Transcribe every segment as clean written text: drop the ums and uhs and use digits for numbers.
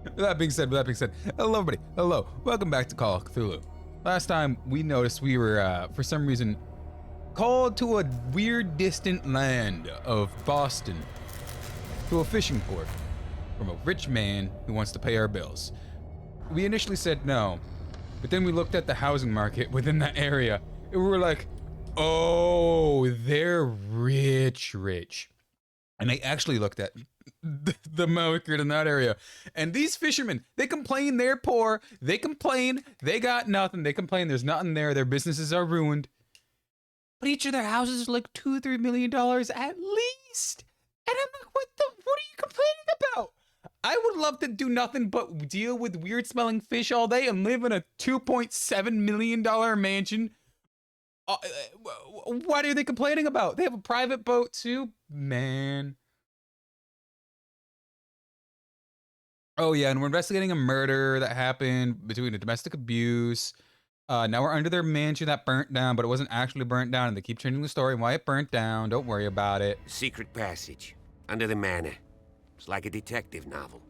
With that being said, hello everybody, hello, welcome back to Call of Cthulhu. Last time we noticed we were, for some reason, called to a weird distant land of Boston, to a fishing port, from a rich man who wants to pay our bills. We initially said no, but then we looked at the housing market within that area, and we were like, oh, they're rich. And I actually looked at the market in that area, and these fishermen, they complain they're poor, they complain they got nothing, they complain there's nothing there, their businesses are ruined, but each of their houses is like $2-3 million at least. And I'm like, what are you complaining about? I would love to do nothing but deal with weird smelling fish all day and live in a $2.7 million mansion. What are they complaining about? They have a private boat too, man. Oh yeah, and we're investigating a murder that happened between a domestic abuse. Now we're under their mansion that burnt down, but it wasn't actually burnt down, and they keep changing the story and why it burnt down. Don't worry about it. Secret passage under the manor. It's like a detective novel.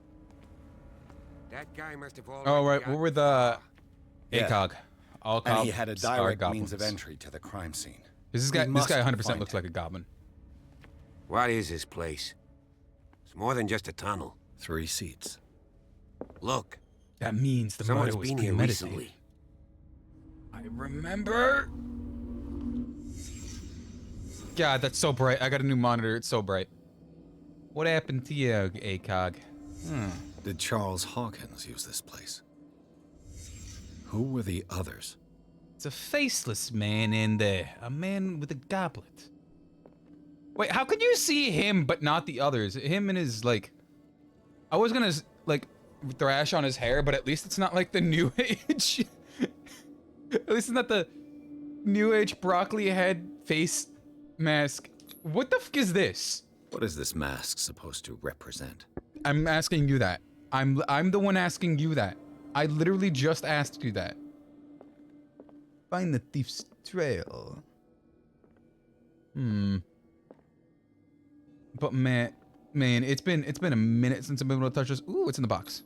That guy must have already. Oh right, we're with ACOG. All and he had a direct means of entry to the crime scene. This guy 100% looks like a goblin. What is this place? It's more than just a tunnel. 3 seats. Look. That means the murder was premeditated. I remember. God, that's so bright. I got a new monitor. It's so bright. What happened to you, ACOG? Did Charles Hawkins use this place? Who were the others? It's a faceless man in there. A man with a goblet. Wait, how could you see him but not the others? Him and his, like... I was gonna, like, thrash on his hair, but at least it's not like the New Age... At least it's not the New Age broccoli head face mask. What the fuck is this? What is this mask supposed to represent? I'm asking you that. I'm the one asking you that. I literally just asked you that. Find the thief's trail. But man, it's been a minute since I've been able to touch this. Ooh, it's in the box.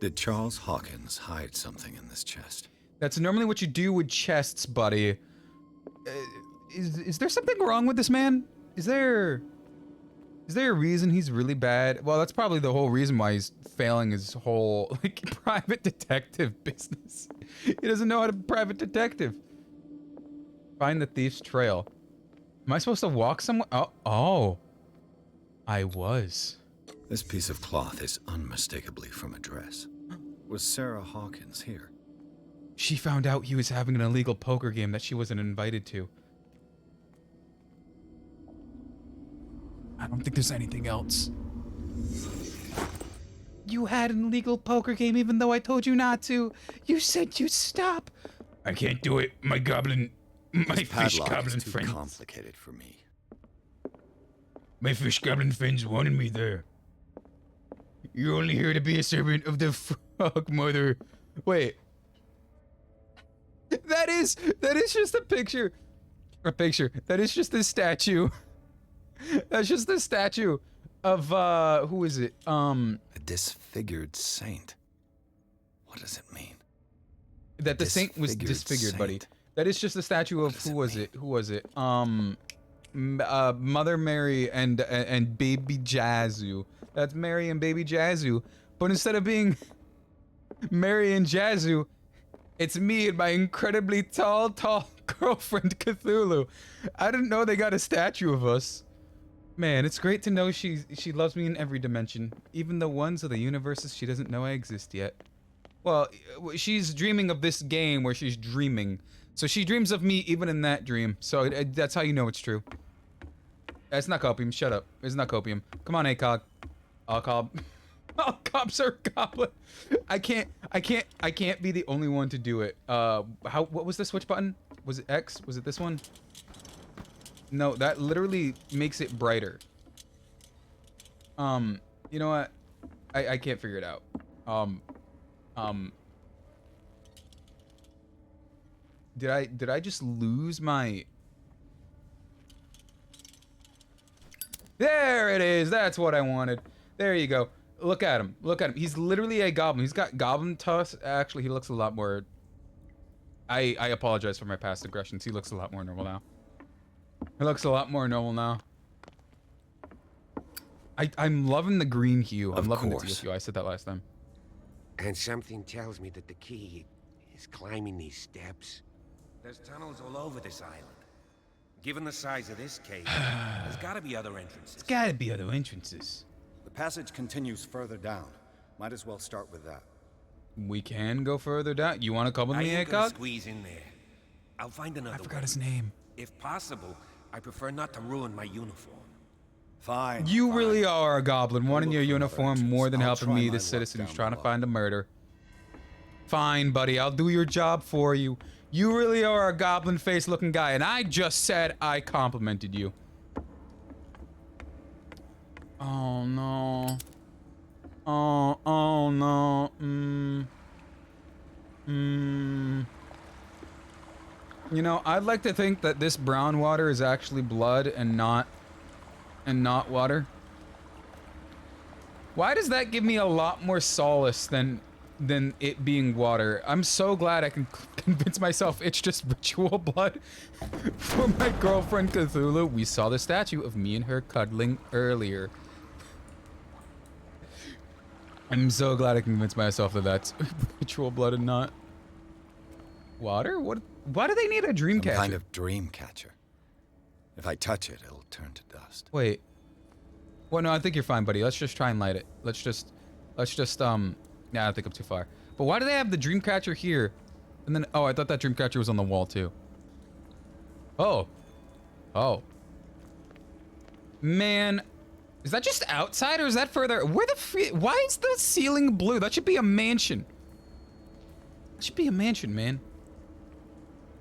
Did Charles Hawkins hide something in this chest? That's normally what you do with chests, buddy. Is there something wrong with this man? Is there a reason he's really bad? Well, that's probably the whole reason why he's failing his whole, like, private detective business. He doesn't know how to private detective. Find the thief's trail. Am I supposed to walk somewhere? Oh. I was. This piece of cloth is unmistakably from a dress. Was Sarah Hawkins here? She found out he was having an illegal poker game that she wasn't invited to. I don't think there's anything else. You had an illegal poker game even though I told you not to. You said you'd stop. I can't do it. My fish goblin is too friends. complicated for me. My fish goblin friends wanted me there. You're only here to be a servant of the frog mother. Wait. That is just a picture. That is just a statue. That's just a statue of, who is it? A disfigured saint. What does it mean? That the saint was disfigured, buddy. That is just a statue of, who was it? Mother Mary and Baby Jazu. That's Mary and Baby Jazu. But instead of being Mary and Jazu, it's me and my incredibly tall girlfriend Cthulhu. I didn't know they got a statue of us. Man, it's great to know she loves me in every dimension, even the ones of the universes she doesn't know I exist yet. Well, she's dreaming of this game where she's dreaming. So she dreams of me even in that dream. So that's how you know it's true. It's not copium. Shut up. It's not copium. Come on, ACOG. All cops are goblin. I can't be the only one to do it. What was the switch button? Was it X? Was it this one? No, that literally makes it brighter. You know what? I can't figure it out. Did I just lose my... There it is. That's what I wanted. There you go. Look at him. Look at him. He's literally a goblin. He's got goblin tusks. Actually, he looks a lot more... I apologize for my past aggressions. He looks a lot more normal now. He looks a lot more normal now. I'm loving the green hue. I'm loving the teal hue. I said that last time. And something tells me that the key is climbing these steps. There's tunnels all over this island. Given the size of this cave, there's gotta be other entrances. There's gotta be other entrances. The passage continues further down. Might as well start with that. We can go further down. You want to come with I me, ain't gonna Akog? squeeze in there. I'll find another I forgot way. his name. If possible, I prefer not to ruin my uniform. Fine. You fine. really are a goblin. One in Look your for another uniform entrance. more than I'll helping try me, my the citizen luck who's down trying to below. find a murder. Fine, buddy. I'll do your job for you. You really are a goblin face looking guy, and I just said I complimented you. Oh no. Oh no. You know, I'd like to think that this brown water is actually blood and not water. Why does that give me a lot more solace than it being water? I'm so glad I can convince myself it's just ritual blood. For my girlfriend Cthulhu, we saw the statue of me and her cuddling earlier. I'm so glad I convinced myself that that's ritual blood and not water. Why do they need a dream Some catcher? kind of dream catcher. If I touch it, it'll turn to dust. Wait. Well, no, I think you're fine, buddy. Let's just try and light it. Let's just, nah, I don't think I'm too far. But why do they have the dream catcher here? And then, oh, I thought that dream catcher was on the wall too. Oh. Oh. Man. Is that just outside or is that further? Where the why is the ceiling blue? That should be a mansion. That should be a mansion, man.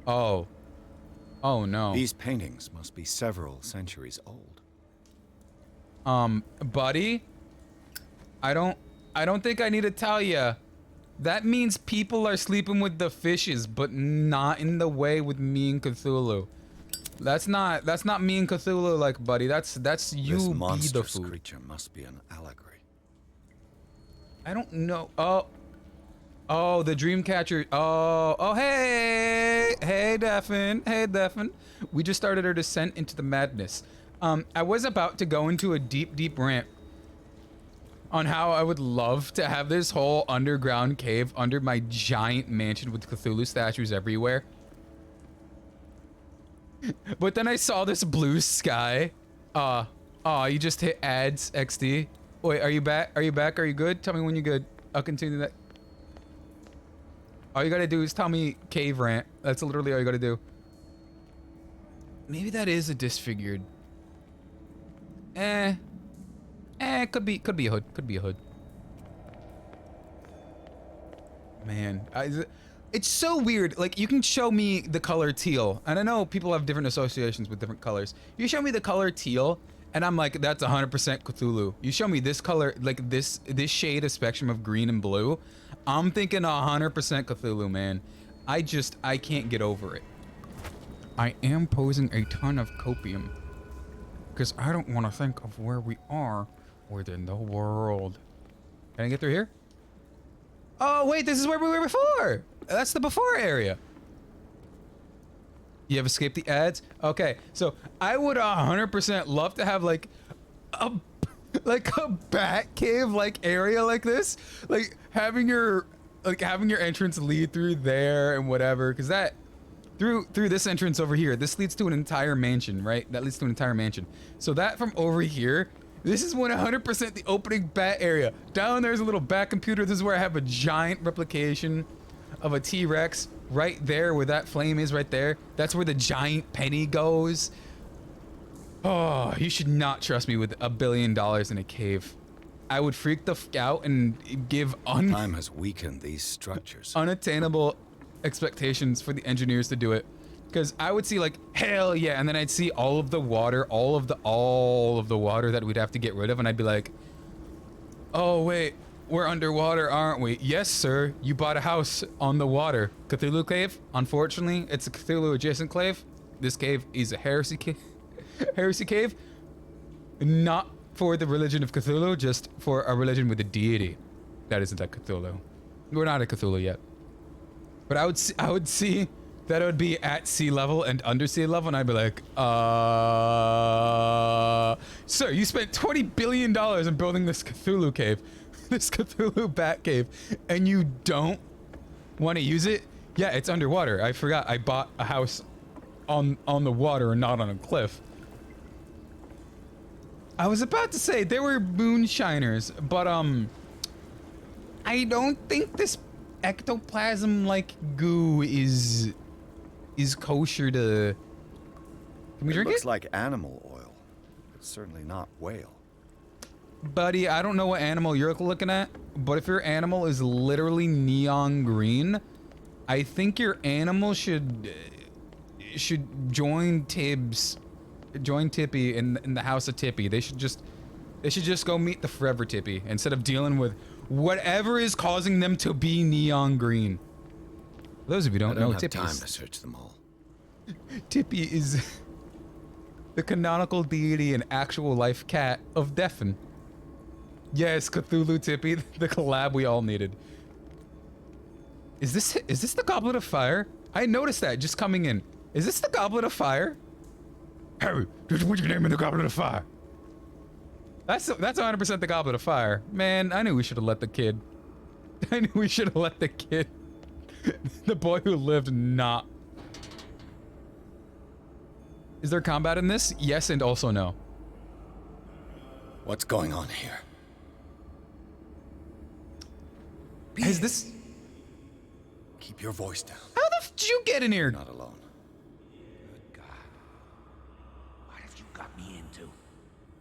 Oh. Oh no. These paintings must be several centuries old. Buddy, I don't think I need to tell you. That means people are sleeping with the fishes, but not in the way with me and Cthulhu. That's not me and Cthulhu, like, buddy. That's you This be the monstrous food. creature must be an allegory. I don't know. Oh, the dream catcher. Oh, hey, Defin. We just started our descent into the madness. I was about to go into a deep rant on how I would love to have this whole underground cave under my giant mansion with Cthulhu statues everywhere. But then I saw this blue sky. You just hit ads XD. Wait, are you back? Are you back? Are you good? Tell me when you're good. I'll continue that. All you gotta do is tell me cave rant. That's literally all you gotta do. Maybe that is a disfigured. Could be a hood. Could be a hood. Man, it's so weird. Like, you can show me the color teal, and I know people have different associations with different colors. You show me the color teal, and I'm like, that's 100% Cthulhu. You show me this color, like this shade of spectrum of green and blue, I'm thinking 100% Cthulhu, man. I can't get over it. I am posing a ton of copium, because I don't want to think of where we are within the world. Can I get through here? Oh, wait, this is where we were before. That's the before area. You have escaped the ads? Okay, so I would 100% love to have like a bat cave like area like this, like having your entrance lead through there and whatever, because that through this entrance over here, this leads to an entire mansion, right? That leads to an entire mansion. So that from over here, this is 100% the opening bat area. Down there's a little bat computer. This is where I have a giant replication of a T-Rex. Right there where that flame is right there. That's where the giant penny goes. Oh, you should not trust me with $1 billion in a cave. I would freak the f out and give Time has weakened these structures. unattainable expectations for the engineers to do it. Because I would see like, hell yeah, and then I'd see all of the water, all of the water that we'd have to get rid of, and I'd be like, oh wait, we're underwater, aren't we? Yes, sir, you bought a house on the water. Cthulhu Cave, unfortunately, it's a Cthulhu adjacent cave. This cave is a heresy cave. Heresy cave. Not for the religion of Cthulhu, just for a religion with a deity that isn't a Cthulhu. We're not at Cthulhu yet. But I would see that it would be at sea level and under sea level, and I'd be like, sir, you spent $20 billion in building this Cthulhu cave, this Cthulhu bat cave, and you don't want to use it? Yeah, it's underwater. I forgot I bought a house on the water and not on a cliff. I was about to say they were moonshiners, but I don't think this ectoplasm-like goo is kosher to... Can we drink it? Looks like animal oil. It's certainly not whale. Buddy, I don't know what animal you're looking at, but if your animal is literally neon green, I think your animal should join Tibbs, join Tippy in the house of Tippy. They should just go meet the forever Tippy instead of dealing with whatever is causing them to be neon green. For those of you who don't know, Tippy time to search them all. Tippy is the canonical deity and actual life cat of Defen. Yes, Cthulhu Tippy, the collab we all needed. Is this the Goblet of Fire? I noticed that just coming in. Is this the Goblet of Fire? Harry, did you put your name in the Goblet of Fire? That's 100% the Goblet of Fire. Man, I knew we should have let the kid. I knew we should have let the kid. The boy who lived not. Is there combat in this? Yes and also no. What's going on here? Is this... Keep your voice down. How the f did you get in here? Not alone. Good God. What have you got me into?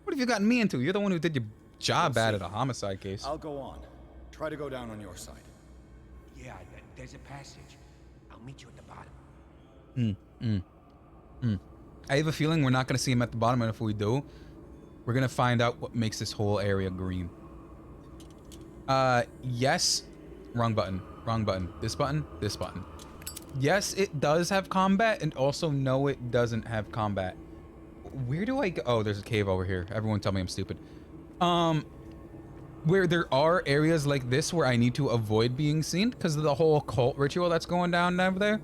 What have you gotten me into? You're the one who did your job bad at a homicide case. I'll go on. Try to go down on your side. Yeah, there's a passage. I'll meet you at the bottom. I have a feeling we're not going to see him at the bottom, and if we do, we're going to find out what makes this whole area green. Yes. Wrong button. Wrong button. This button. This button. Yes, it does have combat, and also no, it doesn't have combat. Where do I go? Oh, there's a cave over here. Everyone tell me I'm stupid. Where there are areas like this where I need to avoid being seen because of the whole cult ritual that's going down over there.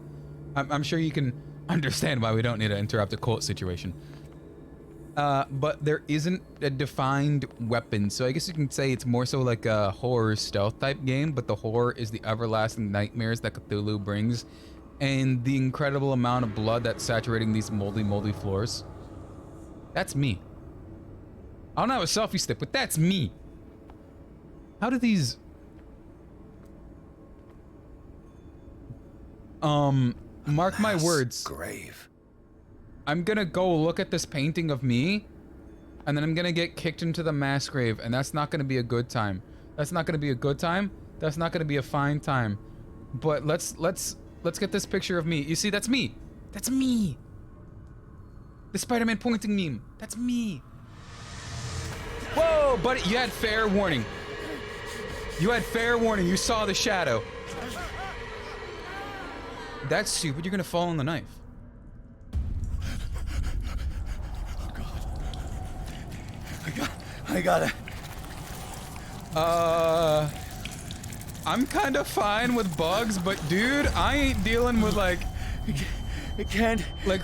I'm sure you can understand why we don't need to interrupt a cult situation. But there isn't a defined weapon, so I guess you can say it's more so like a horror stealth type game, but the horror is the everlasting nightmares that Cthulhu brings and the incredible amount of blood that's saturating these moldy floors. That's me. I don't have a selfie stick, but that's me. How do these... Mark my words. Grave. I'm gonna go look at this painting of me, and then I'm gonna get kicked into the mass grave, and that's not gonna be a good time. That's not gonna be a good time. That's not gonna be a fine time. But let's get this picture of me. You see, that's me. That's me. The Spider-Man pointing meme. That's me. Whoa, buddy, you had fair warning. You had fair warning. You saw the shadow. That's stupid. You're gonna fall on the knife. I got it. I'm kind of fine with bugs, but dude, I ain't dealing with like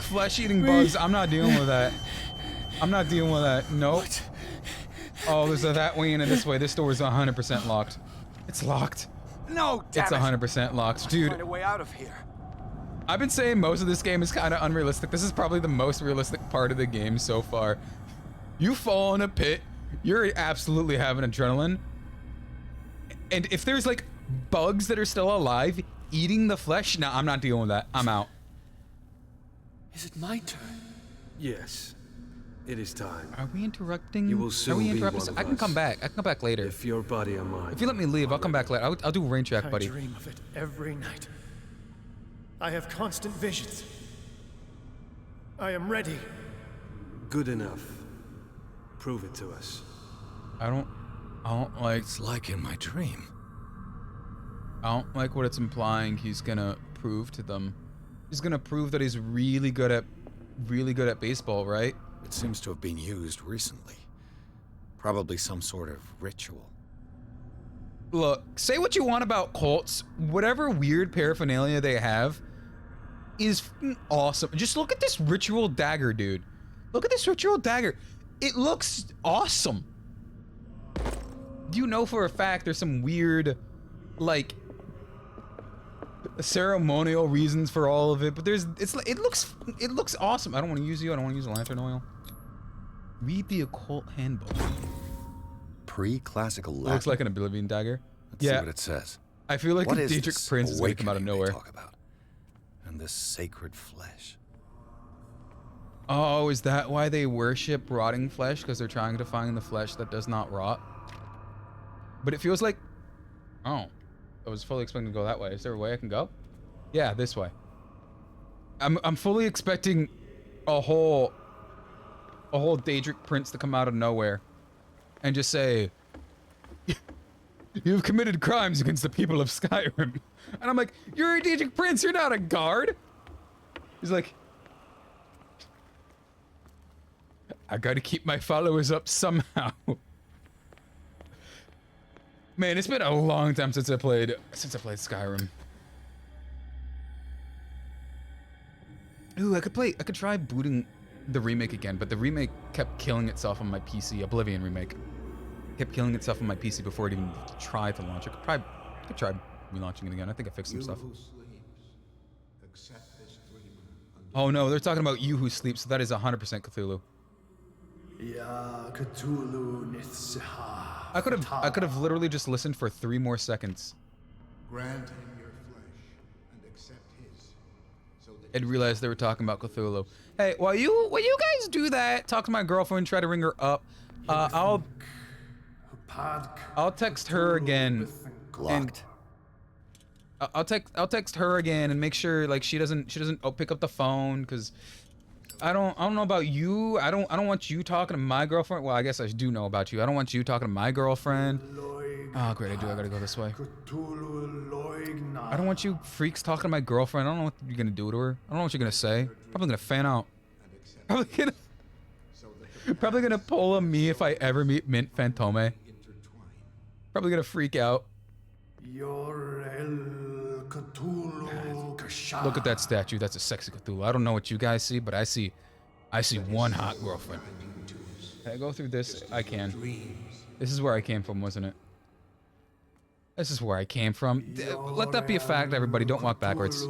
flesh-eating bugs. I'm not dealing with that. I'm not dealing with that. Nope. What? Oh, there's a that way in and this way. This door is 100% locked. It's locked. No, damn It's 100% locked, dude. Find a way out of here. I've been saying most of this game is kind of unrealistic. This is probably the most realistic part of the game so far. You fall in a pit, you're absolutely having adrenaline. And if there's like bugs that are still alive eating the flesh, nah, I'm not dealing with that. I'm out. Is it my turn? Yes, it is time. Are we interrupting? You will soon Are we be interrupting? one of I can us. come back. I can come back later. If your body or mine. If you let me leave, I'll come back later. I'll do a rain check, buddy. I dream of it every night. I have constant visions. I am ready. Good enough. Prove it to us. I don't like. It's like in my dream. I don't like what it's implying. He's gonna prove to them. He's gonna prove that he's really good at baseball, right? It seems to have been used recently. Probably some sort of ritual. Look, say what you want about cults. Whatever weird paraphernalia they have is fucking awesome. Just look at this ritual dagger, dude. Look at this ritual dagger. It looks awesome. You know for a fact there's some weird, like, ceremonial reasons for all of it, but it looks awesome. I don't want to use you. I don't want to use lantern oil. Read the occult handbook. Pre-classical Latin. Looks like an Oblivion dagger. Let's see what it says. I feel like What a is Daedric this Prince is gonna come out of awakening they nowhere. talk about? And this sacred flesh. Oh, is that why they worship rotting flesh? Because they're trying to find the flesh that does not rot? But it feels like... Oh. I was fully expecting to go that way. Is there a way I can go? Yeah, this way. I'm fully expecting a whole Daedric Prince to come out of nowhere and just say, "You've committed crimes against the people of Skyrim." And I'm like, "You're a Daedric Prince, you're not a guard." He's like, "I gotta keep my followers up somehow." Man, it's been a long time since I played Skyrim. Ooh, I could try booting the remake again, but the remake kept killing itself on my PC. Oblivion remake kept killing itself on my PC before it even tried to launch. I could try relaunching it again. I think I fixed some stuff. Oh no, they're talking about you who sleeps. So that is 100% Cthulhu. I could have literally just listened for 3 more seconds. Grant him your flesh and accept his, so that And realized they were talking about Cthulhu. Hey, while you guys do that, talk to my girlfriend, try to ring her up. I'll text her again. Locked. I'll text her again and make sure like she doesn't pick up the phone, because I don't know about you. I don't want you talking to my girlfriend. Well, I guess I do know about you. I don't want you talking to my girlfriend. Oh great, I gotta go this way. I don't want you freaks talking to my girlfriend. I don't know what you're gonna do to her. I don't know what you're gonna say. Probably gonna fan out. Probably gonna pull a me if I ever meet Mint Fantome. Probably gonna freak out. Look at that statue. That's a sexy Cthulhu. I don't know what you guys see, but I see one hot girlfriend. Can I go through this? I can. This is where I came from, wasn't it? This is where I came from. Let that be a fact, everybody. Don't walk backwards.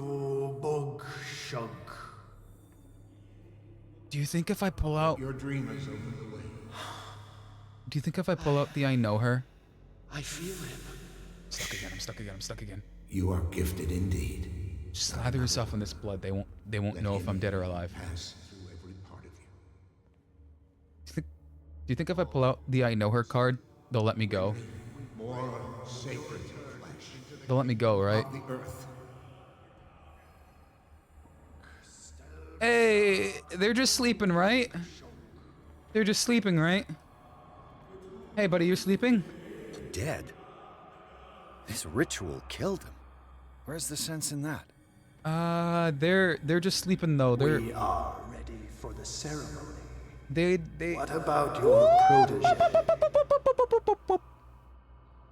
Do you think if I pull out... your dream is over the way. Do you think if I pull out the I know her? I feel him. I'm stuck again. You are gifted indeed. Just slather yourself in this blood. They won't know if I'm dead or alive. Pass through every part of you. Do you think if I pull out the I know her card, they'll let me go? More sacred flesh They'll let me go, right? of the earth. Hey, they're just sleeping, right? They're just sleeping, right? Hey, buddy, you sleeping? Dead? This ritual killed him. Where's the sense in that? They're just sleeping though. We are ready for the ceremony. They What about your protege?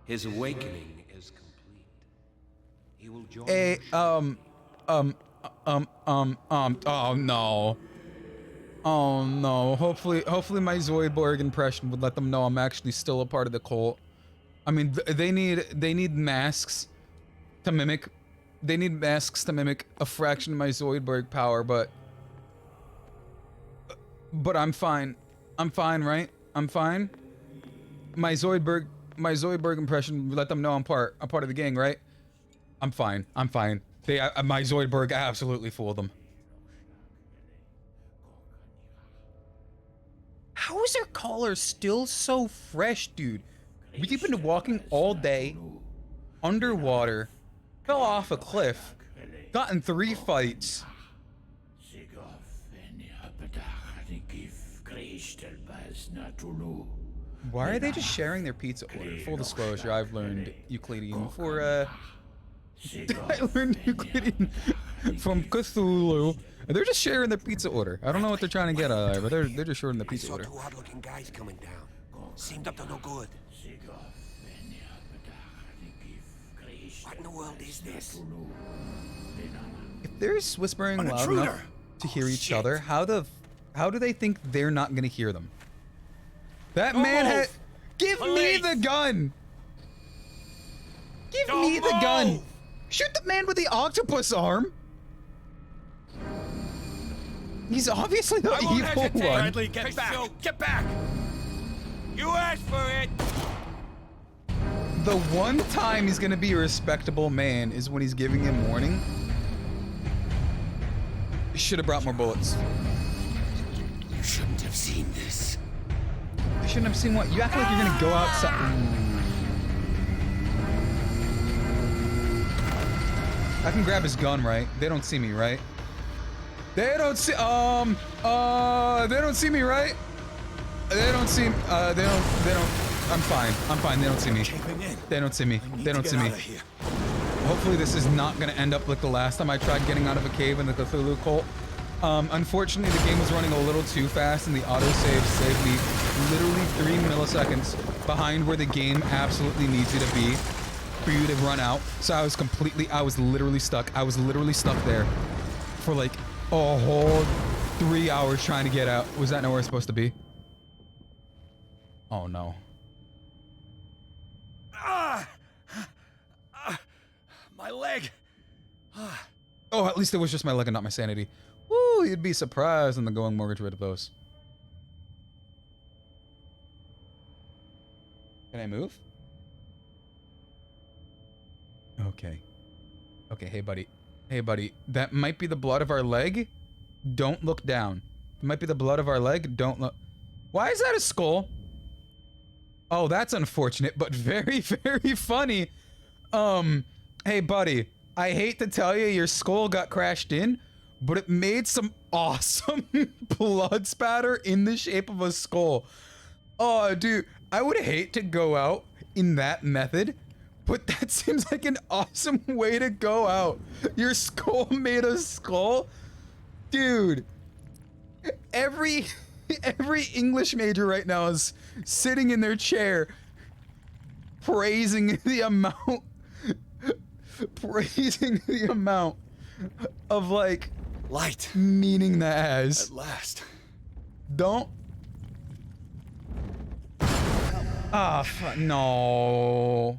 His awakening is complete. He will join Hey, your oh no. Oh no. Hopefully my Zoidberg impression would let them know I'm actually still a part of the cult. I mean, they need masks to mimic. They need masks to mimic a fraction of my Zoidberg power, but I'm fine. I'm fine, right? I'm fine. My Zoidberg impression would let them know I'm part of the gang, right? I'm fine. I'm fine. My Zoidberg absolutely fooled them. How is their collar still so fresh, dude? We've been walking all day, underwater, fell off a cliff, got in 3 fights. Why are they just sharing their pizza order? Full disclosure, I've learned Euclidean I learned Euclidean from Cthulhu. And they're just sharing their pizza order. I don't know what they're trying to get out of there, but they're just sharing the pizza order. 2 odd-looking guys coming down. Seemed up to no good. What in the world is this? If they're whispering An loud intruder! enough to hear Oh, each shit. other, how do they think they're not gonna hear them? That man had. Give me the gun! Give me the gun! Shoot the man with the octopus arm! He's obviously the evil one. Bradley, get back! Get back! You asked for it! The one time he's gonna be a respectable man is when he's giving him warning. Should have brought more bullets. You shouldn't have seen this. I shouldn't have seen what? You act like you're gonna go outside. I can grab his gun, right? They don't see me, right? They don't see, they don't see me, right? They don't see, I'm fine, they don't see me. They don't see me, they don't see me. Hopefully this is not gonna end up like the last time I tried getting out of a cave in the Cthulhu cult. Unfortunately, the game was running a little too fast and the autosave saved me literally 3 milliseconds behind where the game absolutely needs you to be for you to run out. So I was literally stuck. I was literally stuck there for like a whole 3 hours trying to get out. Was that nowhere I was supposed to be? Oh no. My leg. Oh, at least it was just my leg and not my sanity. Woo, you'd be surprised on the going mortgage rate of those. Can I move? Okay. Okay, hey buddy. Hey buddy, that might be the blood of our leg. Don't look down. It might be the blood of our leg. Don't look. Why is that a skull? Oh, that's unfortunate, but very, very funny. Hey buddy, I hate to tell you your skull got crashed in, but it made some awesome blood spatter in the shape of a skull. Oh, dude, I would hate to go out in that method, but that seems like an awesome way to go out. Your skull made a skull? Dude, every English major right now is sitting in their chair praising the amount of like Light. meaning that has. At last. Don't. Ah, no.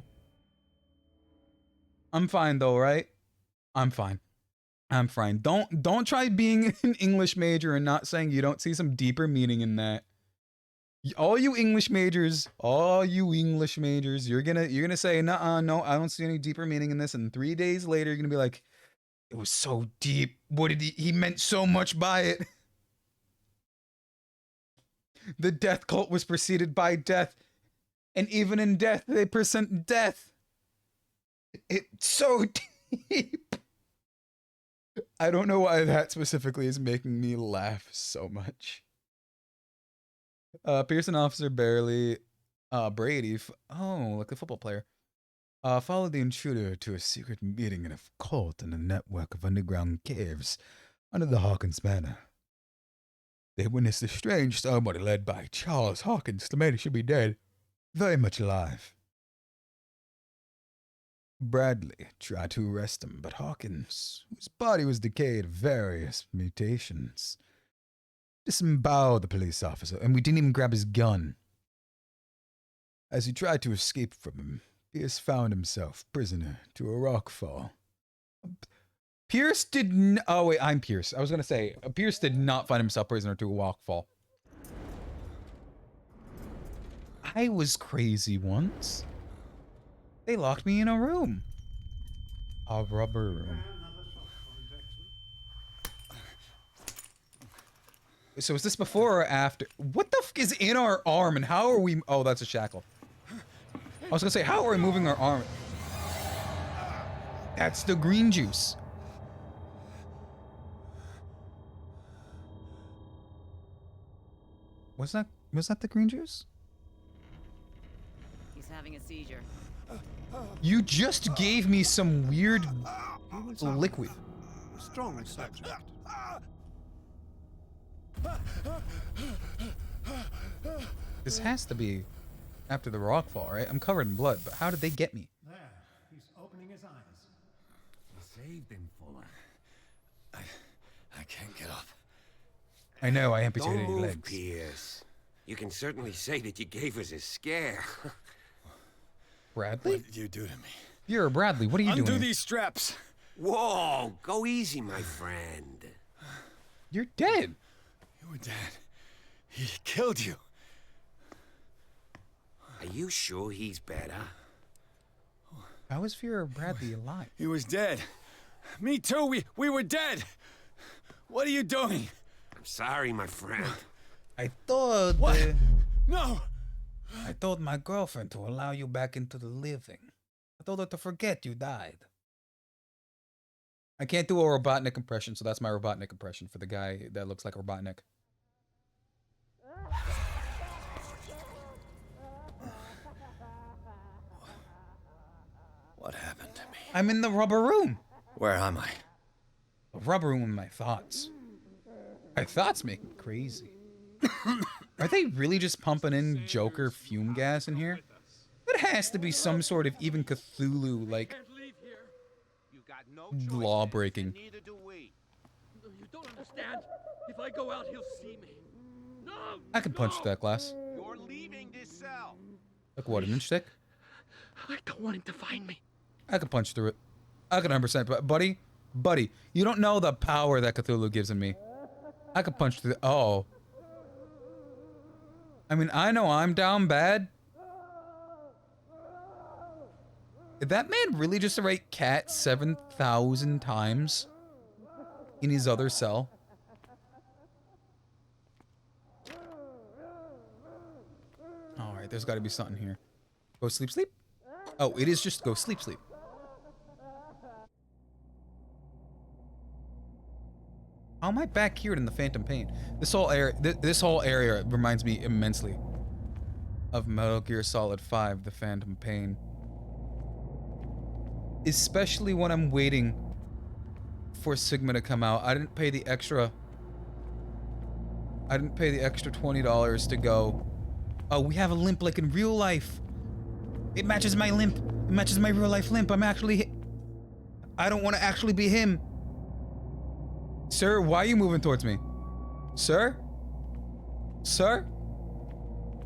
I'm fine though, right? I'm fine. I'm fine. Don't try being an English major and not saying you don't see some deeper meaning in that. All you English majors, you're gonna say, nuh-uh, no, I don't see any deeper meaning in this, and 3 days later you're gonna be like, it was so deep. What did he meant so much by it. The death cult was preceded by death, and even in death, they present death. It's so deep. I don't know why that specifically is making me laugh so much. Pearson officer barely, Brady, like the football player, followed the intruder to a secret meeting in a cult in a network of underground caves under the Hawkins Manor. They witnessed a strange ceremony led by Charles Hawkins. The man should be dead, very much alive. Bradley tried to arrest him, but Hawkins, whose body was decayed of various mutations, disemboweled the police officer, and we didn't even grab his gun. As he tried to escape from him, Pierce found himself prisoner to a rock fall. Pierce did oh wait, I'm Pierce. I was gonna say, Pierce did not find himself prisoner to a rock fall. I was crazy once. They locked me in a room. A rubber room. So is this before or after? What the f is in our arm and how are we? Oh, that's a shackle. I was gonna say, how are we moving our arm? That's the green juice. Was that the green juice? He's having a seizure. You just gave me some weird liquid. Strong subject. This has to be after the rock fall, right? I'm covered in blood, but how did they get me? There, he's opening his eyes. You saved him, Fuller. I can't get up. I know, I amputated Don't your move, legs. Pierce. You can certainly say that you gave us a scare. Bradley? What did you do to me? You're Bradley. What are you doing? Undo these straps. Whoa, go easy, my friend. You're dead. You were dead. He killed you. Are you sure he's better? How is Vera Bradley alive? He was dead. Me too. We were dead. What are you doing? I'm sorry, my friend. I thought. What? No. I told my girlfriend to allow you back into the living. I told her to forget you died. I can't do a Robotnik impression, so that's my Robotnik impression for the guy that looks like Robotnik. What happened to me? I'm in the rubber room. Where am I? The rubber room with my thoughts. My thoughts make me crazy. Are they really just pumping in Joker fume gas in here? It has to be some sort of even Cthulhu, like, law breaking. You don't understand. If I go out, he'll see me. No! I can punch through that glass. You're leaving this cell. Like what, an inch thick? I don't want him to find me. I can punch through it. I can 100%. But buddy, you don't know the power that Cthulhu gives in me. I can punch through. Oh. I mean, I know I'm down bad. Did that man really just write cat 7,000 times in his other cell? All right, there's got to be something here. Go sleep, sleep. Oh, it is just go sleep, sleep. How am I back here in the Phantom Pain? This whole area reminds me immensely of Metal Gear Solid 5, the Phantom Pain. Especially when I'm waiting for Sigma to come out. I didn't pay the extra $20 to go. Oh, we have a limp like in real life. It matches my limp. It matches my real life limp. I'm actually... I don't want to actually be him. Sir, why are you moving towards me? Sir? Sir?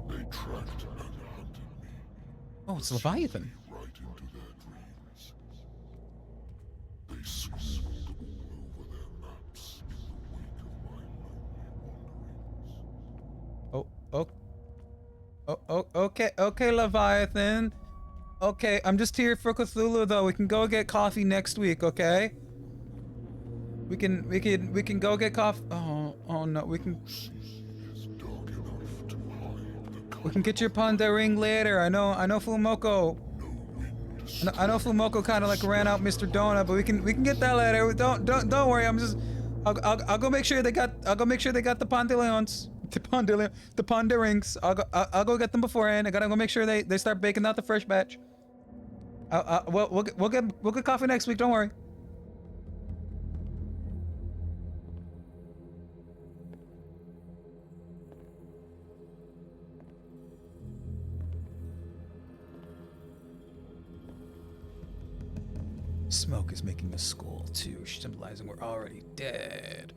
They tracked and hunted me. Oh, it's Leviathan. Right into their dreams. They scribbled all over their maps in the wake of my lonely wanderings. Okay, Leviathan. Okay, I'm just here for Cthulhu though. We can go get coffee next week, okay? We can go get coffee. Oh no, we can get your panda ring later. I know Fumoko. I know Fumoko kind of like ran out Mr. Donut, but we can get that later. Don't worry. I'll go make sure they got the Pondaleons. The Panda rings. I'll go get them beforehand. I gotta go make sure they start baking out the fresh batch. We'll get coffee next week. Don't worry. Smoke is making a skull too, symbolizing we're already dead.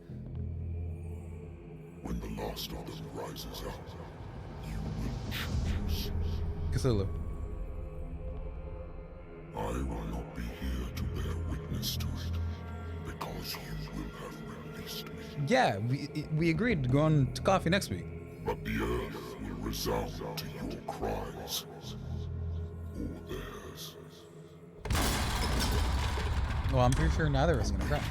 When the last of them rises up, you will choose. Cthulhu. I will not be here to bear witness to it, because you will have released me. Yeah, we agreed to go on to coffee next week. But the earth will resound to your cries, or theirs. Well, I'm pretty sure neither of us are gonna cry.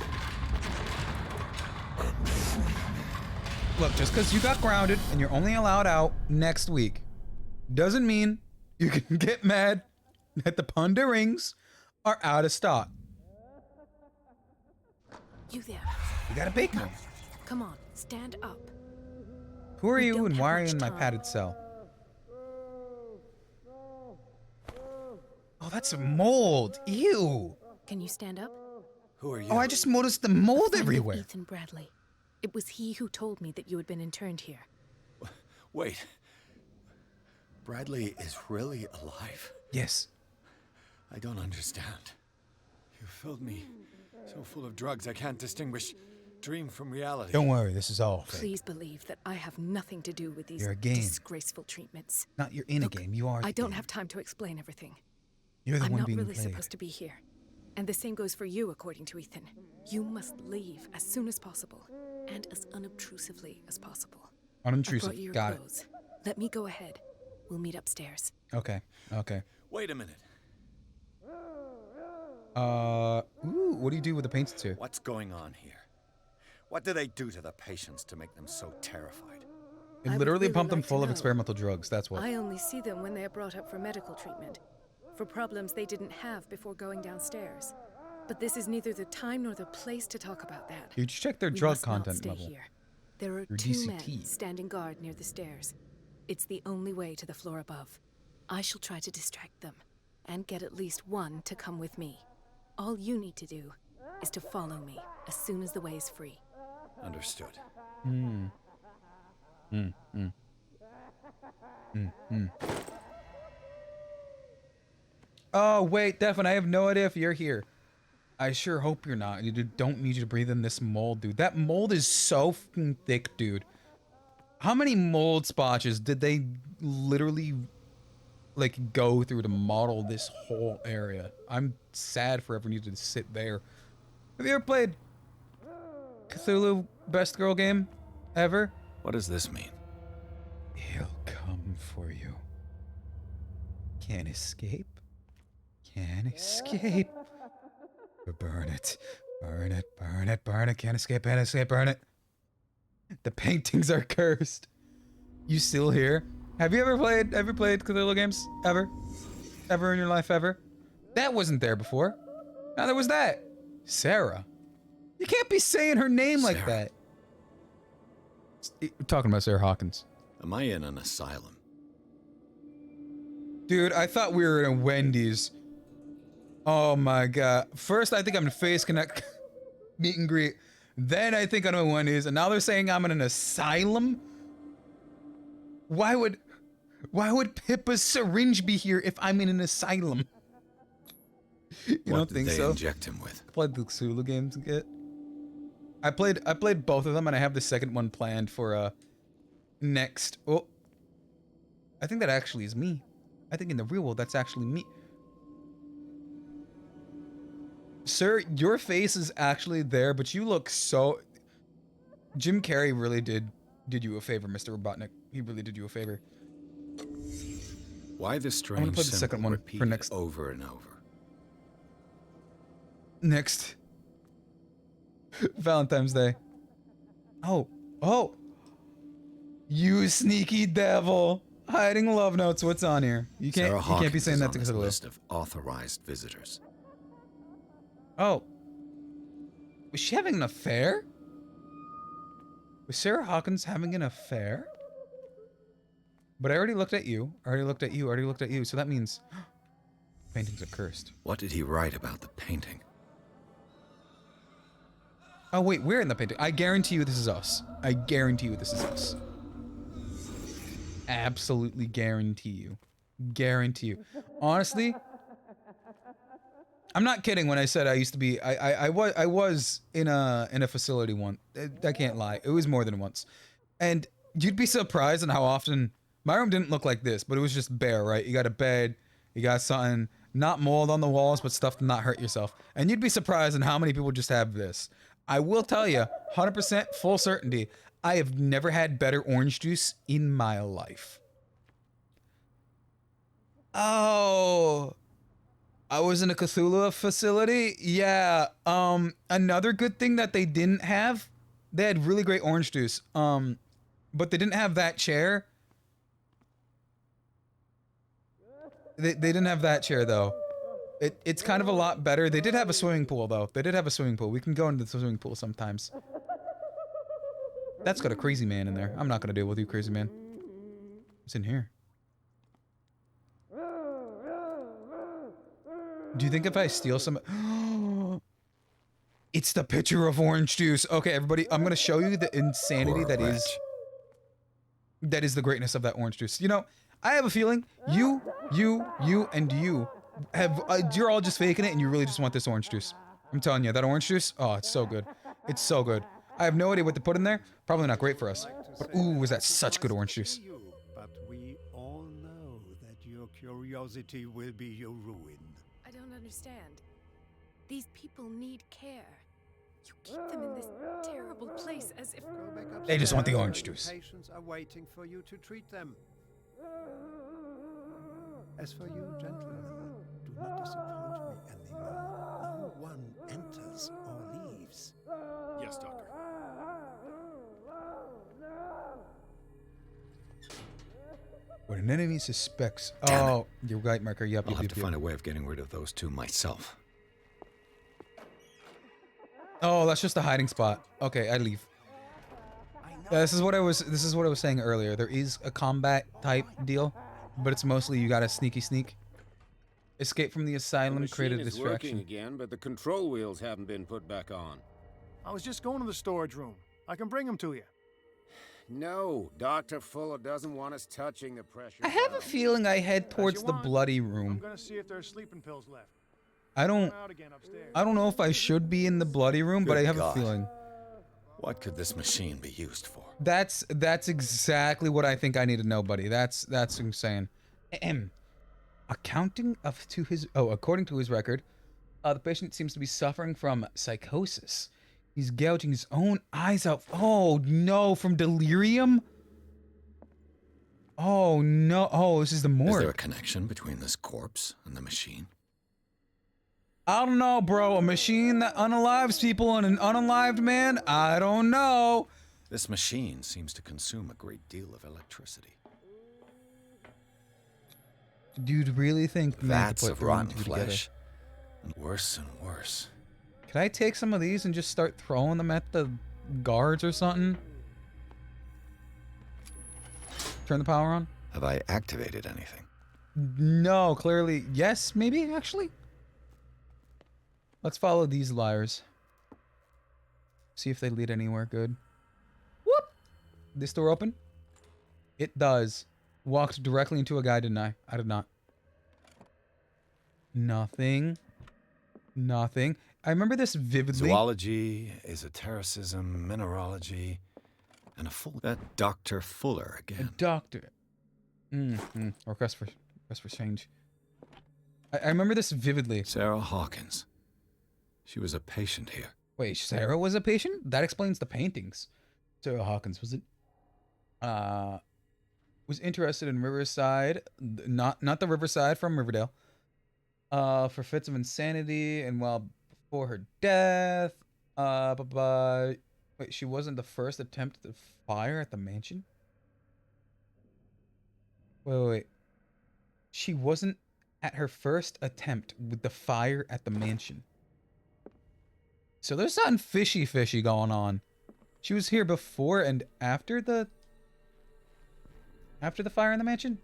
Look, just because you got grounded and you're only allowed out next week doesn't mean you can get mad that the Panda rings are out of stock. You there. You gotta bake them. Come on, stand up. Who are We you don't and have why are you much in my time. padded cell? Oh, that's mold. Ew. Can you stand up? Who are you? Oh, I just noticed the mold Friend of everywhere. Ethan Bradley. It was he who told me that you had been interned here. Wait. Bradley is really alive? Yes. I don't understand. You filled me so full of drugs I can't distinguish dream from reality. Don't worry, this is all fake. Please believe that I have nothing to do with these You're a game. disgraceful treatments. Not you're in Look, a game, you are I the don't game. have time to explain everything. You're the I'm one not being really played. supposed to be here. And the same goes for you, according to Ethan. You must leave as soon as possible, and as unobtrusively as possible. I Unintrusive. brought you your Got it. clothes. Let me go ahead. We'll meet upstairs. Okay. Okay. Wait a minute. Ooh, what do you do with the painted suit? What's going on here? What do they do to the patients to make them so terrified? It I would literally really pumped them like to full of know. experimental drugs. That's what. I only see them when they are brought up for medical treatment, for problems they didn't have before going downstairs. But this is neither the time nor the place to talk about that. You just check their We drug must not content stay level. here. There are Your 2 men DCT. standing guard near the stairs. It's the only way to the floor above. I shall try to distract them, and get at least one to come with me. All you need to do is to follow me as soon as the way is free. Understood. Oh, wait, Devin, I have no idea if you're here. I sure hope you're not. Don't need you to breathe in this mold, dude. That mold is so fucking thick, dude. How many mold spotches did they literally, like, go through to model this whole area? I'm sad for ever needed to sit there. Have you ever played Cthulhu Best Girl game ever? What does this mean? He'll come for you. Can't escape. Can't escape. Burn it. Burn it. Burn it. Burn it. Can't escape. Can't escape. Burn it. The paintings are cursed. You still here? Have you ever played Cthulhu games? Ever? Ever in your life? Ever? That wasn't there before. Neither was that. Sarah. You can't be saying her name like Sarah. that. We're talking about Sarah Hawkins. Am I in an asylum? Dude, I thought we were in a Wendy's. Oh my god. First, I think I'm in Face Connect meet and greet. Then I think I'm in Wendy's, and now they're saying I'm in an asylum? Why would Pippa's syringe be here if I'm in an asylum? You What don't did think they so? inject him with? Played the Cthulhu games yet? I played both of them, and I have the second one planned for next. Oh, I think that actually is me. I think in the real world that's actually me. Sir, your face is actually there, but you look so. Jim Carrey really did you a favor, Mr. Robotnik. He really did you a favor. Why the gonna strange play the symbol second one for repeated next. over and over? Next. Valentine's Day. Oh. You sneaky devil. Hiding love notes. What's on here? You can't Sarah Hawkins be saying is that on to this Cthulhu. list of authorized visitors. Oh. Was she having an affair? Was Sarah Hawkins having an affair? But I already looked at you. Already looked at you. So that means paintings are cursed. What did he write about the painting? Oh wait, we're in the painting. I guarantee you this is us. I guarantee you this is us. Absolutely guarantee you. Guarantee you. Honestly, I'm not kidding when I said I used to be. I was in a facility once. I can't lie. It was more than once, and you'd be surprised on how often my room didn't look like this, but it was just bare. Right? You got a bed. You got something. Not mold on the walls, but stuff to not hurt yourself. And you'd be surprised on how many people just have this. I will tell you, 100% full certainty, I have never had better orange juice in my life. Oh, I was in a Cthulhu facility? Yeah, another good thing that they didn't have, they had really great orange juice, but they didn't have that chair. They didn't have that chair, though. It's kind of a lot better. They did have a swimming pool, though. They did have a swimming pool. We can go into the swimming pool sometimes. That's got a crazy man in there. I'm not going to deal with you, crazy man. What's in here? Do you think if I steal some... It's the pitcher of orange juice. Okay, everybody, I'm going to show you the insanity Poor that is the greatness of that orange juice. You know, I have a feeling you, and you have, you're all just faking it and you really just want this orange juice. I'm telling you, that orange juice, oh, it's so good. It's so good. I have no idea what to put in there. Probably not great for us. But ooh, was that such good orange juice. But we all know that your curiosity will be your ruin. I don't understand. These people need care. You keep them in this terrible place as if... They just want the orange juice. Patients are waiting for you to treat them. As for you, gentlemen, do not disappoint me anymore. No one enters or leaves. Yes, Doctor. When an enemy suspects... Oh, you're right, Marker. Yep, I'll have to find a way of getting rid of those two myself. Oh, that's just a hiding spot. Okay, I leave. Yeah, this is what I was saying earlier. There is a combat type deal, but it's mostly you gotta sneak. Escape from the asylum, create a distraction. Working again, but the control wheels haven't been put back on. I was just going to the storage room. I can bring them to you. No, Dr. Fuller doesn't want us touching the pressure. I have a feeling I head towards the bloody room. I'm gonna see if there's sleeping pills left. I don't know if I should be in the bloody room, but I have a feeling. What could this machine be used for? That's exactly what I think I need to know, buddy. That's insane. According to his record, the patient seems to be suffering from psychosis. He's gouging his own eyes out. Oh no, from delirium? Oh no. Oh, this is the morgue. Is there a connection between this corpse and the machine? I don't know, bro. A machine that unalives people and an unalived man? I don't know. This machine seems to consume a great deal of electricity. Do you really think vats of rotten flesh? And worse and worse. Can I take some of these and just start throwing them at the guards or something? Turn the power on? Have I activated anything? No, clearly. Yes, maybe, actually. Let's follow these liars. See if they lead anywhere good. Whoop! This door open? It does. Walked directly into a guy, didn't I? I did not. Nothing. Nothing. I remember this vividly. Zoology, esotericism, mineralogy, and a full... That Dr. Fuller again. A doctor. Request for change. I remember this vividly. Sarah Hawkins. She was a patient here. Wait, Sarah was a patient? That explains the paintings. Sarah Hawkins was interested in Riverside, not the Riverside from Riverdale. For fits of insanity and before her death. Wait, she wasn't the first attempt at the fire at the mansion? Wait. She wasn't at her first attempt with the fire at the mansion. So there's something fishy going on. She was here before and after the fire in the mansion?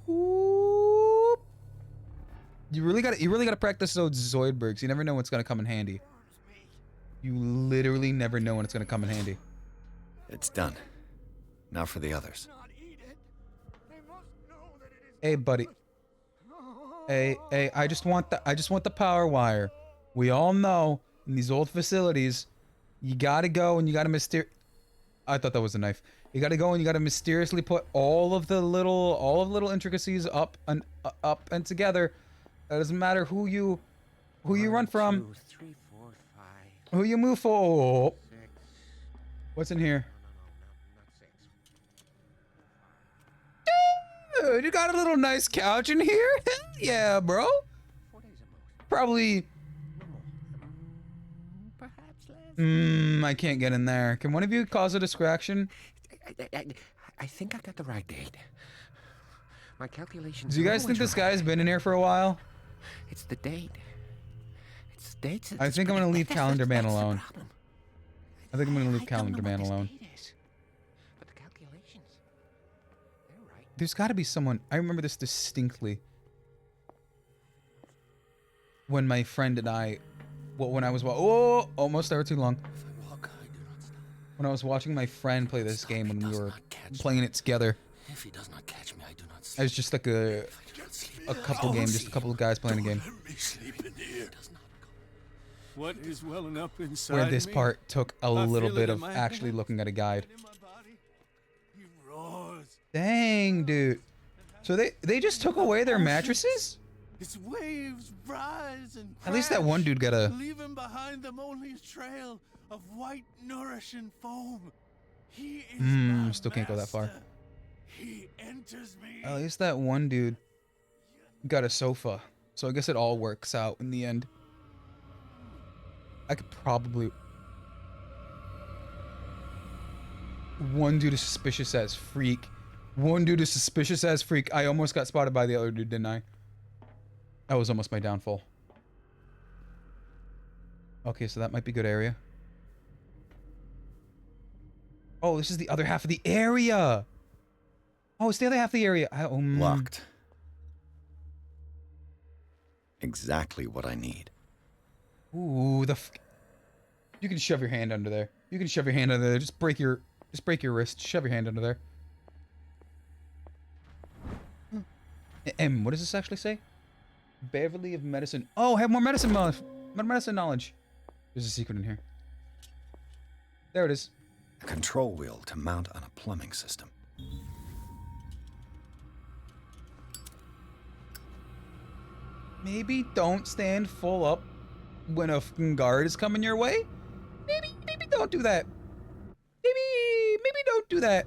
Whoop. You really gotta practice those Zoidbergs. You never know what's gonna come in handy. You literally never know when it's gonna come in handy. It's done. Now for the others. Hey, buddy. Hey, I just want the power wire. We all know in these old facilities, you gotta go and you gotta I thought that was a knife. You gotta go and you gotta mysteriously put all of the little intricacies up and together. It doesn't matter who you run from. 1, 2, 3, 4, 5. Who you move for. 6. What's in here? No, Dude, you got a little nice couch in here? Hell yeah, bro. 4 days at most. Probably. No more. Perhaps less. I can't get in there. Can one of you cause a distraction? I think I got the right date. My calculations. Do you guys think this guy's been in here for a while? It's the date. It's the date. I think I'm gonna leave Calendar Man That's the alone. problem. I think I'm gonna leave I don't Calendar know Man what this alone. date is, but the calculations, they're right. There's got to be someone. I remember this distinctly. When my friend and I, when I was almost there too long. If I walk, I do not when I was watching my friend play this game when we were playing it together. If he does not catch me, I do not sleep. It was just like a couple game, just a couple of guys playing a game. Let me sleep in here. What is welling up inside Where this me? part took a I little feel bit it in of my actually hands looking at a guide. and in my body. He roars. Dang, dude. So they just took away their mattresses? Its waves rise and At least that one dude got a... leaving behind them only a trail of white, nourishing foam. He is my still can't go that far. master. He enters me. At least that one dude got a sofa. So I guess it all works out in the end. I could probably... One dude is suspicious as freak. One dude is suspicious as freak. I almost got spotted by the other dude, didn't I? That was almost my downfall. Okay, so that might be a good area. Oh, this is the other half of the area. Oh, it's the other half of the area. Locked. Exactly what I need. Ooh, you can shove your hand under there. You can shove your hand under there. Just break your wrist. Shove your hand under there. What does this actually say? Beverly of Medicine. Oh, have more medicine knowledge. There's a secret in here. There it is. A control wheel to mount on a plumbing system. Maybe don't stand full up when a fucking guard is coming your way. Maybe don't do that. Maybe don't do that.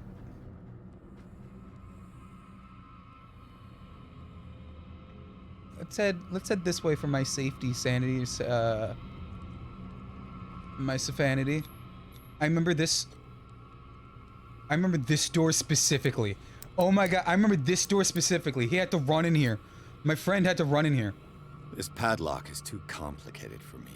Let's head this way for my safety, sanity, my sanity. I remember this door specifically. Oh my god, I remember this door specifically. He had to run in here. My friend had to run in here. This padlock is too complicated for me.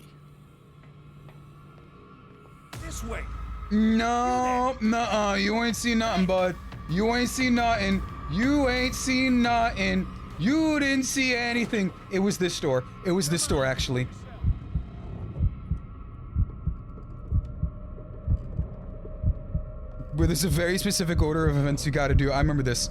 This way. No, nuh-uh. You ain't seen nothing, bud. You ain't seen nothing. You ain't seen nothing. You didn't see anything. It was this door. It was this door, actually. Where there's a very specific order of events you gotta do. I remember this.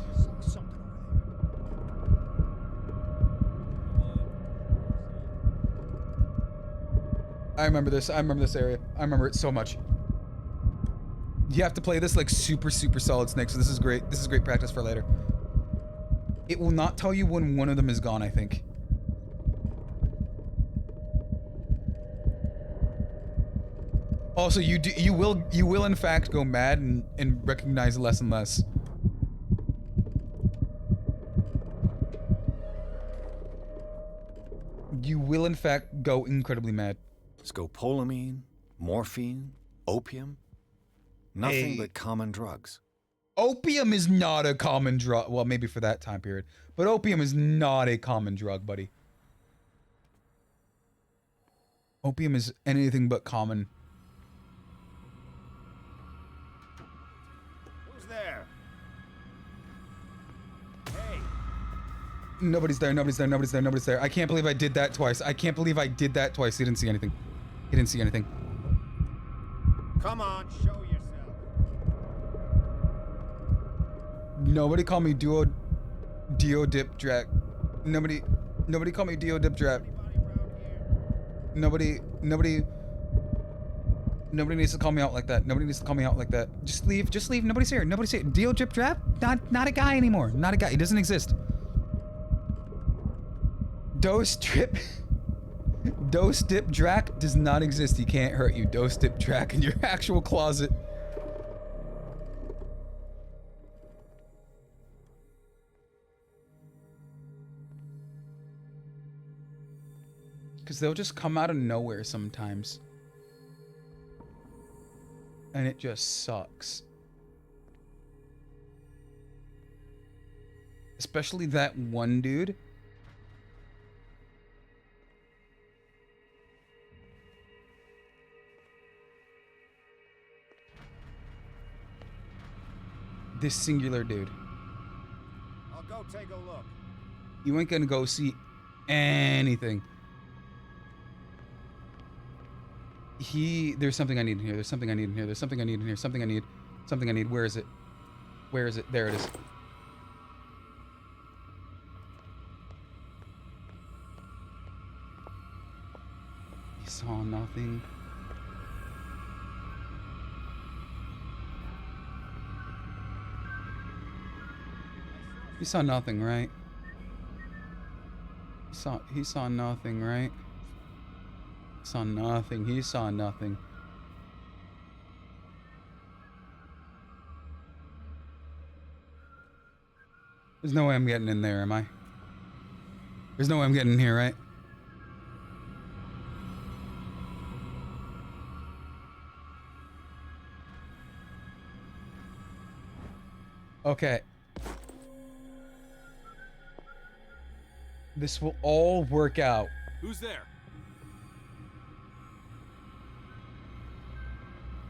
I remember this. I remember this area. I remember it so much. You have to play this like super solid Snake, so this is great. This is great practice for later. It will not tell you when one of them is gone, I think. Also, you will in fact go mad and recognize less and less. You will in fact go incredibly mad. Scopolamine, morphine, opium. Nothing but common drugs. Opium is not a common drug. Well, maybe for that time period. But opium is not a common drug, buddy. Opium is anything but common. Who's there? Hey. Nobody's there, nobody's there, nobody's there, nobody's there. I can't believe I did that twice. I can't believe I did that twice. He didn't see anything. He didn't see anything. Come on, show yourself. Nobody call me Dio Dip Drac. Nobody call me Dio Dip Drac. Nobody needs to call me out like that. Nobody needs to call me out like that. Just leave. Just leave. Nobody's here. Nobody's here. Dio Dip Drac? Not a guy anymore. Not a guy. He doesn't exist. Dose Dip Drac does not exist. He can't hurt you. Dose Dip Drac in your actual closet. Because they'll just come out of nowhere sometimes. And it just sucks. Especially that one dude. This singular dude. I'll go take a look. You ain't gonna go see anything. There's something I need in here. There's something I need in here. There's something I need in here. Something I need. Something I need. Where is it? Where is it? There it is. He saw nothing. He saw nothing, right? He saw nothing, right? He saw nothing. He saw nothing. There's no way I'm getting in there, am I? There's no way I'm getting in here, right? Okay. This will all work out. Who's there?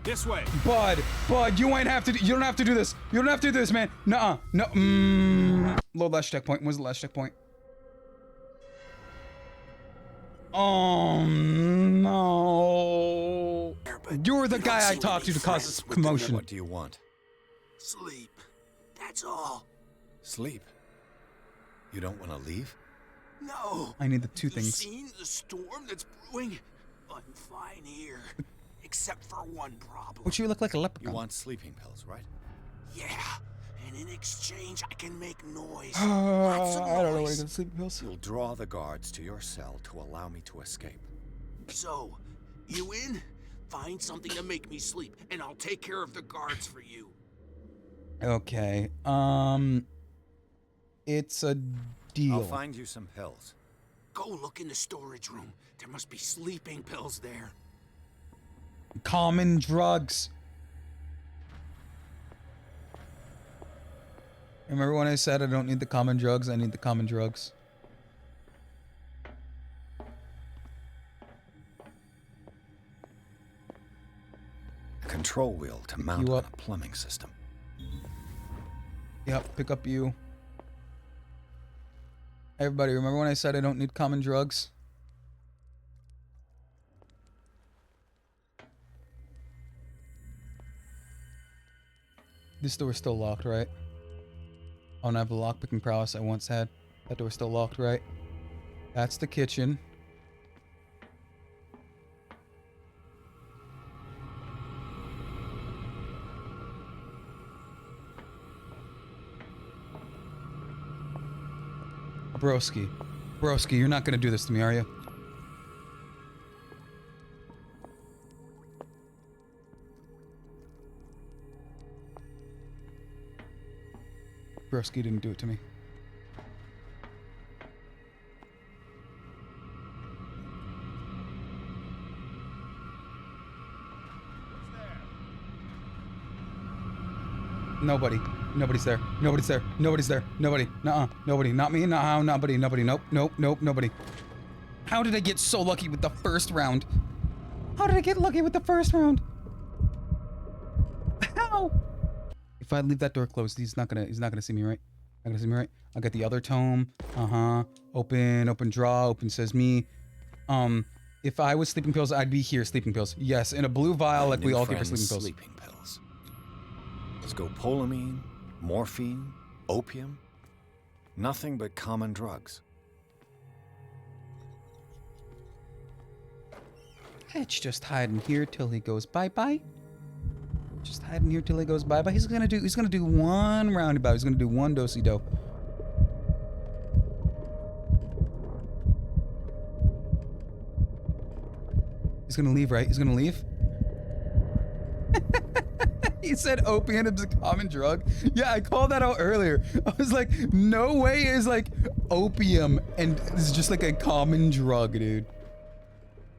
This way. Bud, you ain't have to. You don't have to do this. You don't have to do this, man. Nuh-uh. No. Load last checkpoint. Where's the last checkpoint? Oh no! You're the guy I talked to cause this commotion. What do you want? Sleep. That's all. Sleep. You don't want to leave? No. I need the two Have things. you seen the storm that's brewing? I'm fine here. Except for one problem. Would you look like a leprechaun? You want sleeping pills, right? Yeah. And in exchange, I can make noise. I Lots of don't know where to noise. get sleeping pills. You'll draw the guards to your cell to allow me to escape. So, you in? Find something to make me sleep, and I'll take care of the guards for you. Okay. It's a deal. I'll find you some pills. Go look in the storage room. There must be sleeping pills there. Common drugs. Remember when I said I don't need the common drugs? I need the common drugs. A control wheel to mount on a plumbing system. Yep, pick up you. Everybody, remember when I said I don't need common drugs? This door's still locked, right? I don't have the lockpicking prowess I once had. That door's still locked, right? That's the kitchen. Broski. Broski, you're not gonna do this to me, are you? Broski didn't do it to me. Nobody. Nobody's there. Nobody's there. Nobody's there. Nobody. Nuh-uh. Nobody. Not me. Nuh-uh. Nobody. Nobody. Nope. Nope. Nope. Nobody. How did I get so lucky with the first round? How did I get lucky with the first round? How? If I leave that door closed, he's not gonna see me, right? Not gonna see me, right? I'll get the other tome. Open, draw, open says me. If I was sleeping pills, I'd be here, sleeping pills. Yes, in a blue vial like we all give for sleeping pills. Sleeping pills. Scopolamine, morphine, opium. Nothing but common drugs. Let's just hide in here till he goes bye-bye. Just hide in here till he goes bye-bye. He's gonna do one roundabout. He's gonna do one do-si-do. He's gonna leave, right? He's gonna leave? He said opium is a common drug. Yeah, I called that out earlier. I was like, no way is like opium and it's just like a common drug, dude.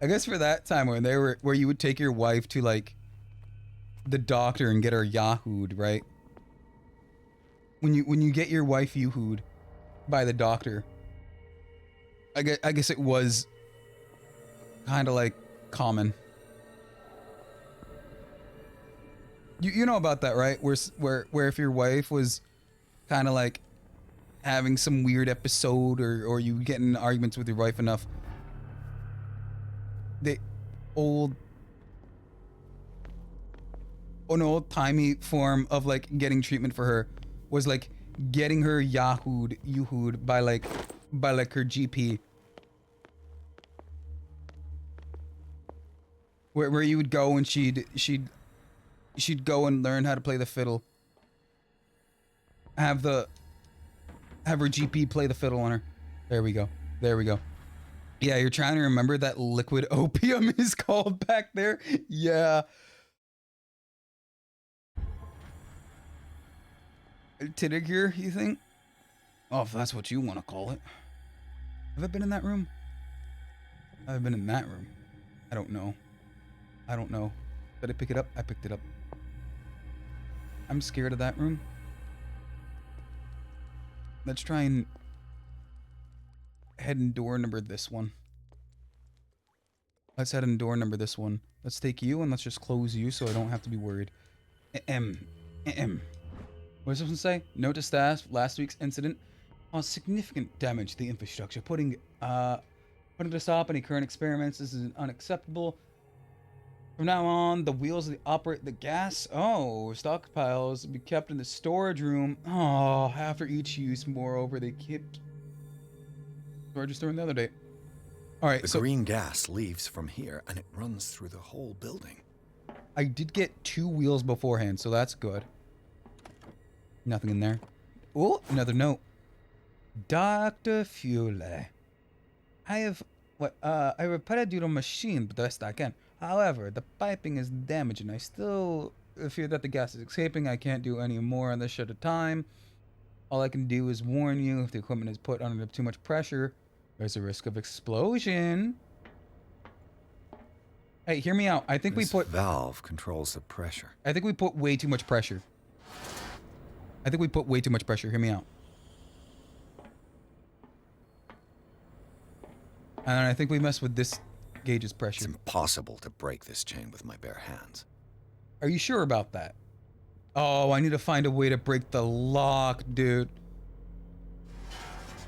I guess for that time where you would take your wife to like the doctor and get her yahooed, right? When you get your wife yahooed by the doctor, I guess it was kind of like common. You know about that, right? Where if your wife was kind of like having some weird episode or you get in arguments with your wife enough, the old an old-timey form of like getting treatment for her was like getting her yoo-hooed by like her GP. Where you would go and she'd go and learn how to play the fiddle. Have her GP play the fiddle on her. There we go. There we go. Yeah, you're trying to remember that liquid opium is called back there? Yeah. Tidigir, you think? Oh, if that's what you want to call it. Have I been in that room? I've been in that room. I don't know. I don't know. Did I pick it up? I picked it up. I'm scared of that room. Let's try and head and door number this one. Let's head and door number this one. Let's take you and let's just close you so I don't have to be worried. What does this one say? Note to staff, last week's incident caused significant damage to the infrastructure. Putting to stop any current experiments. This is unacceptable. From now on, the wheels that operate the gas. Oh, stockpiles be kept in the storage room. Oh, after each use. Moreover, they kept storage store the other day. All right, the green gas leaves from here and it runs through the whole building. I did get 2 wheels beforehand, so that's good. Nothing in there. Oh, another note. Dr. Fule. I repaired your machine the best I can. However, the piping is damaged and I still fear that the gas is escaping. I can't do any more on this at a time. All I can do is warn you, if the equipment is put under too much pressure, there's a risk of explosion. Hey, hear me out. I think this valve controls the pressure. I think we put way too much pressure. Hear me out. And I think we messed with this gauge's pressure. It's impossible to break this chain with my bare hands. Are you sure about that? Oh, I need to find a way to break the lock, dude.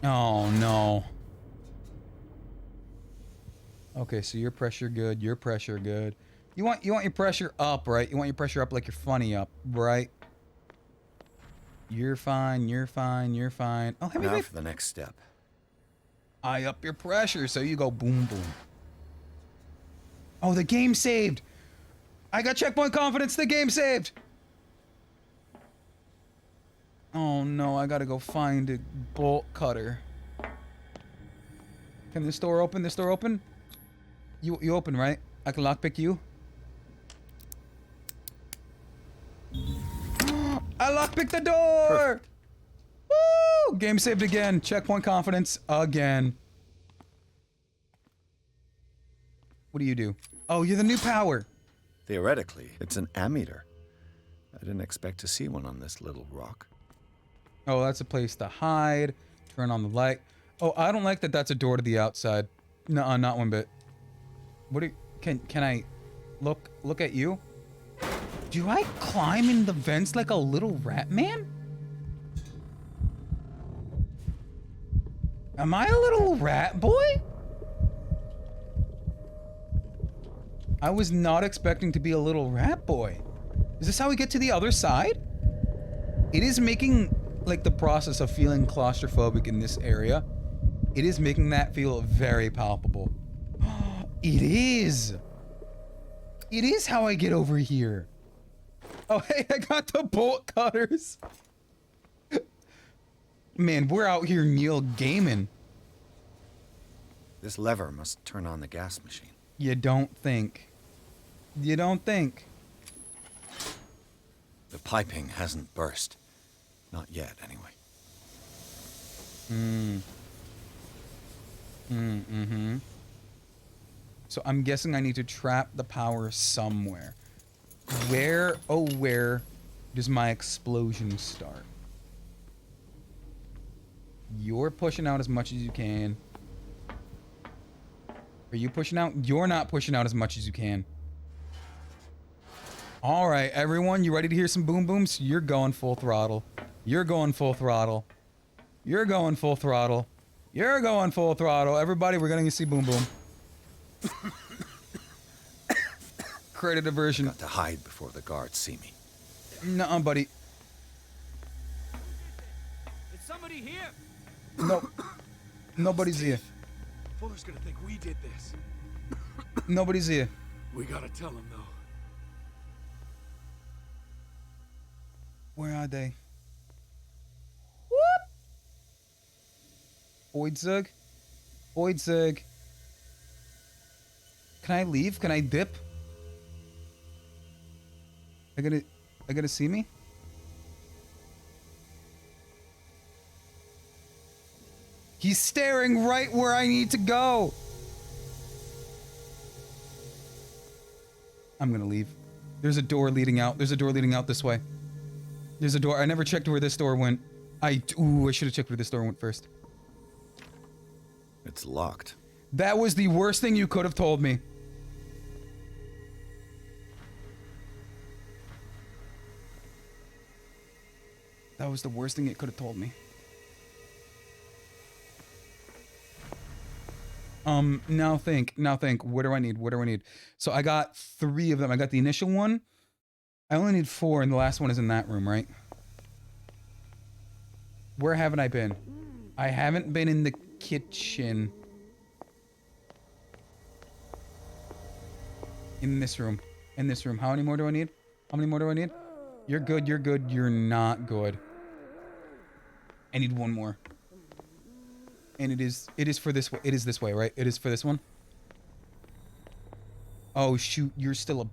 Oh, no. Okay, so your pressure good, your pressure good. You want your pressure up, right? You want your pressure up like you're funny up, right? You're fine, you're fine, you're fine. Oh, now for the next step. I up your pressure, so you go boom, boom. Oh, the game saved. I got checkpoint confidence. The game saved. Oh no, I gotta go find a bolt cutter. Can this door open? This door open? You open, right? I can lockpick you. I lockpicked the door. Perfect. Woo! Game saved again. Checkpoint confidence again. What do? Oh, you're the new power. Theoretically, it's an ammeter. I didn't expect to see one on this little rock. Oh, that's a place to hide. Turn on the light. Oh, I don't like that that's a door to the outside. No, not one bit. What do you, can I look at you? Do I climb in the vents like a little rat man? Am I a little rat boy? I was not expecting to be a little rat boy. Is this how we get to the other side? It is making, like, the process of feeling claustrophobic in this area. It is making that feel very palpable. It is! It is how I get over here. Oh, hey, I got the bolt cutters. Man, we're out here Neil gaming. This lever must turn on the gas machine. You don't think. You don't think. The piping hasn't burst. Not yet, anyway. So I'm guessing I need to trap the power somewhere. Where, oh where, does my explosion start? You're pushing out as much as you can. Are you pushing out? You're not pushing out as much as you can. All right, everyone, you ready to hear some boom booms? You're going full throttle. You're going full throttle. You're going full throttle. You're going full throttle. Everybody, we're going to see boom boom. credited version. Got to hide before the guards see me. Nuh-uh, buddy. Is somebody here? No. Nobody's here. Fuller's gonna think we did this. Nobody's here. We gotta tell him, though. Where are they? Whoop! Oidzug? Oidzug. Can I leave? Can I dip? I gotta see me? He's staring right where I need to go. I'm gonna leave. There's a door leading out. There's a door leading out this way. There's a door. I never checked where this door went. I should have checked where this door went first. It's locked. That was the worst thing you could have told me. That was the worst thing it could have told me. Now think. What do I need? So I got 3 of them. I got the initial one. I only need 4, and the last one is in that room, right? Where haven't I been? I haven't been in the kitchen. In this room. How many more do I need? You're good. You're not good. I need 1 more. And it is for this way. It is this way, right? It is for this one. Oh shoot, you're still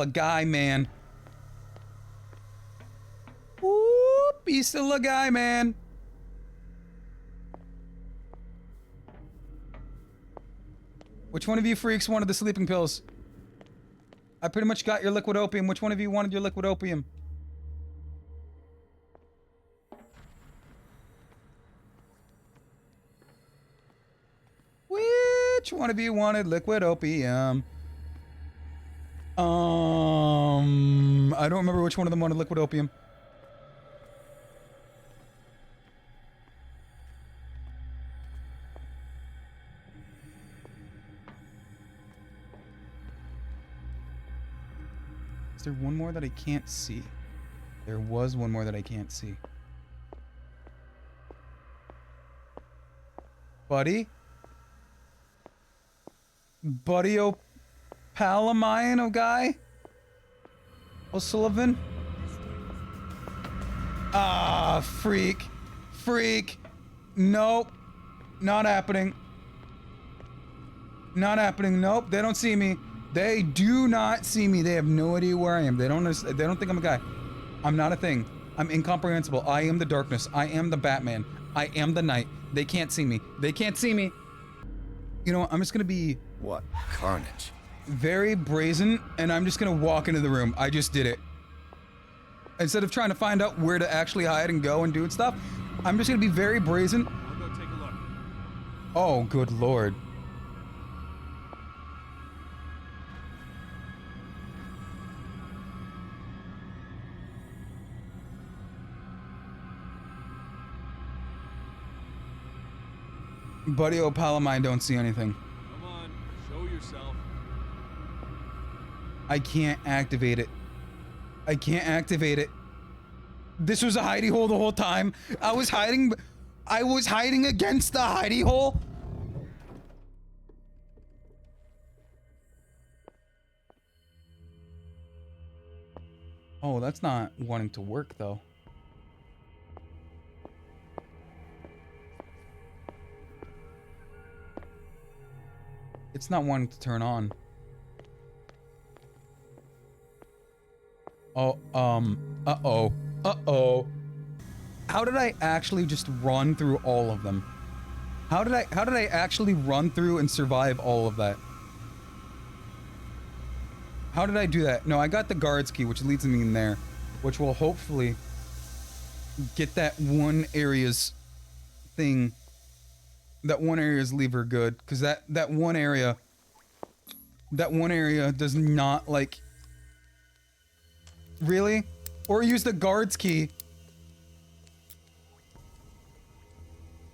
a guy, man. Whoop, he's still a guy, man. Which one of you freaks wanted the sleeping pills? I pretty much got your liquid opium. Which one of you wanted your liquid opium? Which one of you wanted liquid opium? I don't remember which one of them wanted liquid opium. Is there one more that I can't see? There was one more that I can't see. Buddy? Buddy O'Palamine, guy? O'Sullivan? Ah, freak. Nope. Not happening. Nope, they don't see me. They do not see me. They have no idea where I am. They don't think I'm a guy. I'm not a thing. I'm incomprehensible. I am the darkness. I am the Batman. I am the night. They can't see me. You know what? I'm just gonna be... What? Carnage. Very brazen, and I'm just gonna walk into the room. I just did it. Instead of trying to find out where to actually hide and go and do stuff, I'm just gonna be very brazen. I'll go take a look. Oh, good lord. Buddy O'Palamine don't see anything. Come on, show yourself. I can't activate it. This was a hidey hole the whole time. I was hiding against the hidey hole. Oh, that's not wanting to work though. It's not wanting to turn on. Oh, uh-oh. How did I actually just run through all of them? How did I actually run through and survive all of that? How did I do that? No, I got the guards key, which leads me in there, which will hopefully get that one area's thing. That one area's lever good, because that one area does not like... Really? Or use the guard's key.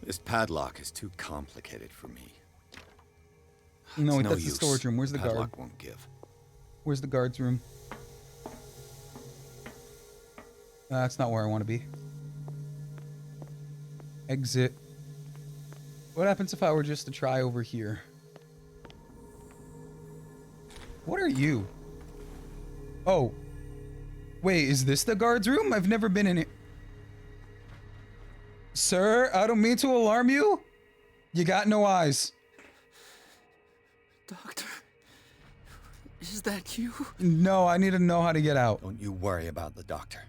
This padlock is too complicated for me. No, It's that's the use. storage room. Where's the guard? Padlock won't give. Where's the guards room? That's not where I want to be. Exit. What happens if I were just to try over here? What are you? Oh. Wait, is this the guards room? I've never been in it. Sir, I don't mean to alarm you. You got no eyes. Doctor, is that you? No, I need to know how to get out. Don't you worry about the doctor.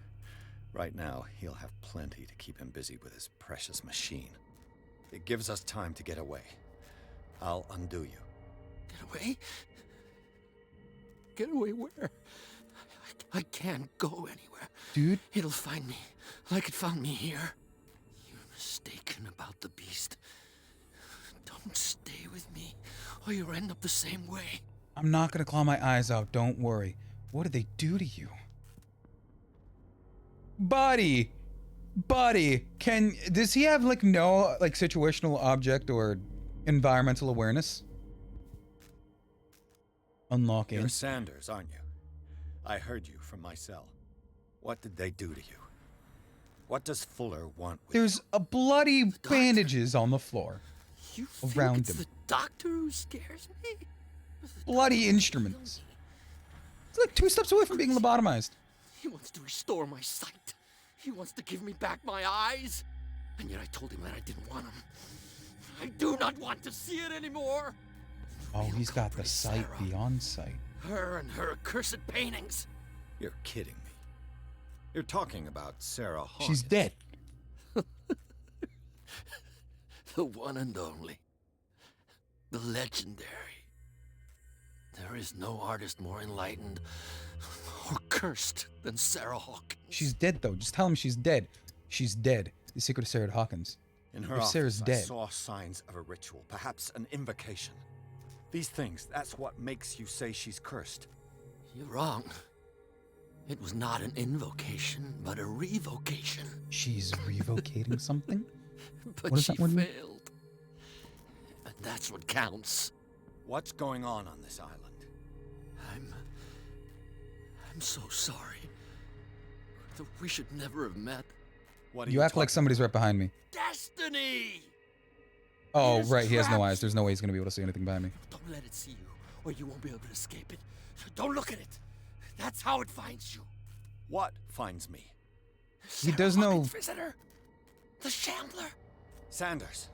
Right now, he'll have plenty to keep him busy with his precious machine. It gives us time to get away. I'll undo you. Get away? Get away where? I can't go anywhere. Dude. It'll find me, like it found me here. You're mistaken about the beast. Don't stay with me, or you'll end up the same way. I'm not gonna claw my eyes out, don't worry. What did they do to you? Buddy! Buddy! Does he have, like, no, like, situational object or environmental awareness? Unlocking. You're Sanders, aren't you? I heard you from my cell. What did they do to you? What does Fuller want with There's a bloody bandages on the floor. You around think it's him. the doctor who scares me? Bloody instruments. It's like 2 steps away from being lobotomized. He wants to restore my sight. He wants to give me back my eyes. And yet I told him that I didn't want them. I do not want to see it anymore. Oh, he's got the sight beyond sight. Her and her accursed paintings. You're kidding me. You're talking about Sarah Hawkins. She's dead. The one and only. The legendary. There is no artist more enlightened or cursed than Sarah Hawkins. She's dead, though. Just tell him she's dead. She's dead. The secret of Sarah Hawkins. In her If office, Sarah's I dead. saw signs of a ritual, perhaps an invocation. These things, that's what makes you say she's cursed. You're wrong. It was not an invocation, but a revocation. She's revocating something? But What does she that word mean? failed. And that's what counts. What's going on this island? I'm so sorry. We should never have met. What are You act like somebody's right behind me. Destiny! Oh, It is right. He has no trapped. eyes. There's no way he's going to be able to see anything behind me. Don't let it see you, or you won't be able to escape it. Don't look at it. That's how it finds you. What finds me? He does Sarah know. Hawkins visitor, the Shambler. Sanders,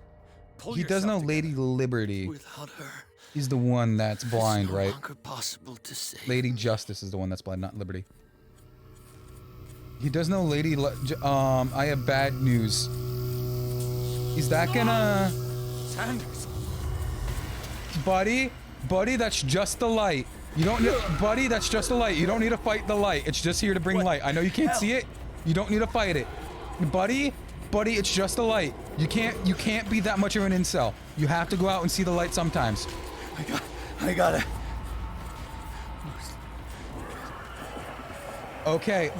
pull He does know yourself Lady Liberty. Without her, He's the one that's blind, it's no right? longer possible to save. Lady Justice is the one that's blind, not Liberty. He does know Lady. I have bad news. Is that gonna? Sanders. Buddy, that's just the light. You don't need, buddy, that's just the light. You don't need to fight the light. It's just here to bring light. I know you can't see it. You don't need to fight it. Buddy, it's just the light. You can't be that much of an incel. You have to go out and see the light sometimes. I got it. Okay,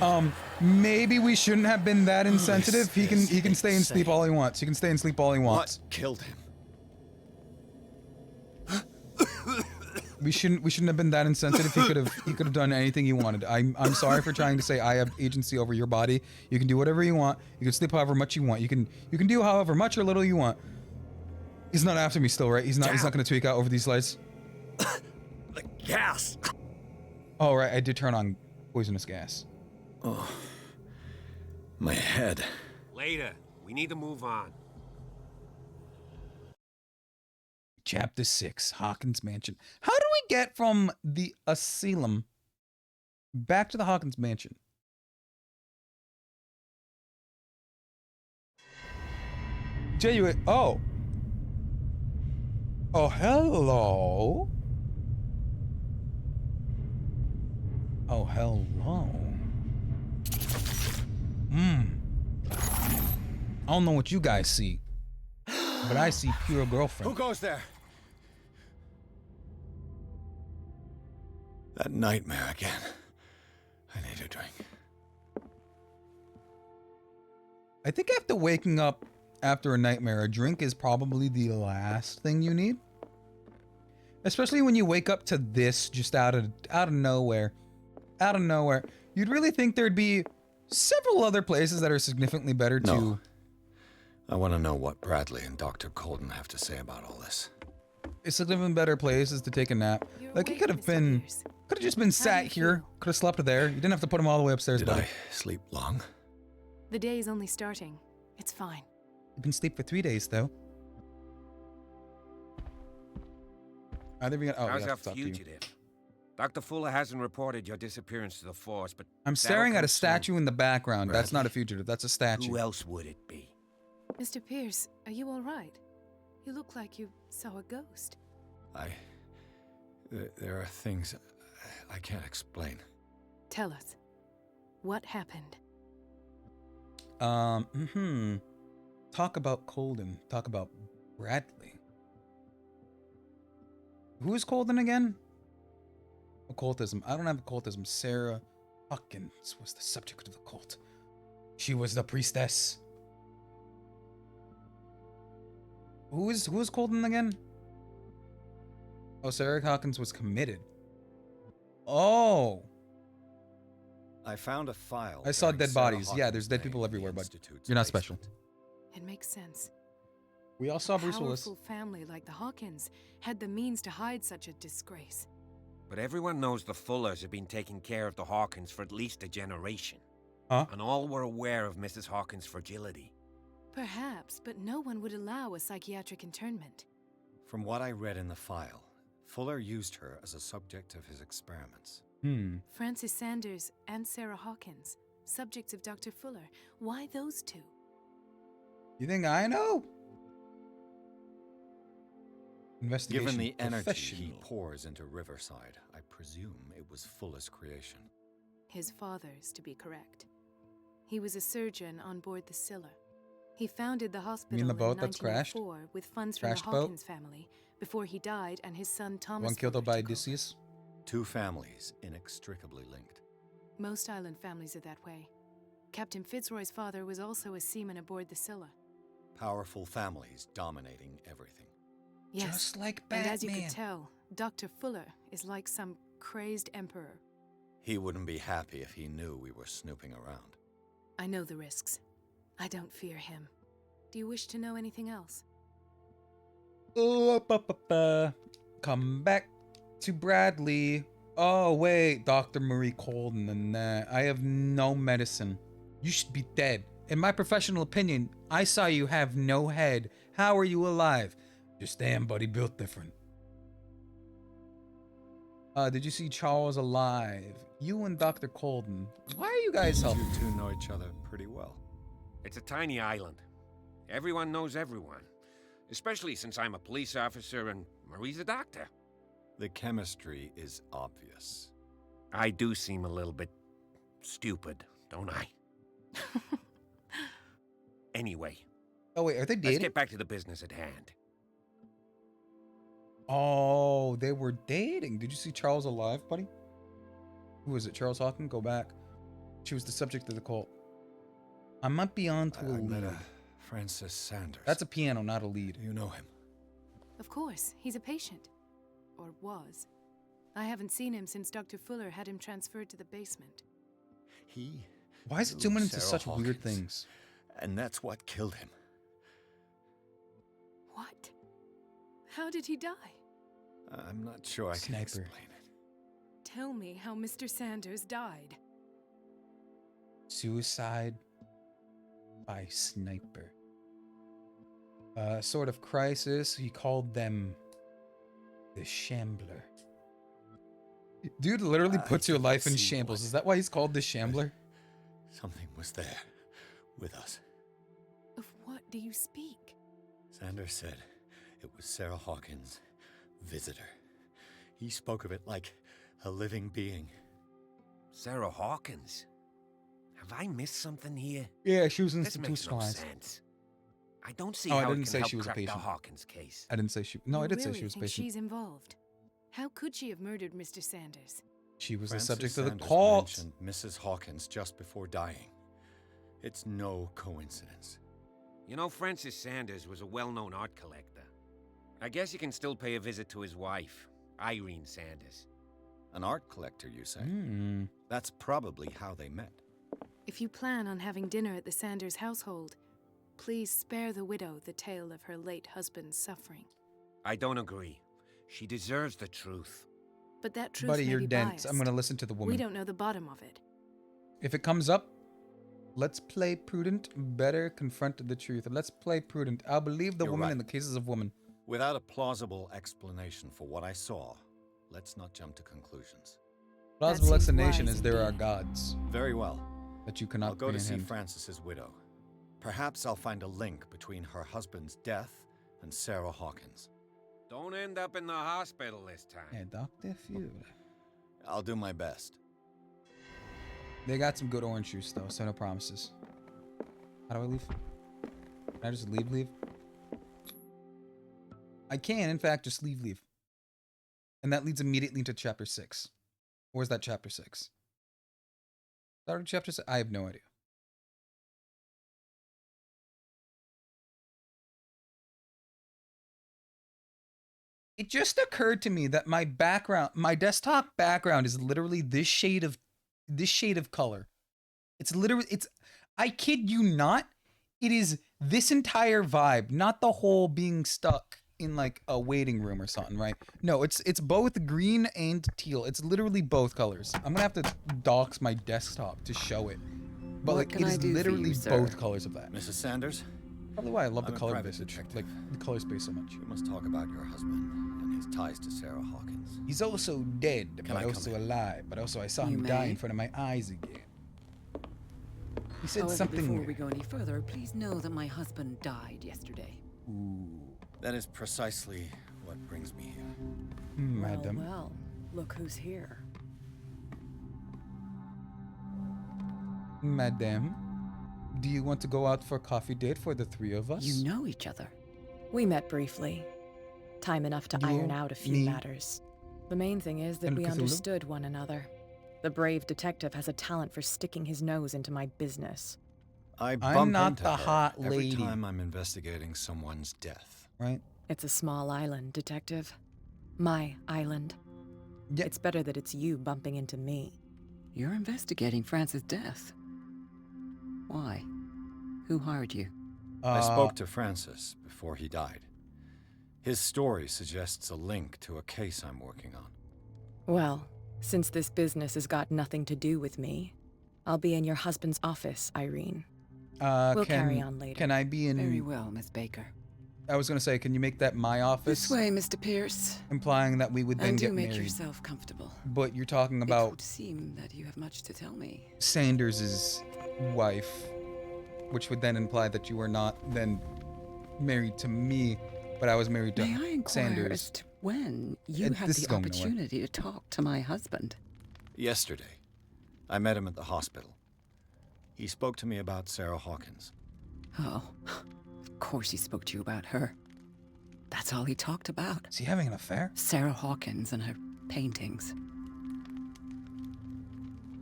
maybe we shouldn't have been that insensitive. He can stay and sleep all he wants. He can stay and sleep all he wants. What killed him? We shouldn't have been that insensitive. He could have done anything he wanted. I'm sorry for trying to say I have agency over your body. You can do whatever you want. You can sleep however much you want. You can do however much or little you want. He's not after me still, right? He's not gonna tweak out over these lights. The gas. Oh right, I did turn on poisonous gas. Oh, my head. Later. We need to move on. Chapter 6, Hawkins Mansion. How do we get from the asylum back to the Hawkins Mansion? Genuine. Oh. Oh, hello. Oh, hello. I don't know what you guys see, but I see pure girlfriend. Who goes there? That nightmare again. I need a drink. I think after waking up after a nightmare, a drink is probably the last thing you need. Especially when you wake up to this just out of nowhere. Out of nowhere. You'd really think there'd be several other places that are significantly better No. to... I want to know what Bradley and Dr. Colden have to say about all this. Significantly better places to take a nap. You're Like, he awake, could have Mr. been... Pierce. Could have just been How do sat you here. feel? Could have slept there. You didn't have to put him all the way upstairs, Did buddy. I sleep long? The day is only starting. It's fine. You've been asleep for 3 days, though. Are they gonna... Oh, we How's have our to talk to you. fugitive? Dr. Fuller hasn't reported your disappearance to the force, but I'm that'll staring at come a soon. statue in the background. That's not a Bradley? fugitive. That's a statue. Who else would it be? Mr. Pierce, are you all right? You look like you saw a ghost. There are things I can't explain. Tell us. What happened? Talk about Colden. Talk about Bradley. Who is Colden again? Occultism. I don't have occultism. Sarah Hawkins was the subject of the cult. She was the priestess. Who is Colden again? Oh, Sarah Hawkins was committed. Oh. I found a file. I saw bearing dead Sarah bodies. Yeah, Hawkins' there's dead name people in the everywhere, bud. Institute's You're not special. basement. It makes sense. We all saw Bruce Willis. Powerful family like the Hawkins had the means to hide such a disgrace. But everyone knows the Fullers have been taking care of the Hawkins for at least a generation. Huh? And all were aware of Mrs. Hawkins' fragility. Perhaps, but no one would allow a psychiatric internment. From what I read in the file, Fuller used her as a subject of his experiments. Francis Sanders and Sarah Hawkins, subjects of Dr. Fuller. Why those two? You think I know? Investigation Given the energy professional. he pours into Riverside, I presume it was Fuller's creation. His father's, to be correct. He was a surgeon on board the Scylla. He founded the hospital the boat in that's crashed? 1904 with funds from Crashed the boat? Hawkins family before he died and his son Thomas One killed Fuller by took over. Odysseus. Two families inextricably linked. Most island families are that way. Captain Fitzroy's father was also a seaman aboard the Scylla. Powerful families dominating everything. Yes, Just like and as you Batman. could tell, Dr. Fuller is like some crazed emperor. He wouldn't be happy if he knew we were snooping around. I know the risks. I don't fear him. Do you wish to know anything else? Come back to Bradley. Oh, wait. Dr. Marie Colden and that. I have no medicine. You should be dead. In my professional opinion, I saw you have no head. How are you alive? Just damn, buddy, built different. Did you see Charles alive? You and Dr. Colden. Why are you guys helping? You two know each other pretty well. It's a tiny island. Everyone knows everyone. Especially since I'm a police officer and Marie's a doctor. The chemistry is obvious. I do seem a little bit stupid, don't I? Anyway, Oh, wait, are they let's dating? get back to the business at hand. Oh, they were dating. Did you see Charles alive, buddy? Who was it? Charles Hawkins? Go back. She was the subject of the cult. I might be on to a I met lead. Francis Sanders. That's a piano, not a lead. Do you know him? Of course, he's a patient. Or was. I haven't seen him since Dr. Fuller had him transferred to the basement. He. Why is it knew zooming into Sarah such weird Hawkins, things? And that's what killed him. What? How did he die? I'm not sure I can Sniper. explain it. Tell me how Mr. Sanders died. Suicide by sniper. Sort of crisis. He called them the Shambler. Dude literally I puts your can life in see shambles. why. Is that why he's called the Shambler? Something was there with us. Of what do you speak? Sanders said it was Sarah Hawkins' visitor. He spoke of it like a living being. Sarah Hawkins? Have I missed something here? Yeah, she was This makes no institutionalized. sense. I don't see Oh, I how didn't it can say help she was a crack the patient. Hawkins case. I didn't say she. No, You I did say really she was think patient. she's involved. How could she have murdered Mr. Sanders? She was the Francis subject of the Sanders cult. mentioned Mrs. Hawkins just before dying. It's no coincidence. You know, Francis Sanders was a well-known art collector. I guess you can still pay a visit to his wife. Irene Sanders. An art collector, you say? Hmm. That's probably how they met. If you plan on having dinner at the Sanders household, please spare the widow the tale of her late husband's suffering. I don't agree. She deserves the truth. But that truth Buddy, may you're be dense. biased. I'm gonna listen to the woman. We don't know the bottom of it. If it comes up, let's play prudent. Better confront the truth. Let's play prudent. I'll believe the You're woman right. in the cases of woman. Without a plausible explanation for what I saw, let's not jump to conclusions. Plausible seems explanation wise is there are indeed. gods Very well. that you cannot I'll go to see comprehend. Francis's widow. Perhaps I'll find a link between her husband's death and Sarah Hawkins. Don't end up in the hospital this time. Yeah, Dr. Fuel. I'll do my best. They got some good orange juice though, so no promises. How do I leave? Can I just leave? I can, in fact, just leave. And that leads immediately into chapter 6. Or is that chapter 6? Start of chapter 6? I have no idea. It just occurred to me that my desktop background is literally this shade of color. I kid you not, it is this entire vibe, not the whole being stuck in like a waiting room or something, right? No, it's both green and teal. It's literally both colors. I'm gonna have to dox my desktop to show it. But What like can it I is do for literally you, sir? both colors of that. Mrs. Sanders, Probably why I love I'm the a color private visage, detective. like the color space so much. we must talk about your husband and his ties to Sarah Hawkins. He's also dead, Can but I come also in? alive. But also I saw You him die may. in front of my eyes again. He said However, something. before we go any further, please know that my husband died yesterday. Ooh, That is precisely what brings me here. madam. Well, look who's here. Madam, do you want to go out for a coffee date for the three of us? You know each other. We met briefly. Time enough to You, iron out a few me, matters. The main thing is that and we Cthulhu? understood one another. The brave detective has a talent for sticking his nose into my business. I I'm bump not into the her hot every lady. time I'm investigating someone's death. Right? It's a small island, detective. My island. Yeah. It's better that it's you bumping into me. You're investigating Francis' death. Why? Who hired you? I spoke to Francis before he died. His story suggests a link to a case I'm working on. Well, since this business has got nothing to do with me, I'll be in your husband's office, Irene. We'll carry on later. Can I be in? Very well, Miss Baker. I was gonna say, can you make that my office? This way, Mr. Pierce. Implying that we would then And get do make married. yourself comfortable. But you're talking It about would seem that you have much to tell me. Sanders's wife, which would then imply that you were not then married to me, but I was married to May I inquire Sanders. as to when you had this is the going nowhere. opportunity to talk to my husband? Yesterday, I met him at the hospital. He spoke to me about Sarah Hawkins. Oh, of course he spoke to you about her. That's all he talked about. Is he having an affair? Sarah Hawkins and her paintings.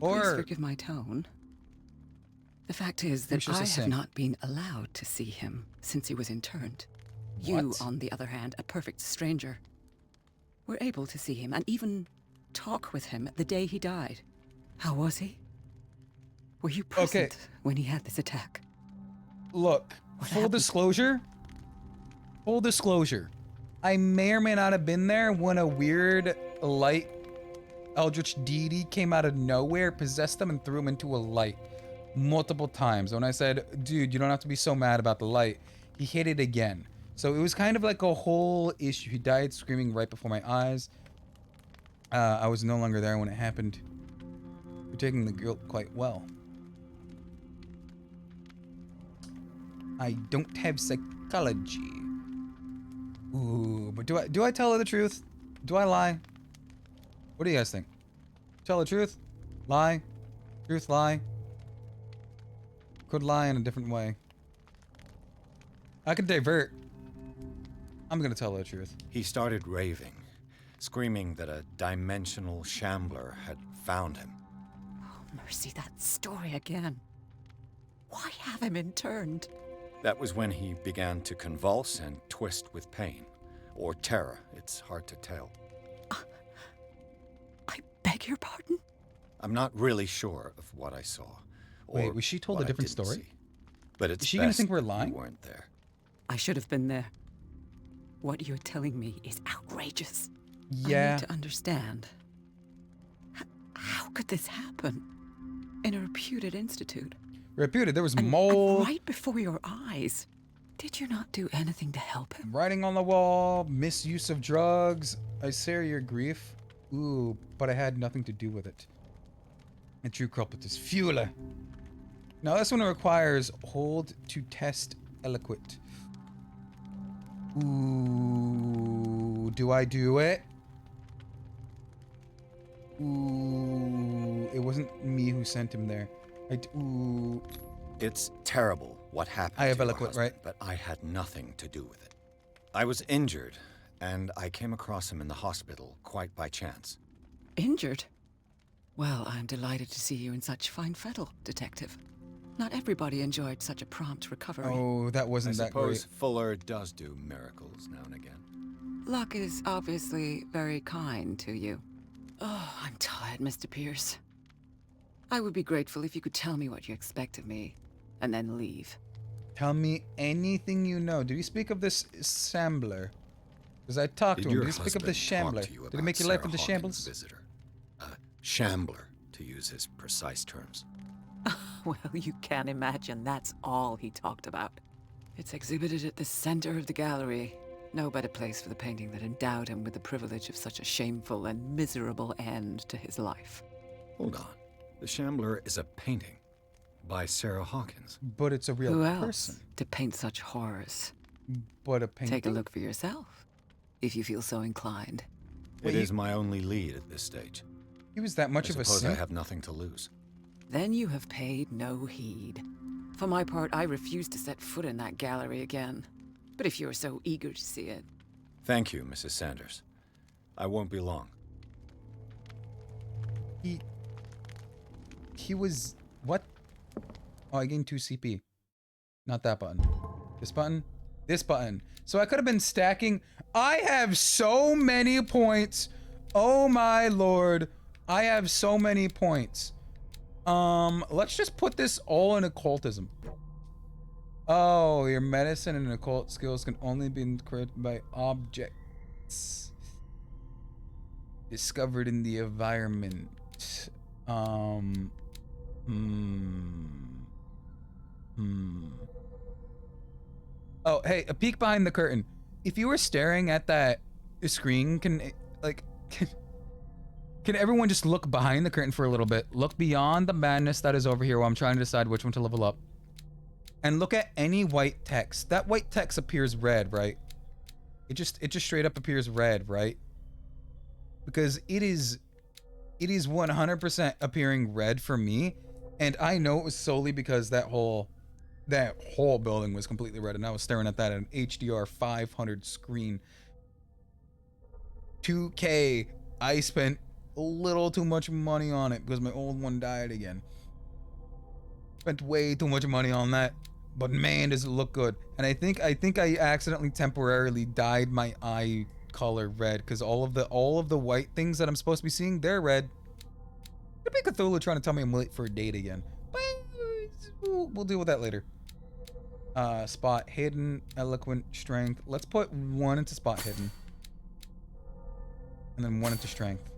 Please Or forgive my tone. The fact is that Who's just I a have simp? not been allowed to see him since he was interned. You, What? on the other hand, a perfect stranger, were able to see him and even talk with him the day he died. How was he? Were you present when he had this attack? look, What full happened? disclosure. Full disclosure. I may or may not have been there when a weird light Eldritch Deity came out of nowhere, possessed him, and threw him into a light multiple times. When I said, dude, you don't have to be so mad about the light, he hit it again. So it was kind of like a whole issue. He died screaming right before my eyes. I was no longer there when it happened. You're taking the guilt quite well. I don't have psychology. Ooh, but do I tell her the truth? Do I lie? What do you guys think? Tell the truth? Lie? Truth, lie? Could lie in a different way. I could divert. I'm gonna tell her the truth. He started raving, screaming that a dimensional shambler had found him. Oh, mercy, that story again. Why have him interned? That was when he began to convulse and twist with pain. Or terror, it's hard to tell. beg your pardon? I'm not really sure of what I saw. Wait, was she told a different story? See. But it's Is she gonna best think we're that lying? you weren't there. I should have been there. What you're telling me is outrageous. Yeah. I need to understand. How could this happen? In a reputed institute? Reputed? There was and mold. right before your eyes. Did you not do anything to help him? Writing on the wall, misuse of drugs. I share your grief. Ooh, but I had nothing to do with it. And true culprit is Fueler. Now this one requires hold to test eloquent. Ooh, do I do it? Ooh, it wasn't me who sent him there. Ooh. It's terrible what happened. I have to your eloquent, husband, right? But I had nothing to do with it. I was injured, and I came across him in the hospital quite by chance. Injured? Well, I'm delighted to see you in such fine fettle, Detective. Not everybody enjoyed such a prompt recovery. Oh, that wasn't that great. I suppose Fuller does do miracles now and again. Luck is obviously very kind to you. Oh, I'm tired, Mr. Pierce. I would be grateful if you could tell me what you expect of me, and then leave. Tell me anything you know. Did you speak of this shambler? Because I talked to him. Did you speak of this shambler? Did he make your life into shambles? Visitor. Shambler, to use his precise terms. Well, you can imagine that's all he talked about. It's exhibited at the center of the gallery. No better place for the painting that endowed him with the privilege of such a shameful and miserable end to his life. Hold on. The Shambler is a painting by Sarah Hawkins. But it's a real Who person. else to paint such horrors? But a painting? Take a look for yourself, if you feel so inclined. It is my only lead at this stage. He was that much of a simp? I suppose I simp? have nothing to lose. Then you have paid no heed. For my part, I refuse to set foot in that gallery again. But if you're so eager to see it... Thank you, Mrs. Sanders. I won't be long. He was... What? Oh, I gained 2 CP. Not that button. This button? This button. So I could have been stacking... I have so many points. Oh my lord. I have so many points. Let's just put this all in occultism. Oh, your medicine and occult skills can only be created by objects discovered in the environment. Oh, hey, a peek behind the curtain. If you were staring at that screen, can everyone just look behind the curtain for a little bit? Look beyond the madness that is over here while I'm trying to decide which one to level up. And look at any white text. That white text appears red, right? It just straight up appears red, right? Because it is 100% appearing red for me, and I know it was solely because that whole building was completely red, and I was staring at that at an HDR 500 screen. 2K. I spent a little too much money on it because my old one died again. Spent way too much money on that, but man, does it look good. And I think I accidentally temporarily dyed my eye color red because all of the white things that I'm supposed to be seeing, they're red. Could be Cthulhu trying to tell me I'm late for a date again, but we'll deal with that later. Spot hidden, eloquent, strength. Let's put 1 into spot hidden, and then 1 into strength,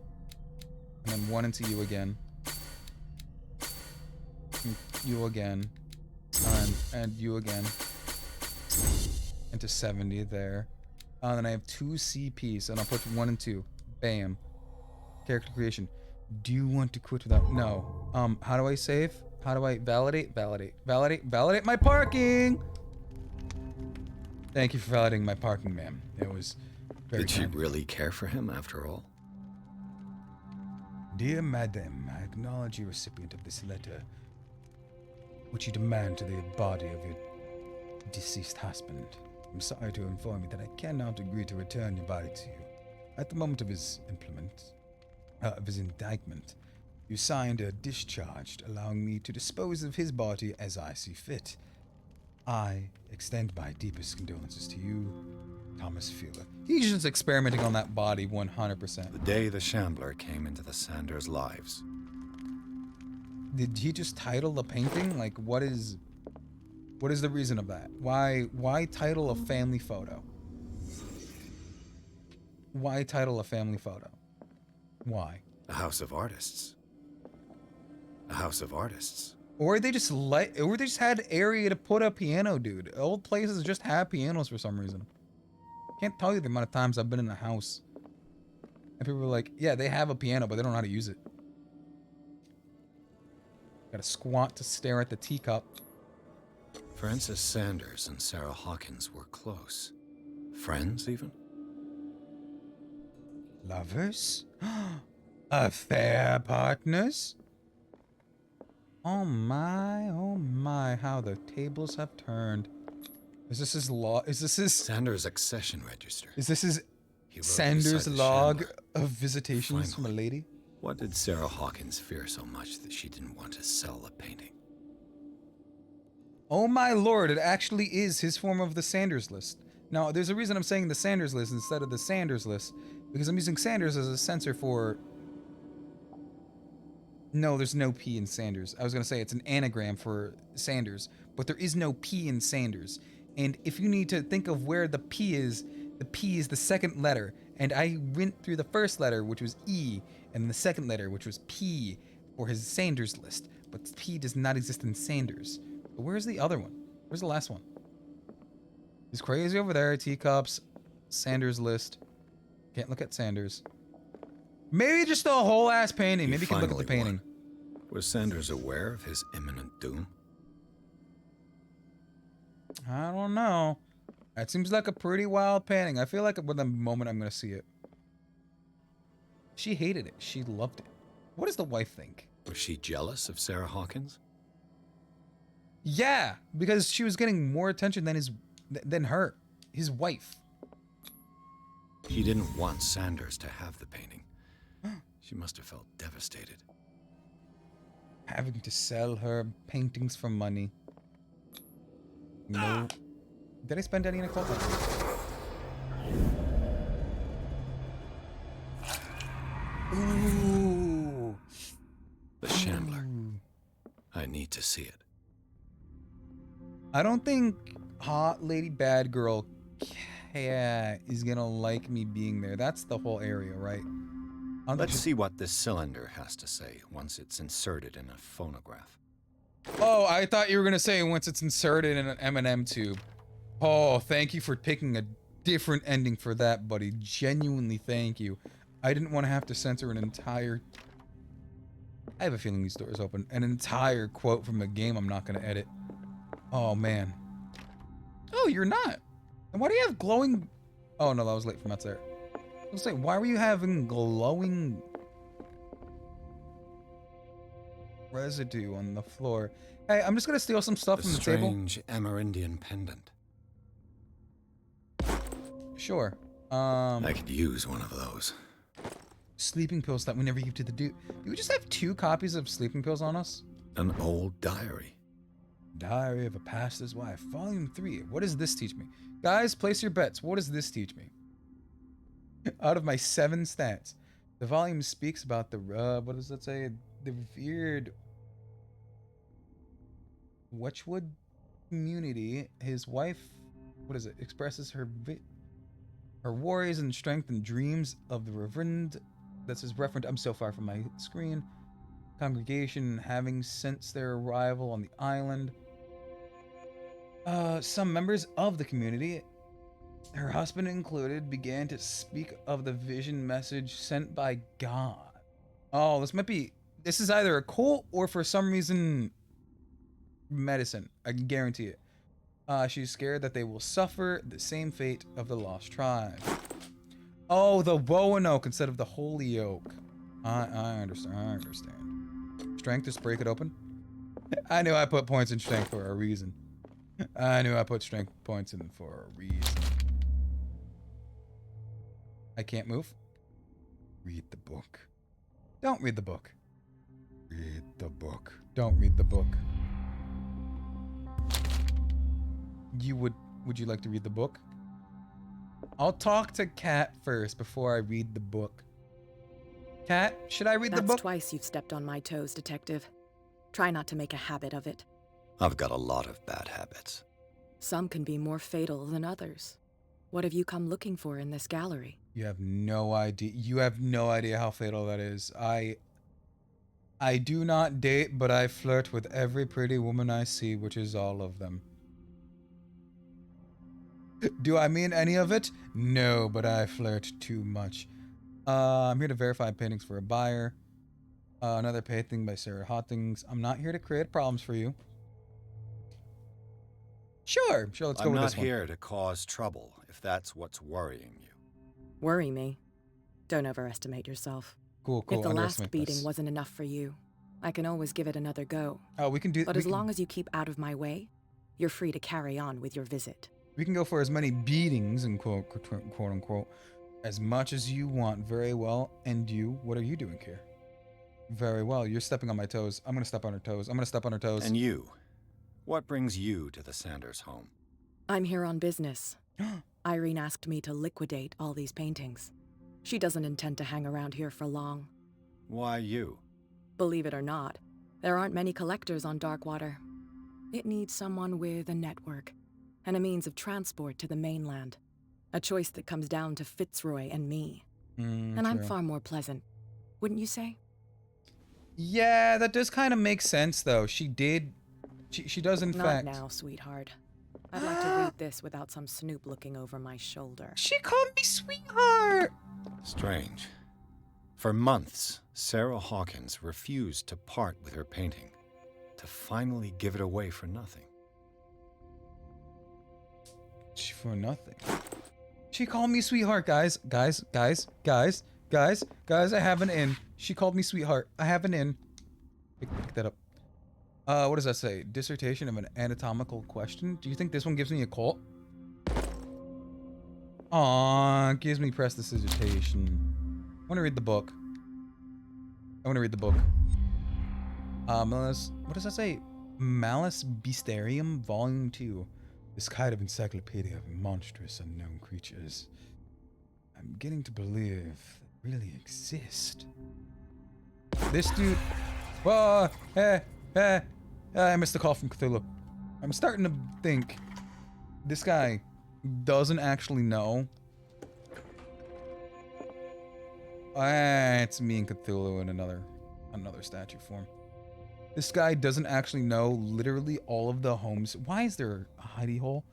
and then 1 into you again. You again, and you again, into 70 there. Then I have 2 CPs, and I'll put 1 and 2. Bam. Character creation. Do you want to quit without? No. How do I save? How do I validate my parking? Thank you for validating my parking, ma'am. It was very Did she kind. really care for him after all? Dear madam, I acknowledge you recipient of this letter, which you demand to the body of your deceased husband. I'm sorry to inform you that I cannot agree to return your body to you. At the moment of his indictment, you signed a discharge allowing me to dispose of his body as I see fit. I extend my deepest condolences to you Thomas Fuller. He's just experimenting on that body 100%. The day the Shambler came into the Sanders' lives. Did he just title the painting? Like, what is the reason of that? Why title a family photo? Why title a family photo? Why? A house of artists. A house of artists. Or they just had area to put a piano, dude. Old places just have pianos for some reason. Can't tell you the amount of times I've been in a house and people were like, yeah, they have a piano, but they don't know how to use it. Gotta squat to stare at the teacup. Francis Sanders and Sarah Hawkins were close. Friends, even? Lovers? Affair partners? Oh my, how the tables have turned. Is this his Sanders' accession register? Is this his Sanders' log of visitations from a lady? What did Sarah Hawkins fear so much that she didn't want to sell the painting? Oh my lord, it actually is his form of the Sanders list. Now, there's a reason I'm saying the Sanders list instead of the Sanders list, because I'm using Sanders as a censor for... No, there's no P in Sanders. I was going to say it's an anagram for Sanders, but there is no P in Sanders. And if you need to think of where the P is the second letter. And I went through the first letter, which was E, and the second letter, which was P, for his Sanders list. But P does not exist in Sanders. But where's the other one? Where's the last one? He's crazy over there. Teacups, Sanders list. Can't look at Sanders. Maybe just the whole ass painting. Maybe you can look at the painting. Was Sanders aware of his imminent doom? I don't know. That seems like a pretty wild painting. I feel like with the moment I'm going to see it. She hated it. She loved it. What does the wife think? Was she jealous of Sarah Hawkins? Yeah, because she was getting more attention than her, his wife. He didn't want Sanders to have the painting. She must have felt devastated. Having to sell her paintings for money. No. Did I spend any in a cult? Ooh. The Shambler. I need to see it. I don't think hot lady bad girl is gonna like me being there. That's the whole area, right? Let's see what this cylinder has to say once it's inserted in a phonograph. Oh, I thought you were gonna say once it's inserted in an M&M tube. Oh, thank you for picking a different ending for that, buddy. Genuinely, thank you. I didn't want to have to censor an entire... I have a feeling these doors open. An entire quote from a game I'm not gonna edit. Oh, man. Oh, you're not. And why do you have glowing... Oh, no, that was late from outside. I was saying, why were you having glowing residue on the floor? Hey, I'm just gonna steal some stuff from the table. Strange Amerindian pendant. Sure. I could use one of those. Sleeping pills that we never give to the dude. Do we just have 2 copies of sleeping pills on us? An old diary. Diary of a Pastor's Wife, Volume 3. What does this teach me? Guys, place your bets. What does this teach me? Out of my 7 stats, the volume speaks about the, what does that say? The revered Wetchwood community. His wife, what is it? Expresses her worries and strength and dreams of the reverend. That's his reference. I'm so far from my screen. Congregation having since their arrival on the island. Some members of the community, her husband included, began to speak of the vision message sent by God. Oh, this is either a cult or for some reason medicine. I can guarantee it. She's scared that they will suffer the same fate of the lost tribe. Oh, the Roanoke instead of the Holyoke. I understand. Strength, just break it open. I knew I put points in strength for a reason. I knew I put strength points in for a reason. I can't move. Read the book. Don't read the book. Read the book. Don't read the book. Would you like to read the book? I'll talk to Kat first before I read the book. Kat, should I read the book? That's twice you've stepped on my toes, Detective. Try not to make a habit of it. I've got a lot of bad habits. Some can be more fatal than others. What have you come looking for in this gallery? You have no idea. You have no idea how fatal that is. I do not date, but I flirt with every pretty woman I see, which is all of them. Do I mean any of it? No, but I flirt too much. I'm here to verify paintings for a buyer. Another painting by Sarah Hottings. I'm not here to create problems for you. Sure, let's go with this one. I'm not here to cause trouble, if that's what's worrying you. Worry me? Don't overestimate yourself. Cool. If the last beating wasn't enough for you, I can always give it another go. Oh, we can do. But as long as you keep out of my way, you're free to carry on with your visit. We can go for as many beatings, and quote unquote, as much as you want. Very well. And you, what are you doing here? Very well. You're stepping on my toes. I'm gonna step on her toes. And you, what brings you to the Sanders home? I'm here on business. Irene asked me to liquidate all these paintings. She doesn't intend to hang around here for long. Why you? Believe it or not, there aren't many collectors on Darkwater. It needs someone with a network and a means of transport to the mainland. A choice that comes down to Fitzroy and me. And true. I'm far more pleasant, wouldn't you say? Yeah, that does kind of make sense, though. She does in fact. Not now, sweetheart. I'd like to read this without some snoop looking over my shoulder. She called me sweetheart! Strange. For months, Sarah Hawkins refused to part with her painting, to finally give it away for nothing. For nothing. She called me sweetheart, guys. Guys, I have an in. She called me sweetheart. I have an in. Pick that up. What does that say? Dissertation of an anatomical question? Do you think this one gives me a cult? Aw, gives me prestidigitation. I want to read the book. Malice, what does that say? Malice Beastarium, Volume 2. This kind of encyclopedia of monstrous unknown creatures. I'm getting to believe they really exist. This dude... Whoa! I missed the call from Cthulhu. I'm starting to think this guy doesn't actually know. It's me and Cthulhu in another statue form. This guy doesn't actually know literally all of the homes. Why is there a hidey hole?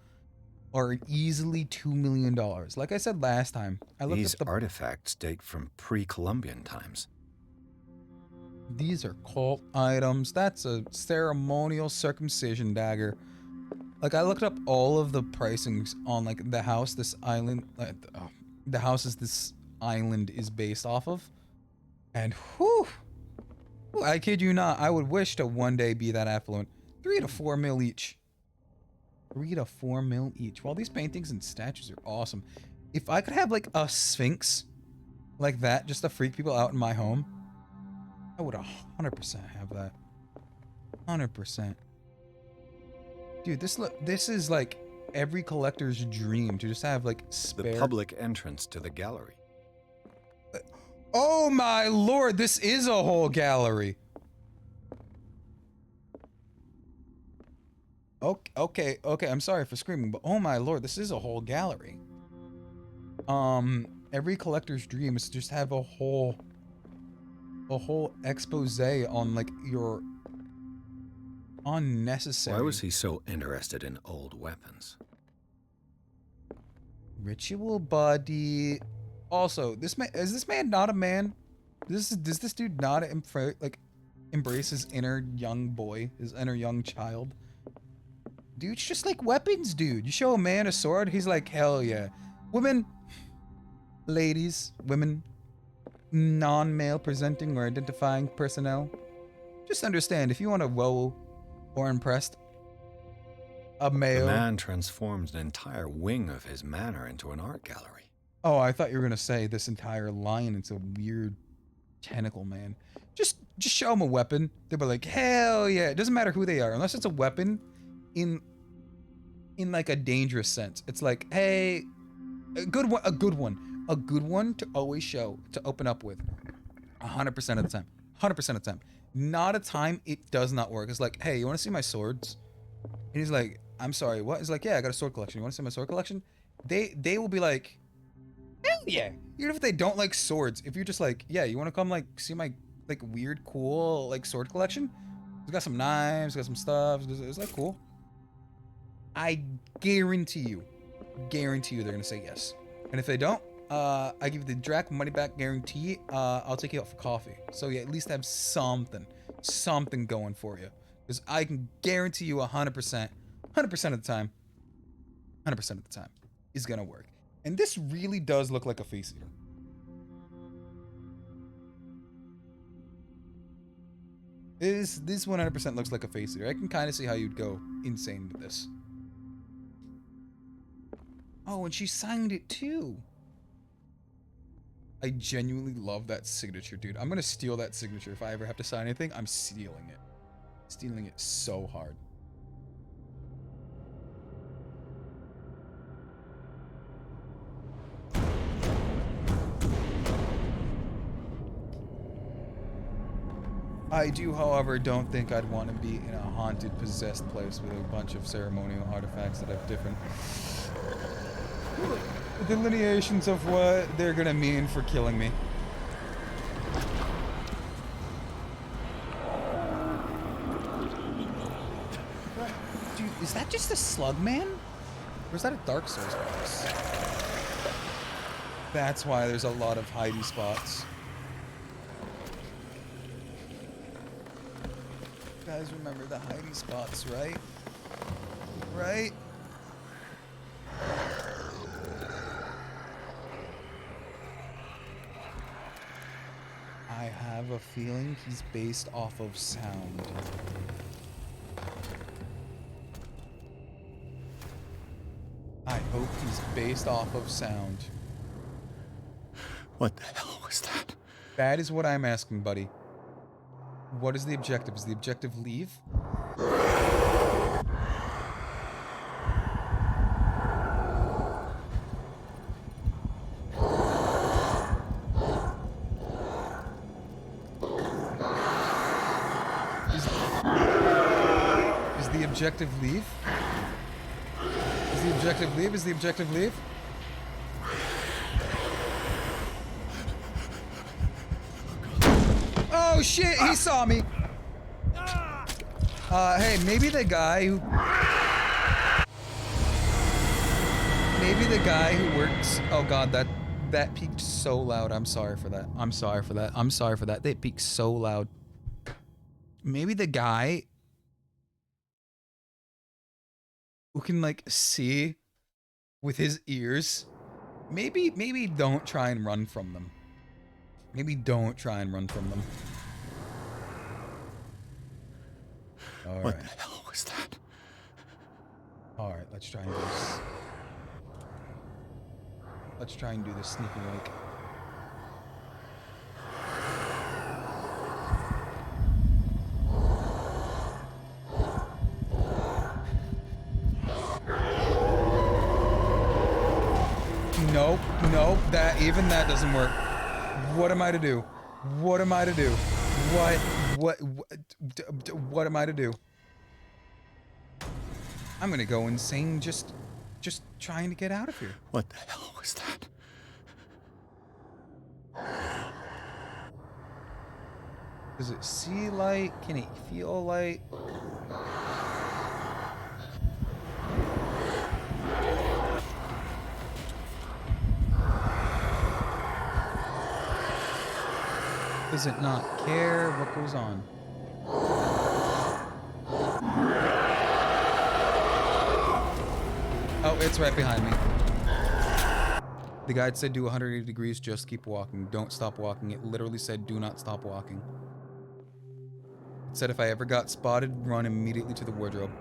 Are easily $2 million. Like I said last time, I looked These up the artifacts date from pre-Columbian times. These are cult items. That's a ceremonial circumcision dagger. Like I looked up all of the pricings on like the house this island, the houses this island is based off of, and whew, I kid you not, I would wish to one day be that affluent. 3 to 4 mil each. 3 to 4 mil each. While these paintings and statues are awesome, if I could have like a sphinx like that just to freak people out in my home, I would 100% have that. 100%. Dude, this is like every collector's dream to just have like spare... The public entrance to the gallery. Oh my lord, this is a whole gallery. Okay, I'm sorry for screaming, but oh my lord, this is a whole gallery. Every collector's dream is to just have a whole expose on like your unnecessary... Why was he so interested in old weapons? Ritual body. Also, is this man not a man? Does this dude not embrace his inner young boy, his inner young child? Dude's just like weapons, dude. You show a man a sword, he's like, hell yeah. Women, ladies, women, non-male presenting or identifying personnel, just understand, if you want to woo or impress a male... The man transforms an entire wing of his manor into an art gallery. Oh, I thought you were gonna say this entire lion. It's a weird tentacle man. Just show them a weapon. They'll be like, hell yeah. It doesn't matter who they are, unless it's a weapon in like a dangerous sense. It's like, hey, A good one. A good one. A good one to always show, to open up with. 100% of the time. 100% of the time. Not a time it does not work. It's like, hey, you want to see my swords? And he's like, I'm sorry, what? He's like, yeah, I got a sword collection. You want to see my sword collection? They will be like, hell yeah. Even if they don't like swords, if you're just like, yeah, you want to come like see my like weird, cool like sword collection? It's got some knives, got some stuff. It's like cool. I guarantee you they're gonna say yes. And if they don't, I give you the Drac money back guarantee. I'll take you out for coffee. So you at least have something going for you. Because I can guarantee you 100% of the time, 100% of the time is gonna work. And this really does look like a face eater. This 100% looks like a face eater. I can kind of see how you'd go insane with this. Oh, and she signed it too. I genuinely love that signature, dude. I'm gonna steal that signature. If I ever have to sign anything, I'm stealing it. Stealing it so hard. I do, however, don't think I'd want to be in a haunted, possessed place with a bunch of ceremonial artifacts that have different delineations of what they're gonna mean for killing me. Dude, is that just a slug man? Or is that a Dark Souls boss? That's why there's a lot of hidey spots. You guys remember the hidey spots, right? Right? I have a feeling he's based off of sound. I hope he's based off of sound. What the hell was that? That is what I'm asking, buddy. What is the objective? Is the objective leave? Is the objective leave? Is the objective leave? Is the objective leave? Oh shit, he saw me. Hey, maybe the guy who works. Oh god, that peaked so loud. I'm sorry for that. I'm sorry for that. I'm sorry for that. They peaked so loud. Maybe the guy who can like see with his ears. Maybe don't try and run from them. Maybe don't try and run from them. All What right. the hell was that? All right, let's try and do this. Let's try and do this sneaky link. Nope, nope, even that doesn't work. What am I to do? What am I to do? What am I to do? I'm gonna go insane just trying to get out of here. What the hell was that? Does it see light? Can it feel light? Does it not care? What goes on? Oh, it's right behind me. The guide said do 180 degrees, just keep walking. Don't stop walking. It literally said do not stop walking. It said if I ever got spotted, run immediately to the wardrobe.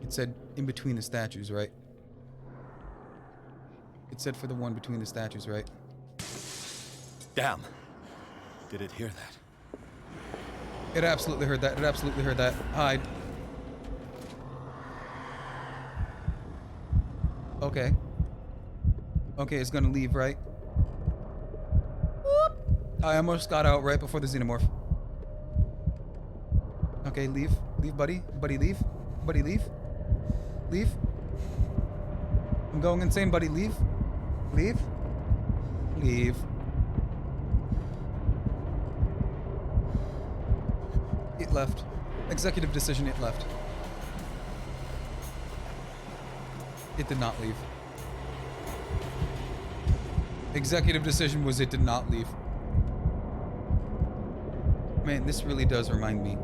It said in between the statues, right? It said for the one between the statues, right? Damn. Did it hear that? It absolutely heard that. It absolutely heard that. Hide. Okay. Okay, it's gonna leave, right? Whoop. I almost got out right before the xenomorph. Okay, leave. Leave, buddy. Buddy, leave. Buddy, leave. Leave. I'm going insane, buddy. Leave. Leave. Leave. It left. Executive decision, it left. It did not leave. Executive decision was it did not leave. Man, this really does remind me.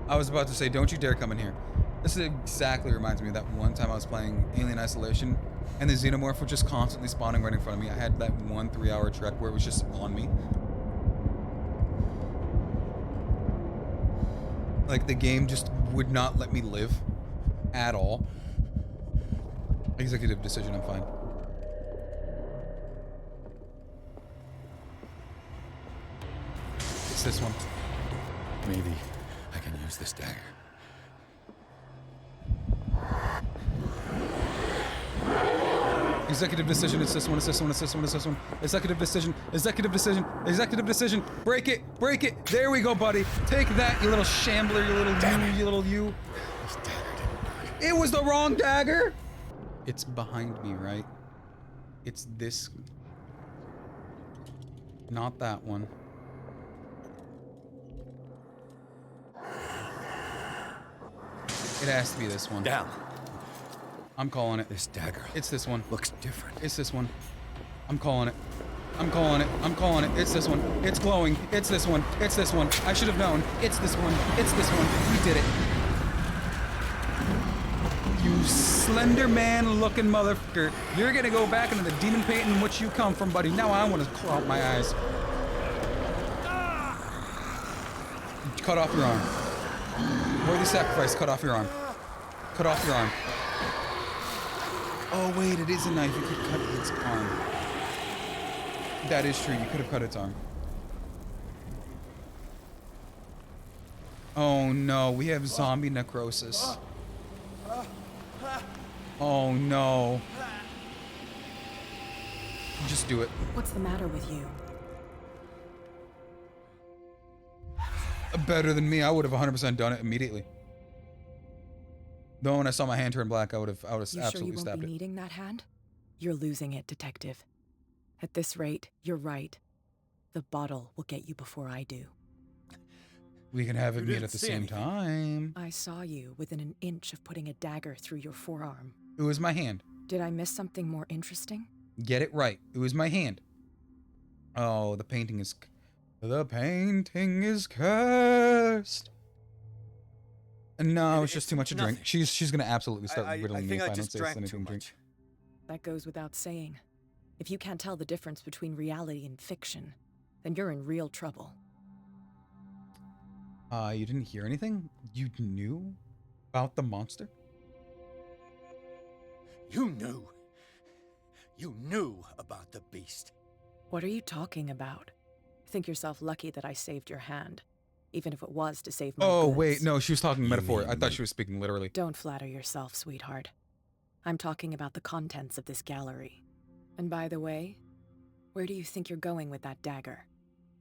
I was about to say, don't you dare come in here. This exactly reminds me of that one time I was playing Alien Isolation and the xenomorph was just constantly spawning right in front of me. I had that 1 3-hour trek where it was just on me. Like, the game just would not let me live at all. Executive decision, I'm fine. It's this one. Maybe I can use this dagger. Executive decision, it's this one, it's this one, it's this one, it's this one. Executive decision, executive decision, executive decision. Break it, break it. There we go, buddy. Take that, you little shambler, you little you. This dagger didn't work. It was the wrong dagger. It's behind me, right? It's this. Not that one. It has to be this one. Down. I'm calling it. This dagger. It's this one. Looks different. It's this one. I'm calling it. I'm calling it. I'm calling it. It's this one. It's glowing. It's this one. It's this one. I should have known. It's this one. It's this one. We did it. You slender man looking motherfucker. You're gonna go back into the demon paint in which you come from, buddy. Now I want to claw out my eyes. Cut off your arm. Worthy sacrifice. Cut off your arm. Cut off your arm. Oh wait, it is a knife. You could cut its arm. That is true. You could have cut its arm. Oh no, we have zombie necrosis. Oh no. Just do it. What's the matter with you? Better than me. I would have 100% done it immediately. Though when I saw my hand turn black, I would have You sure you absolutely won't stabbed be it. needing that hand? You're losing it, Detective. At this rate, you're right. The bottle will get you before I do. We can have it You meet didn't at the see same anything. time. I saw you within an inch of putting a dagger through your forearm. It was my hand. Did I miss something more interesting? Get it right. It was my hand. Oh, the painting is... The painting is cursed. No, it's just too much to drink. nothing. She's gonna absolutely start I riddling me think if I I don't just say drank too anything to drink. much. That goes without saying. If you can't tell the difference between reality and fiction, then you're in real trouble. You didn't hear anything? You knew about the monster? You knew. You knew about the beast. What are you talking about? Think yourself lucky that I saved your hand, even if it was to save my Oh, goods. wait, no, she was talking You metaphor. mean I thought me. she was speaking literally. Don't flatter yourself, sweetheart. I'm talking about the contents of this gallery. And by the way, where do you think you're going with that dagger?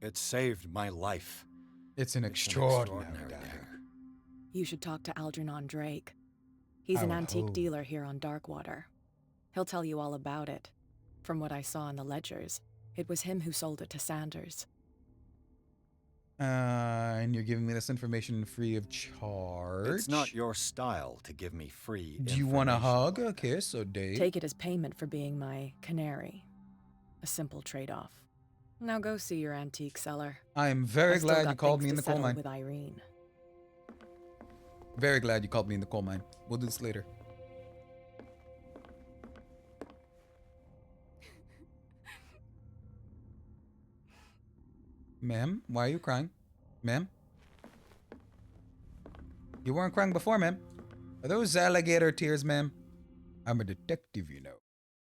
It saved my life. It's an It's an extraordinary dagger. You should talk to Algernon Drake. He's an antique dealer here on Darkwater. He'll tell you all about it. From what I saw in the ledgers, it was him who sold it to Sanders. And you're giving me this information free of charge? It's not your style to give me free Do you want a information hug, like a kiss, a date? Take it as payment for being my canary. A simple trade-off. Now go see your antique seller. I am very I've still glad got you called things me in to the coal settle mine. with Irene. Very glad you called me in the coal mine. We'll do this later. Ma'am, why are you crying? Ma'am? You weren't crying before, ma'am. Are those alligator tears, ma'am? I'm a detective, you know.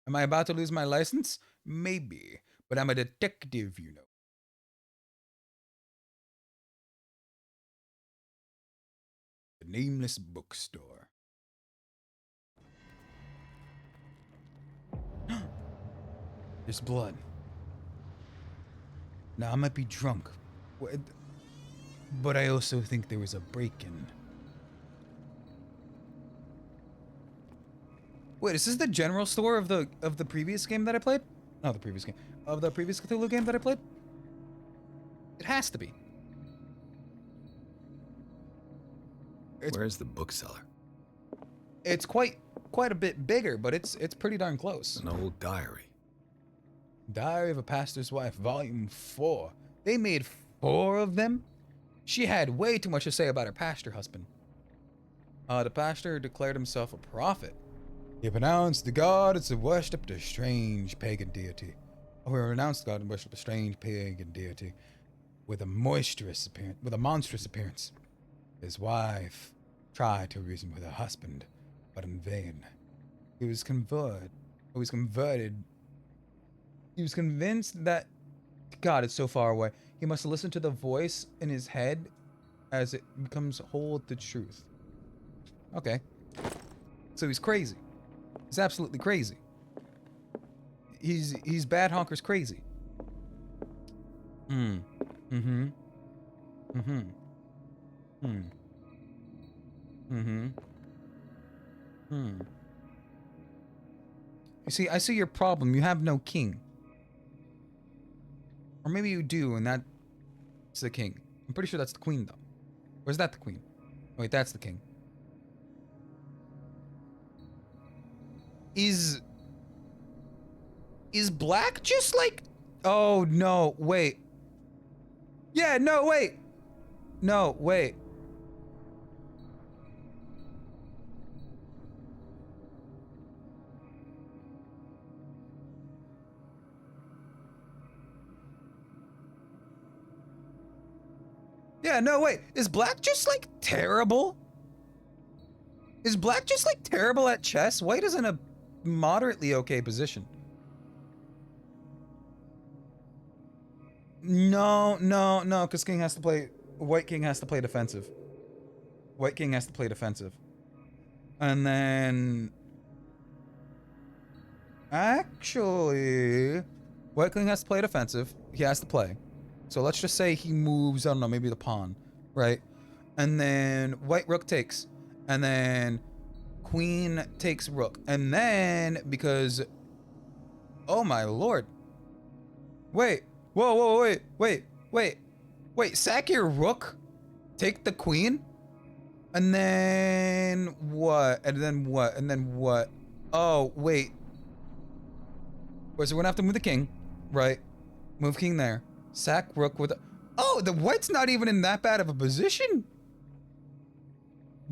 Am I about to lose my license? Maybe. But I'm a detective, you know. The Nameless Bookstore. There's blood. Now, I might be drunk, but I also think there was a break-in. Wait, is this the general store of the previous game that I played? No, the previous game. Of the previous Cthulhu game that I played? It has to be. Where's the bookseller? It's quite a bit bigger, but it's pretty darn close. An old diary. Diary of a Pastor's Wife, Volume 4. They made 4 of them? She had way too much to say about her pastor husband. The pastor declared himself a prophet. He pronounced the gods and worshipped a strange pagan deity. He renounced God and worshipped a strange pagan deity with a monstrous appearance. His wife tried to reason with her husband, but in vain. He was converted. He was convinced that God is so far away. He must listen to the voice in his head as it becomes whole with the truth. Okay. So he's crazy. He's absolutely crazy. He's bad honkers crazy. You see, I see your problem. You have no king. Or maybe you do, and that's the king. I'm pretty sure that's the queen, though. Or is that the queen? Wait, that's the king. Is black just like... Oh, no, wait. Yeah, no, wait. No, wait. Yeah, no, wait. Is black just like terrible? Is black just like terrible at chess? White is in a moderately okay position. No, because king has to play... White king has to play defensive. White king has to play defensive. And then... Actually... White king has to play defensive. He has to play. So let's just say he moves, I don't know, maybe the pawn, right? And then white rook takes. And then queen takes rook. And then, because... Oh my lord. Wait. Whoa, wait. Sack your rook? Take the queen? And then what? And then what? And then what? Oh, wait. Wait, so we're gonna have to move the king, right? Move king there. Sack rook with... Oh, the white's not even in that bad of a position?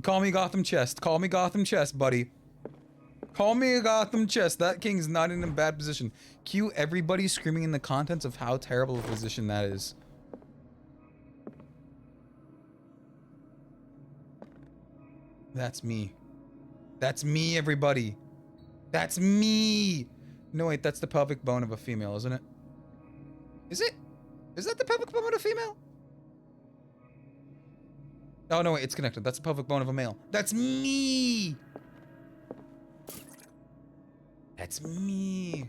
Call me Gotham Chest. Call me Gotham Chest, buddy. Call me a Gotham Chest. That king's not in a bad position. Cue everybody screaming in the contents of how terrible a position that is. That's me. That's me, everybody. That's me. No, wait, that's the pelvic bone of a female, isn't it? Is it? Is that the pelvic bone of a female? Oh, no, wait, it's connected. That's the pelvic bone of a male. That's me! That's me.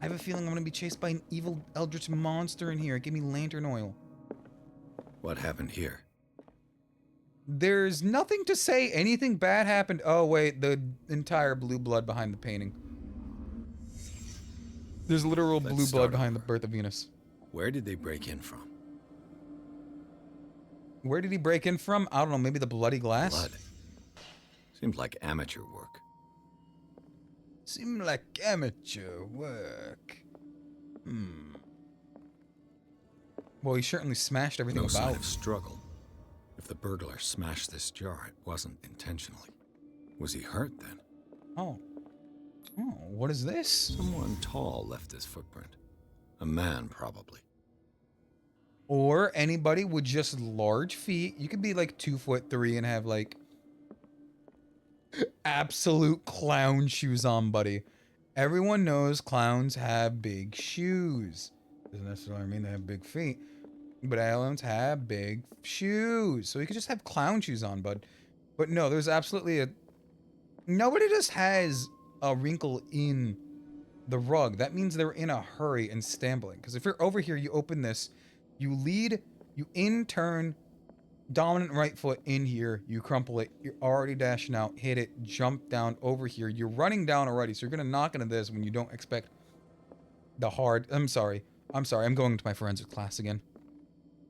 I have a feeling I'm gonna be chased by an evil eldritch monster in here. Give me lantern oil. What happened here? There's nothing to say anything bad happened. Oh, wait, the entire blue blood behind the painting. There's literal blue blood behind the birth of Venus. Where did they break in from? Where did he break in from? I don't know, maybe the bloody glass? Blood. Seems like amateur work. Seemed like amateur work. Well, he certainly smashed everything No about. sign of struggle. If the burglar smashed this jar, it wasn't intentionally. Was he hurt then? Oh, what is this? Someone tall left this footprint. A man, probably. Or anybody with just large feet. You could be like 2'3" and have like absolute clown shoes on, buddy. Everyone knows clowns have big shoes. Doesn't necessarily mean they have big feet, but aliens have big shoes. So you could just have clown shoes on, bud. But no, there's absolutely nobody just has a wrinkle in the rug. That means they're in a hurry and stambling. Because if you're over here, you open this, you lead, you in turn, dominant right foot in here, you crumple it, you're already dashing out, hit it, jump down over here. You're running down already, so you're going to knock into this when you don't expect the hard... I'm sorry, I'm going to my forensic class again.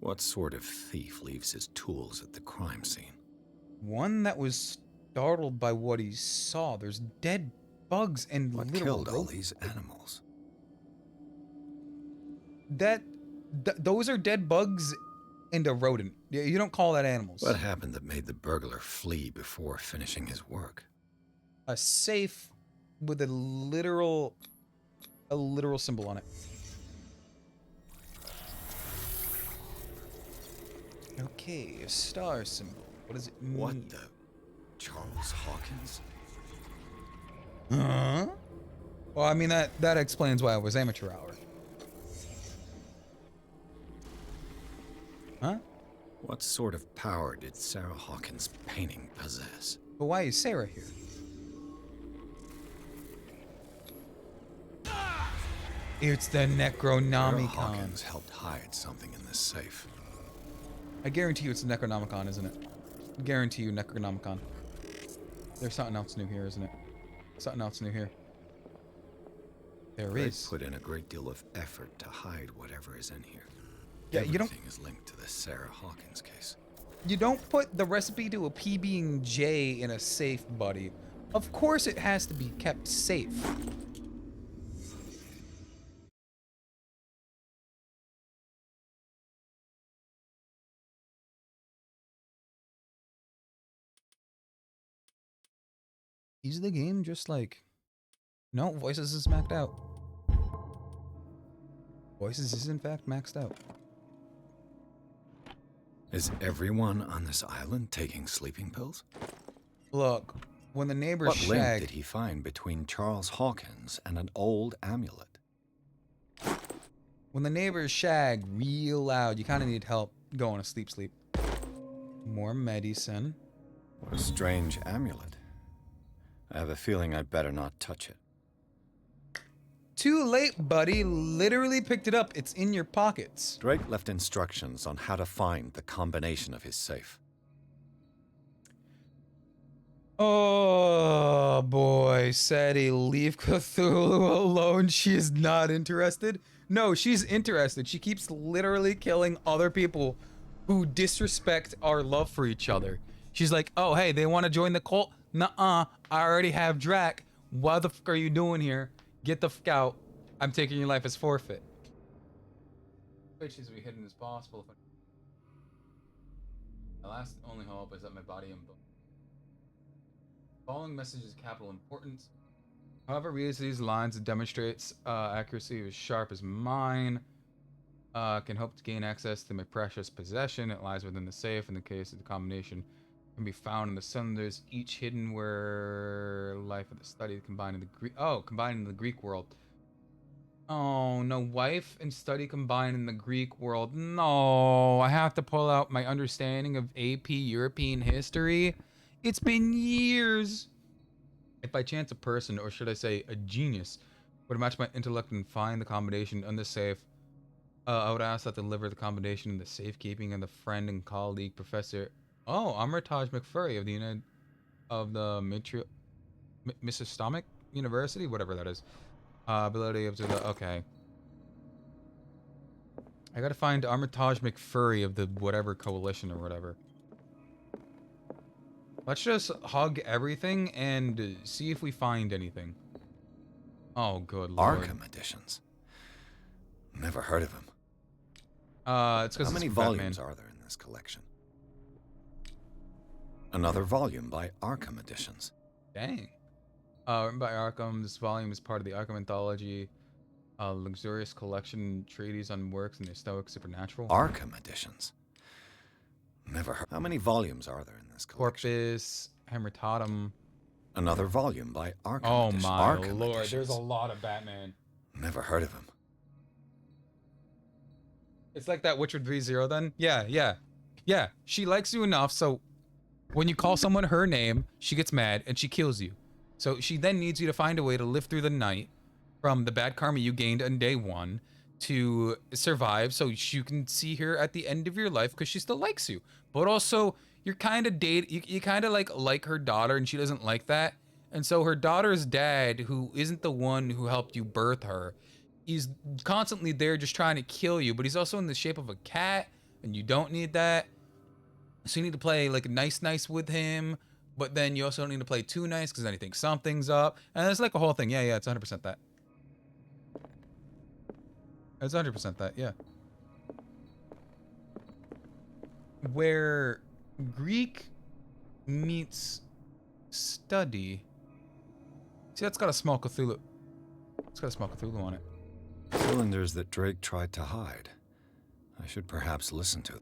What sort of thief leaves his tools at the crime scene? One that was startled by what he saw. There's dead bugs and What little killed all these animals? Those are dead bugs and a rodent. You don't call that animals. What happened that made the burglar flee before finishing his work? A safe with a literal symbol on it. Okay, a star symbol. What does it mean? What the? Charles Hawkins? Huh? Well, I mean, that explains why it was amateur hour. Huh? What sort of power did Sarah Hawkins' painting possess? But why is Sarah here? It's the Necronomicon. Sarah Hawkins helped hide something in this safe. I guarantee you it's the Necronomicon, isn't it? I guarantee you Necronomicon. There's something else new here, isn't it? Something else new here. There is. Put in a great deal of effort to hide whatever is in here. Yeah, Everything is linked to the Sarah Hawkins case. You don't put the recipe to a PB&J in a safe, buddy. Of course it has to be kept safe. Is the game just like... No, Voices is maxed out. Voices is in fact maxed out. Is everyone on this island taking sleeping pills? Look, when the neighbors What link shag... did he find between Charles Hawkins and an old amulet? When the neighbors shag real loud, you kind of need help going to sleep. More medicine. What a strange amulet. I have a feeling I'd better not touch it. Too late, buddy. Literally picked it up. It's in your pockets. Drake left instructions on how to find the combination of his safe. Oh, boy. Sadie, leave Cthulhu alone. She is not interested. No, she's interested. She keeps literally killing other people who disrespect our love for each other. She's like, oh, hey, they want to join the cult? Nuh-uh. I already have Drac. What the fuck are you doing here? Get the fuck out. I'm taking your life as forfeit. Which is to be hidden as possible. My last only hope is that my body and bone. Following message is capital importance. However, reads these lines and demonstrates accuracy as sharp as mine. Can hope to gain access to my precious possession. It lies within the safe. In the case of the combination can be found in the cylinders, each hidden where life of the study combined in the Greek. Oh, combined in the Greek world. Oh no, wife and study combined in the Greek world. No, I have to pull out my understanding of AP European history. It's been years. If by chance a person, or should I say a genius, would match my intellect and find the combination in the safe, I would ask that deliver the combination in the safekeeping of the friend and colleague Professor. Oh, Armitage McFurry of the Mississauga University, whatever that is. Ability of the okay. I gotta find Armitage McFurry of the whatever coalition or whatever. Let's just hug everything and see if we find anything. Oh, good lord. Arkham editions. Never heard of him. It's because how many volumes are there in this collection? Another volume by Arkham Editions. Dang. Written by Arkham, this volume is part of the Arkham Anthology, luxurious collection treatise on works in the Stoic supernatural. Arkham Editions. Never heard. How many volumes are there in this collection? Corpus, Haemorrhatum. Another volume by Arkham Oh Editions. my Arkham lord, Editions. there's a lot of Batman. Never heard of him. It's like that Witcher 3-0 then? Yeah. She likes you enough, so when you call someone her name, she gets mad and she kills you. So she then needs you to find a way to live through the night from the bad karma you gained on day 1 to survive so you can see her at the end of your life because she still likes you. But also, you're kind of you kind of like her daughter and she doesn't like that. And so her daughter's dad, who isn't the one who helped you birth her, he's constantly there just trying to kill you, but he's also in the shape of a cat and you don't need that. So you need to play like nice with him, but then you also don't need to play too nice because then he thinks something's up. And it's like a whole thing. Yeah, it's 100% that. It's 100% that, yeah. Where Greek meets study. See, that's got a small Cthulhu. It's got a small Cthulhu on it. Cylinders that Drake tried to hide. I should perhaps listen to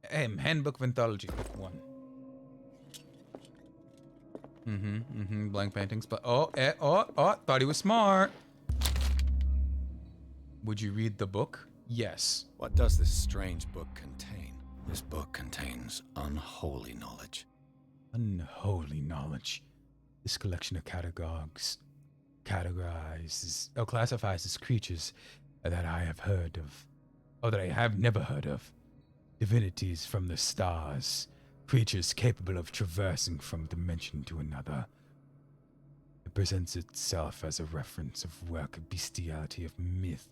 them. Handbook of Anthology 1. Blank paintings, but thought he was smart. Would you read the book? Yes. What does this strange book contain? This book contains unholy knowledge. Unholy knowledge. This collection of classifies as creatures that I have heard of, or that I have never heard of. Divinities from the stars, creatures capable of traversing from dimension to another. It presents itself as a reference of work of bestiality of myth,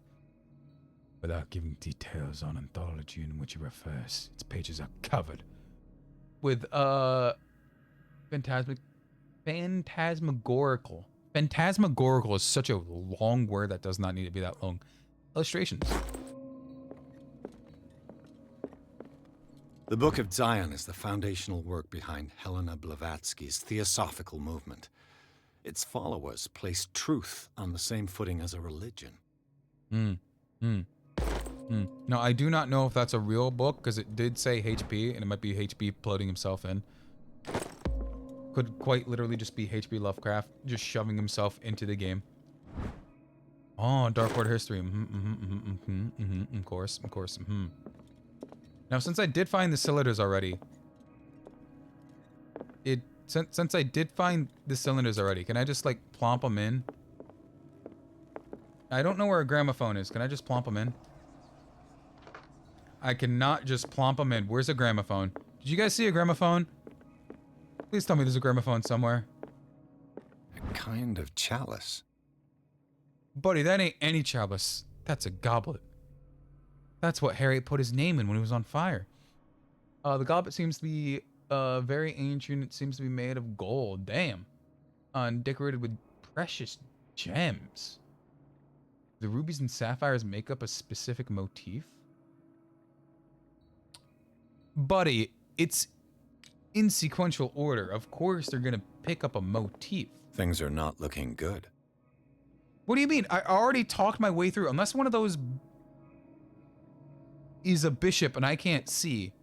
without giving details on anthology in which it refers. Its pages are covered with phantasmagorical. Phantasmagorical is such a long word that does not need to be that long. Illustrations. The Book of Zion is the foundational work behind Helena Blavatsky's theosophical movement. Its followers place truth on the same footing as a religion. Now, I do not know if that's a real book, because it did say HP, and it might be HP plotting himself in. Could quite literally just be HP Lovecraft just shoving himself into the game. Oh, Dark Order history. Of course. Now, since I did find the cylinders already, since I did find the cylinders already, can I just like plomp them in? I don't know where a gramophone is. Can I just plomp them in? I cannot just plomp them in. Where's a gramophone? Did you guys see a gramophone? Please tell me there's a gramophone somewhere. A kind of chalice. Buddy, that ain't any chalice. That's a goblet. That's what Harry put his name in when he was on fire. The goblet seems to be very ancient. It seems to be made of gold. Damn. And decorated with precious gems. The rubies and sapphires make up a specific motif. Buddy, it's in sequential order. Of course they're gonna pick up a motif. Things are not looking good. What do you mean? I already talked my way through. Unless one of those is a bishop and I can't see.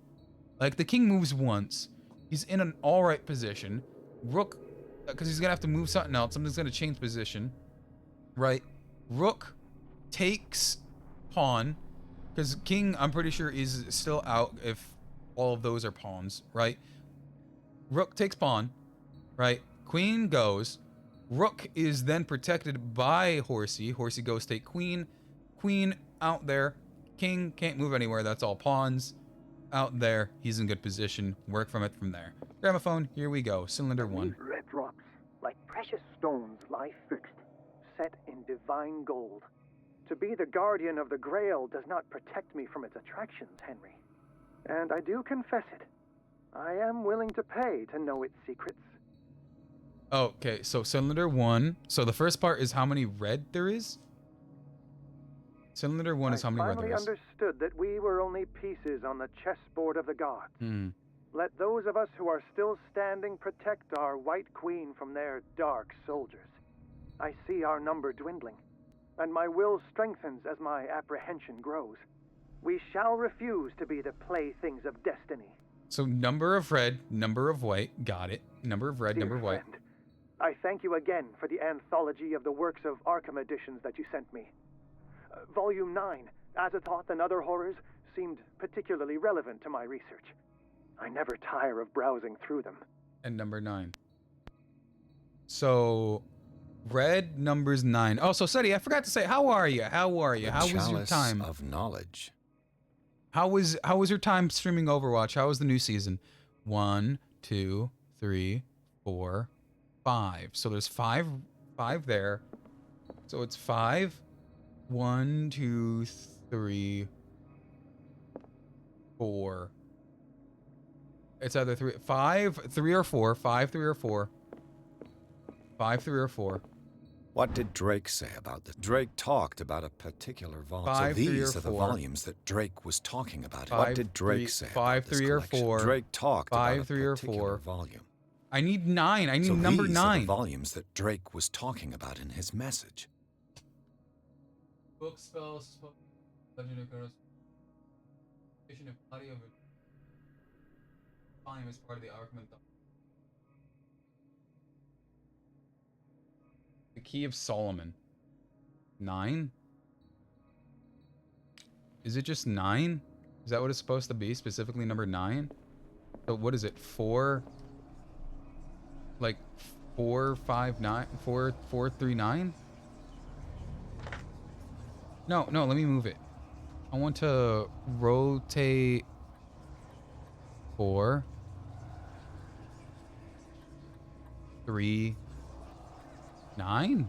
Like, the king moves once. He's in an alright position. Rook, because he's gonna have to move something else. Something's gonna change position. Right? Rook takes pawn. Because king, I'm pretty sure, is still out if all of those are pawns. Right? Rook takes pawn. Right? Queen goes. Rook is then protected by Horsey. Horsey goes take queen. Queen out there. King can't move anywhere. That's all pawns. Out there. He's in good position. Work from it from there. Gramophone. Here we go. Cylinder 1. These red rocks, like precious stones, lie fixed, set in divine gold. To be the guardian of the Grail does not protect me from its attractions, Henry. And I do confess it. I am willing to pay to know its secrets. Okay, so cylinder 1. So the first part is how many red there is? Cylinder 1 is how many red there is. I finally understood that we were only pieces on the chessboard of the gods. Let those of us who are still standing protect our White Queen from their dark soldiers. I see our number dwindling, and my will strengthens as my apprehension grows. We shall refuse to be the playthings of destiny. So number of red, number of white. Got it. Number of red, Dear number of white. friend, I thank you again for the anthology of the works of Arkham editions that you sent me. Volume 9, Azathoth and Other Horrors, seemed particularly relevant to my research. I never tire of browsing through them. And number 9. So Red numbers 9. Oh, so Seti, I forgot to say, how are you? How are you? How was your Chalice time? of knowledge. How was your time streaming Overwatch? How was the new season? 1, 2, 3, 4, 5. So there's five there. So it's 5. 1, 2, 3, 4. It's either 5, 3, or 4. 5, 3, or 4. 5, 3, or 4. What did Drake say about this? Drake talked about a particular volume. 5, 3, or 4. So these are the volumes that Drake was talking about. 5, What did Drake 3, say 5, about this 3, or collection? 4. Drake talked 5, about a 3, or particular 4. volume. I need 9. I need So number these 9. are the volumes that Drake was talking about in his message. Book spells, legendary cards, audio volume is part of the argument. The Key of Solomon. 9? Is it just 9? Is that what it's supposed to be? Specifically number 9? So what is it? 4? Like 4, 5, 9, 4, 4, 3, 9? No, let me move it. I want to rotate 4, 3, 9?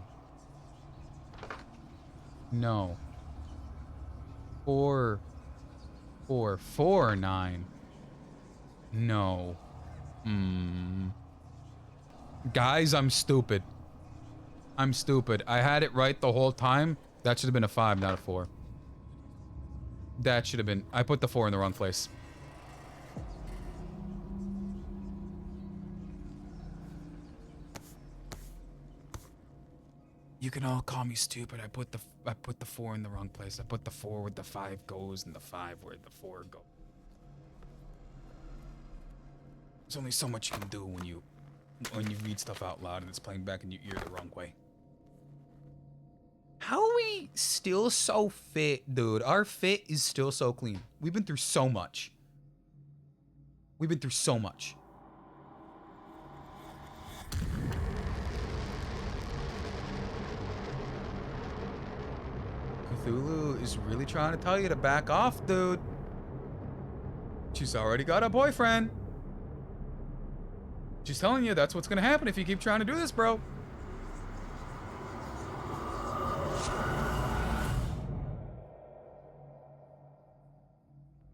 No. 4, 9. No. Guys, I'm stupid. I'm stupid. I had it right the whole time. That should have been a 5, not a 4. That should have been... I put the 4 in the wrong place. You can all call me stupid. I put the 4 in the wrong place. I put the 4 where the 5 goes and the 5 where the 4 goes. There's only so much you can do when you read stuff out loud and it's playing back in your ear the wrong way. How are we still so fit, dude? Our fit is still so clean. We've been through so much. We've been through so much. Cthulhu is really trying to tell you to back off, dude. She's already got a boyfriend. She's telling you that's what's gonna happen if you keep trying to do this, bro.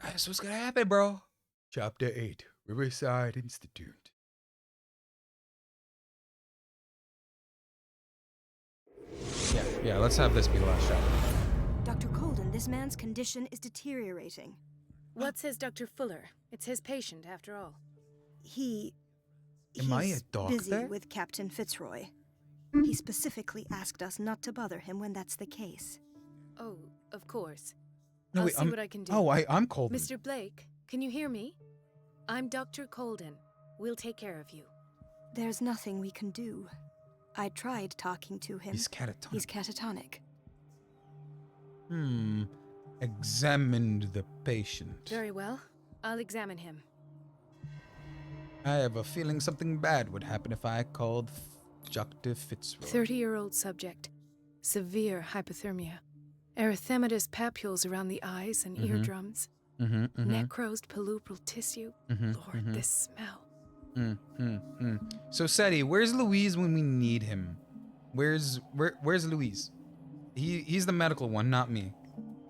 That's what's gonna happen, bro. Chapter 8, Riverside Institute. Yeah, let's have this be the last chapter. Dr. Colden, this man's condition is deteriorating. What says Dr. Fuller? It's his patient, after all. He's Am I a doctor? busy with Captain Fitzroy. He specifically asked us not to bother him when that's the case. Oh, of course. No, I'll wait, see what I can do. Oh, I'm Colden. Mr. Blake, can you hear me? I'm Dr. Colden. We'll take care of you. There's nothing we can do. I tried talking to him. He's catatonic. He's catatonic. Examined the patient. Very well. I'll examine him. I have a feeling something bad would happen if I called Dr. Fitzroy. 30-year-old subject. Severe hypothermia. Erythematous papules around the eyes and eardrums. Necrosed palpebral tissue. Lord, this smell. So, Seti, where's Louise when we need him? Where's Louise? He's the medical one, not me.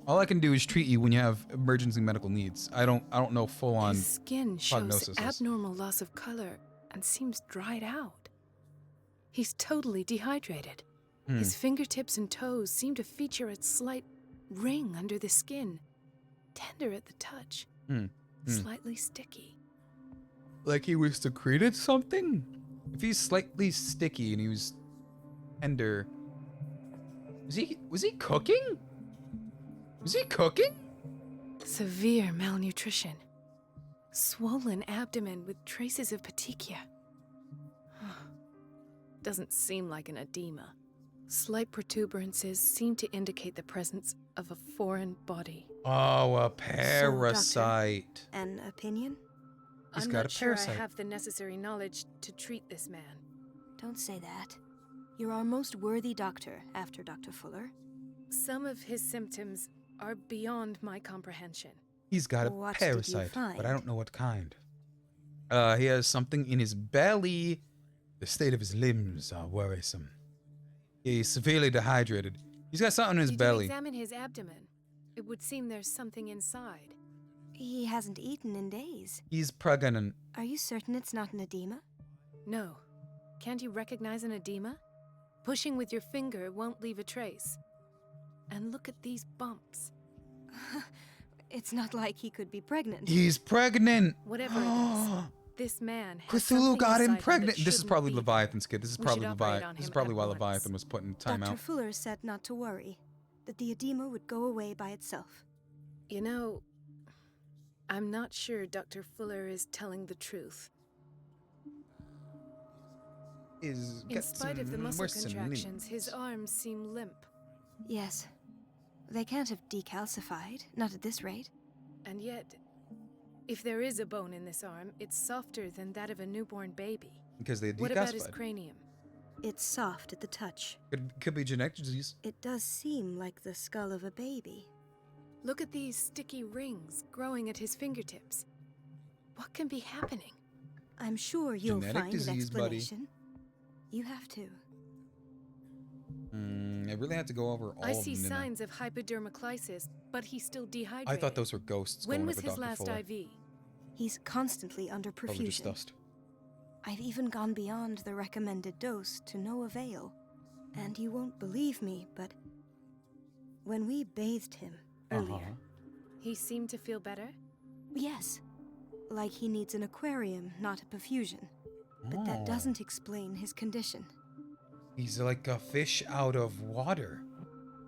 All I can do is treat you when you have emergency medical needs. I don't know full on His skin shows prognosis. abnormal loss of color and seems dried out. He's totally dehydrated. His fingertips and toes seem to feature a slight ring under the skin. Tender at the touch. Slightly sticky. Like he was secreted something? If he's slightly sticky and he was tender, was he cooking? Was he cooking? Severe malnutrition. Swollen abdomen with traces of petechia. Doesn't seem like an edema. Slight protuberances seem to indicate the presence of a foreign body. Oh, a parasite. An opinion? He's I'm got not a sure I parasite. have the necessary knowledge to treat this man. Don't say that. You're our most worthy doctor after Dr. Fuller. Some of his symptoms are beyond my comprehension. He's got a What did you parasite, but I find? don't know what kind. He has something in his belly. The state of his limbs are worrisome. He's severely dehydrated. He's got something in his Did belly. you examine his abdomen? It would seem there's something inside. He hasn't eaten in days. He's pregnant. Are you certain it's not an edema? No. Can't you recognize an edema? Pushing with your finger won't leave a trace. And look at these bumps. It's not like he could be pregnant. He's pregnant. Whatever it is, this man has Cthulhu something got him inside pregnant. that This is shouldn't probably be. Leviathan's kid. This is We probably should operate Leviathan. on This is him probably at why once. Leviathan was put in Dr. timeout. Fuller said not to worry, that the edema would go away by itself. You know, I'm not sure Dr. Fuller is telling the truth. In spite of the muscle contractions, his arms seem limp. Yes. They can't have decalcified, not at this rate. And yet, if there is a bone in this arm, it's softer than that of a newborn baby. Because they What about his decalcified. cranium? It's soft at the touch. Could be genetic disease. It does seem like the skull of a baby. Look at these sticky rings growing at his fingertips. What can be happening? I'm sure you'll Genetic find an disease, buddy. explanation. You have to. I really had to go over all I of see them. didn't I? signs of hypodermoclysis, but he's still dehydrated. I thought those were ghosts When going was over his Dr. last Fuller. IV? He's constantly under Probably just perfusion. dust. I've even gone beyond the recommended dose to no avail. And you won't believe me, but when we bathed him earlier, He seemed to feel better? yes, like he needs an aquarium, not a perfusion. But that Oh. doesn't explain his condition. He's like a fish out of water.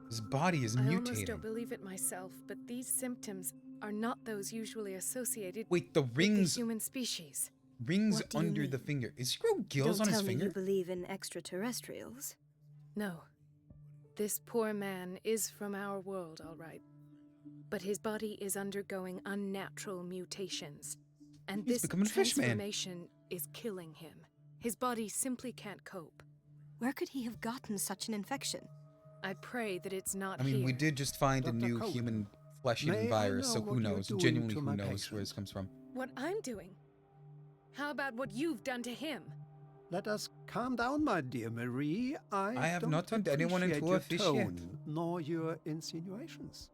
His body is I almost mutating. don't believe it myself, but these symptoms are not those usually associated Wait, the with rings the human species. rings What do you under mean? the finger. Is he grow gills Don't on his tell me finger? you believe in extraterrestrials. No. This poor man is from our world, all right. But his body is undergoing unnatural mutations. And He's this becoming a fish man. transformation is killing him. His body simply can't cope. Where could he have gotten such an infection? I pray that it's not I mean, we here. did just find a Dr. new Cogan, human flesh-eating may I virus, so know who what you're knows? doing Genuinely, to who my knows patient? where this comes from? What I'm doing? How about what you've done to him? Let us calm down, my dear Marie. I have don't not turned anyone into appreciate a your fish tone, yet. nor your insinuations.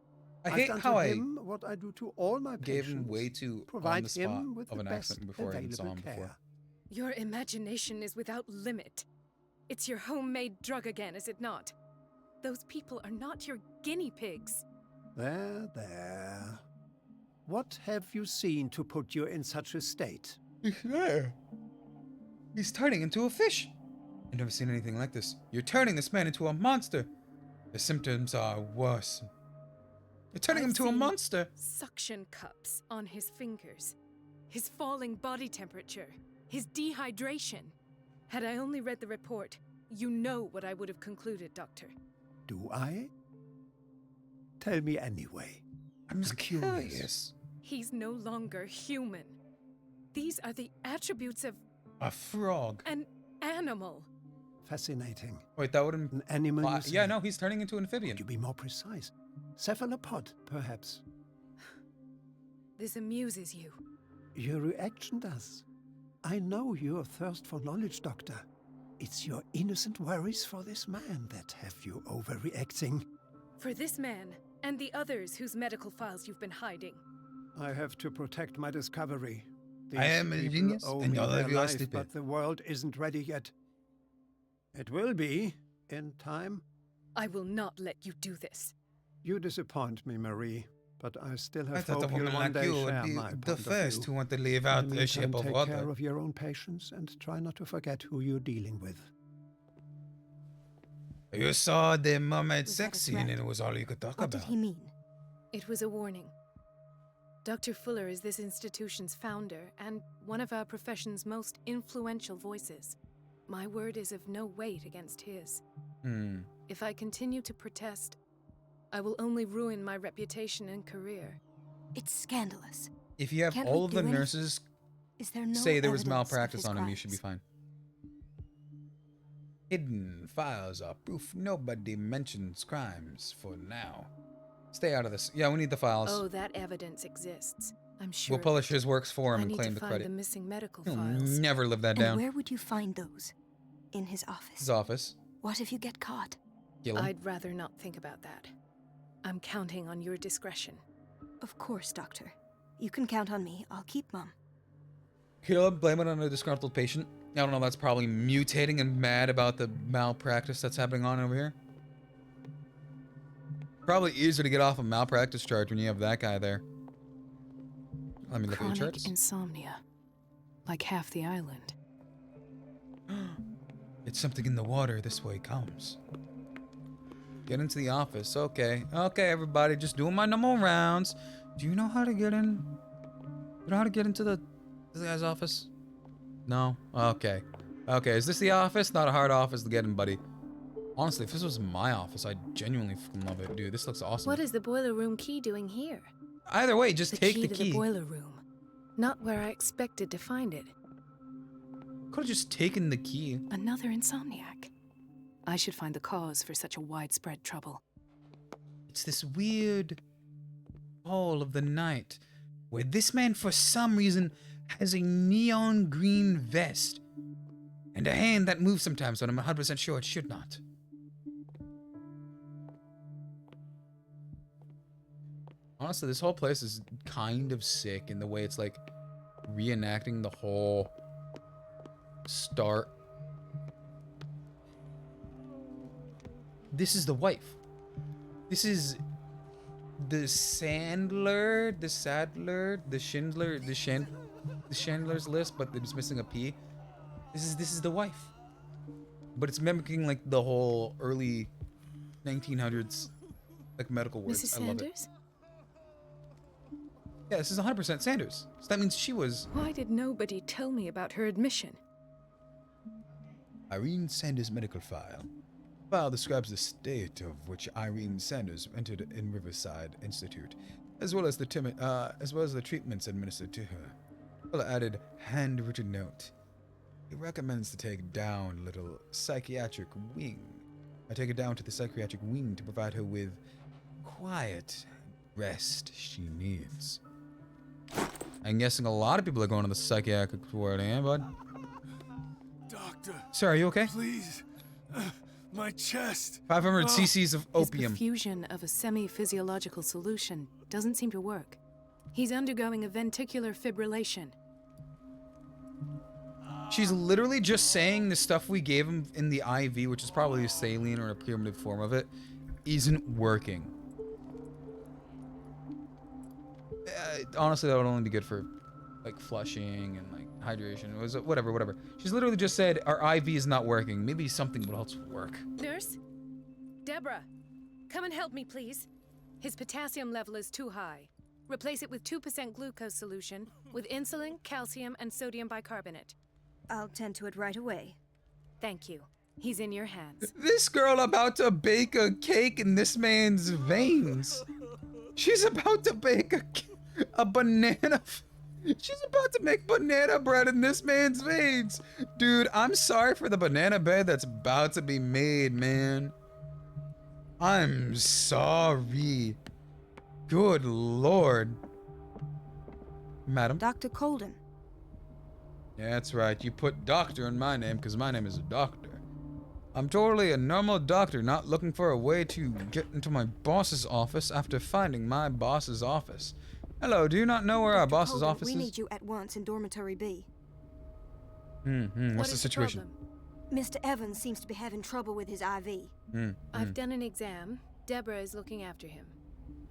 I I've hate done how to I him what I do to all my gave patients. him way too on provide the spot him with of the an best accent before I even saw him available before. care. Your imagination is without limit. It's your homemade drug again, is it not? Those people are not your guinea pigs. There, there. What have you seen to put you in such a state? There. He's turning into a fish. I've never seen anything like this. You're turning this man into a monster. The symptoms are worse. You're turning him I've into a seen monster. Suction cups on his fingers. His falling body temperature. His dehydration. Had I only read the report, you know what I would have concluded, Doctor. Do I? Tell me anyway. I'm just curious. He's no longer human. These are the attributes of A frog. an animal. Fascinating. Wait, that wouldn't. An animal. you Yeah, say? no, he's turning into an amphibian. Could you be more precise? Cephalopod, perhaps. This amuses you. Your reaction does. I know your thirst for knowledge, Doctor. It's your innocent worries for this man that have you overreacting. For this man, and the others whose medical files you've been hiding. I have to protect my discovery. I am a These people genius, owe and me all their of you are life, stupid. But the world isn't ready yet. It will be, in time. I will not let you do this. You disappoint me, Marie, but I still have I thought a hope you'll woman one like day you would share be my the point of first view. who want to leave In out the a ship meantime, of take water. care of your own patients and try not to forget who you're dealing with. You saw the mermaid Was that a sex scene and threat? it was all you could talk What about. did he mean? It was a warning. Dr. Fuller is this institution's founder and one of our profession's most influential voices. My word is of no weight against his. If I continue to protest, I will only ruin my reputation and career. It's scandalous. If you have Can't all we of do the anything? nurses Is there no say there was evidence of malpractice his on him, you should be crimes? fine. Hidden files are proof nobody mentions crimes for now. Stay out of this. Yeah, we need the files. Oh, that evidence exists. I'm sure. We'll publish his works for him I and need claim to the find credit. the missing medical He'll files. never live that And down. where would you find those? In his office. His office. What if you get caught? Kill him. I'd rather not think about that. I'm counting on your discretion. Of course, Doctor. You can count on me. I'll keep Mum. Kill him, blame it on a disgruntled patient. I don't know, that's probably mutating and mad about the malpractice that's happening on over here. Probably easier to get off a malpractice charge when you have that guy there. Let me look at your Chronic charts. insomnia. Like half the island. It's something in the water. This way comes. Get into the office. Okay. Okay, everybody. Just doing my normal rounds. Do you know how to get in? You know how to get into the guy's office? No? Okay. Okay, is this the office? Not a hard office to get in, buddy. Honestly, if this was my office, I'd genuinely fucking love it. Dude, this looks awesome. What is the boiler room key doing here? Either way, just take the to key. The boiler room. Not where I expected to find it. Could have just taken the key. Another insomniac. I should find the cause for such a widespread trouble. It's this weird hall of the night where this man, for some reason, has a neon green vest and a hand that moves sometimes, but I'm 100% sure it should not. Honestly, this whole place is kind of sick in the way it's like reenacting the whole start. This is the wife. This is the Sandler, the Sadler, the Schindler, the Chandler's List, but it's missing a P. This is the wife. But it's mimicking like the whole early 1900s like medical words. Mrs. I love it. Sanders? Yeah, this is 100% Sanders. So that means she was... Why did nobody tell me about her admission? Irene Sanders' medical file. File describes the state of which Irene Sanders entered in Riverside Institute, as well as the treatments administered to her. Well, added handwritten note. He recommends to take down little psychiatric wing. I take her down to the psychiatric wing to provide her with quiet rest she needs. I'm guessing a lot of people are going to the psychiatric ward, eh, bud? Doctor. Sir, are you okay? Please. My chest. 500 cc's of His opium. perfusion of a semi-physiological solution doesn't seem to work. He's undergoing a ventricular fibrillation. She's literally just saying the stuff we gave him in the IV, which is probably a saline or a primitive form of it, isn't working. Honestly, that would only be good for like flushing and like hydration. It was whatever. She's literally just said our IV is not working. Maybe something will else work. Nurse? Deborah, come and help me, please. His potassium level is too high. Replace it with 2% glucose solution with insulin, calcium, and sodium bicarbonate. I'll tend to it right away. Thank you. He's in your hands. This girl about to bake a cake in this man's veins. She's about to bake a banana. She's about to make banana bread in this man's veins. Dude, I'm sorry for the banana bread that's about to be made, man. I'm sorry. Good Lord. Madam? Dr. Colden. Yeah, that's right. You put doctor in my name because my name is a doctor. I'm totally a normal doctor, not looking for a way to get into my boss's office after finding my boss's office. Hello, do you not know where our boss's Colden, office is? We need you at once in Dormitory B. What's the situation? Mr. Evans seems to be having trouble with his IV. I've done an exam. Deborah is looking after him.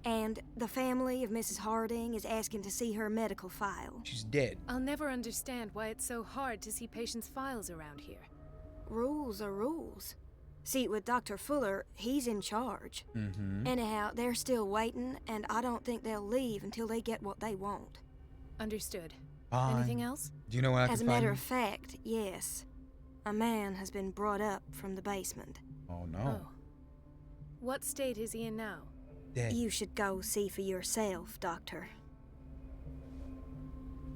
And the family of Mrs. Harding is asking to see her medical file. She's dead. I'll never understand why it's so hard to see patients' files around here. Rules are rules. See, with Dr. Fuller, he's in charge. Anyhow, they're still waiting, and I don't think they'll leave until they get what they want. Understood. Fine. Anything else? Do you know where I can As a find matter him? of fact, yes. A man has been brought up from the basement. Oh, no. Oh. What state is he in now? Dead. You should go see for yourself, Doctor.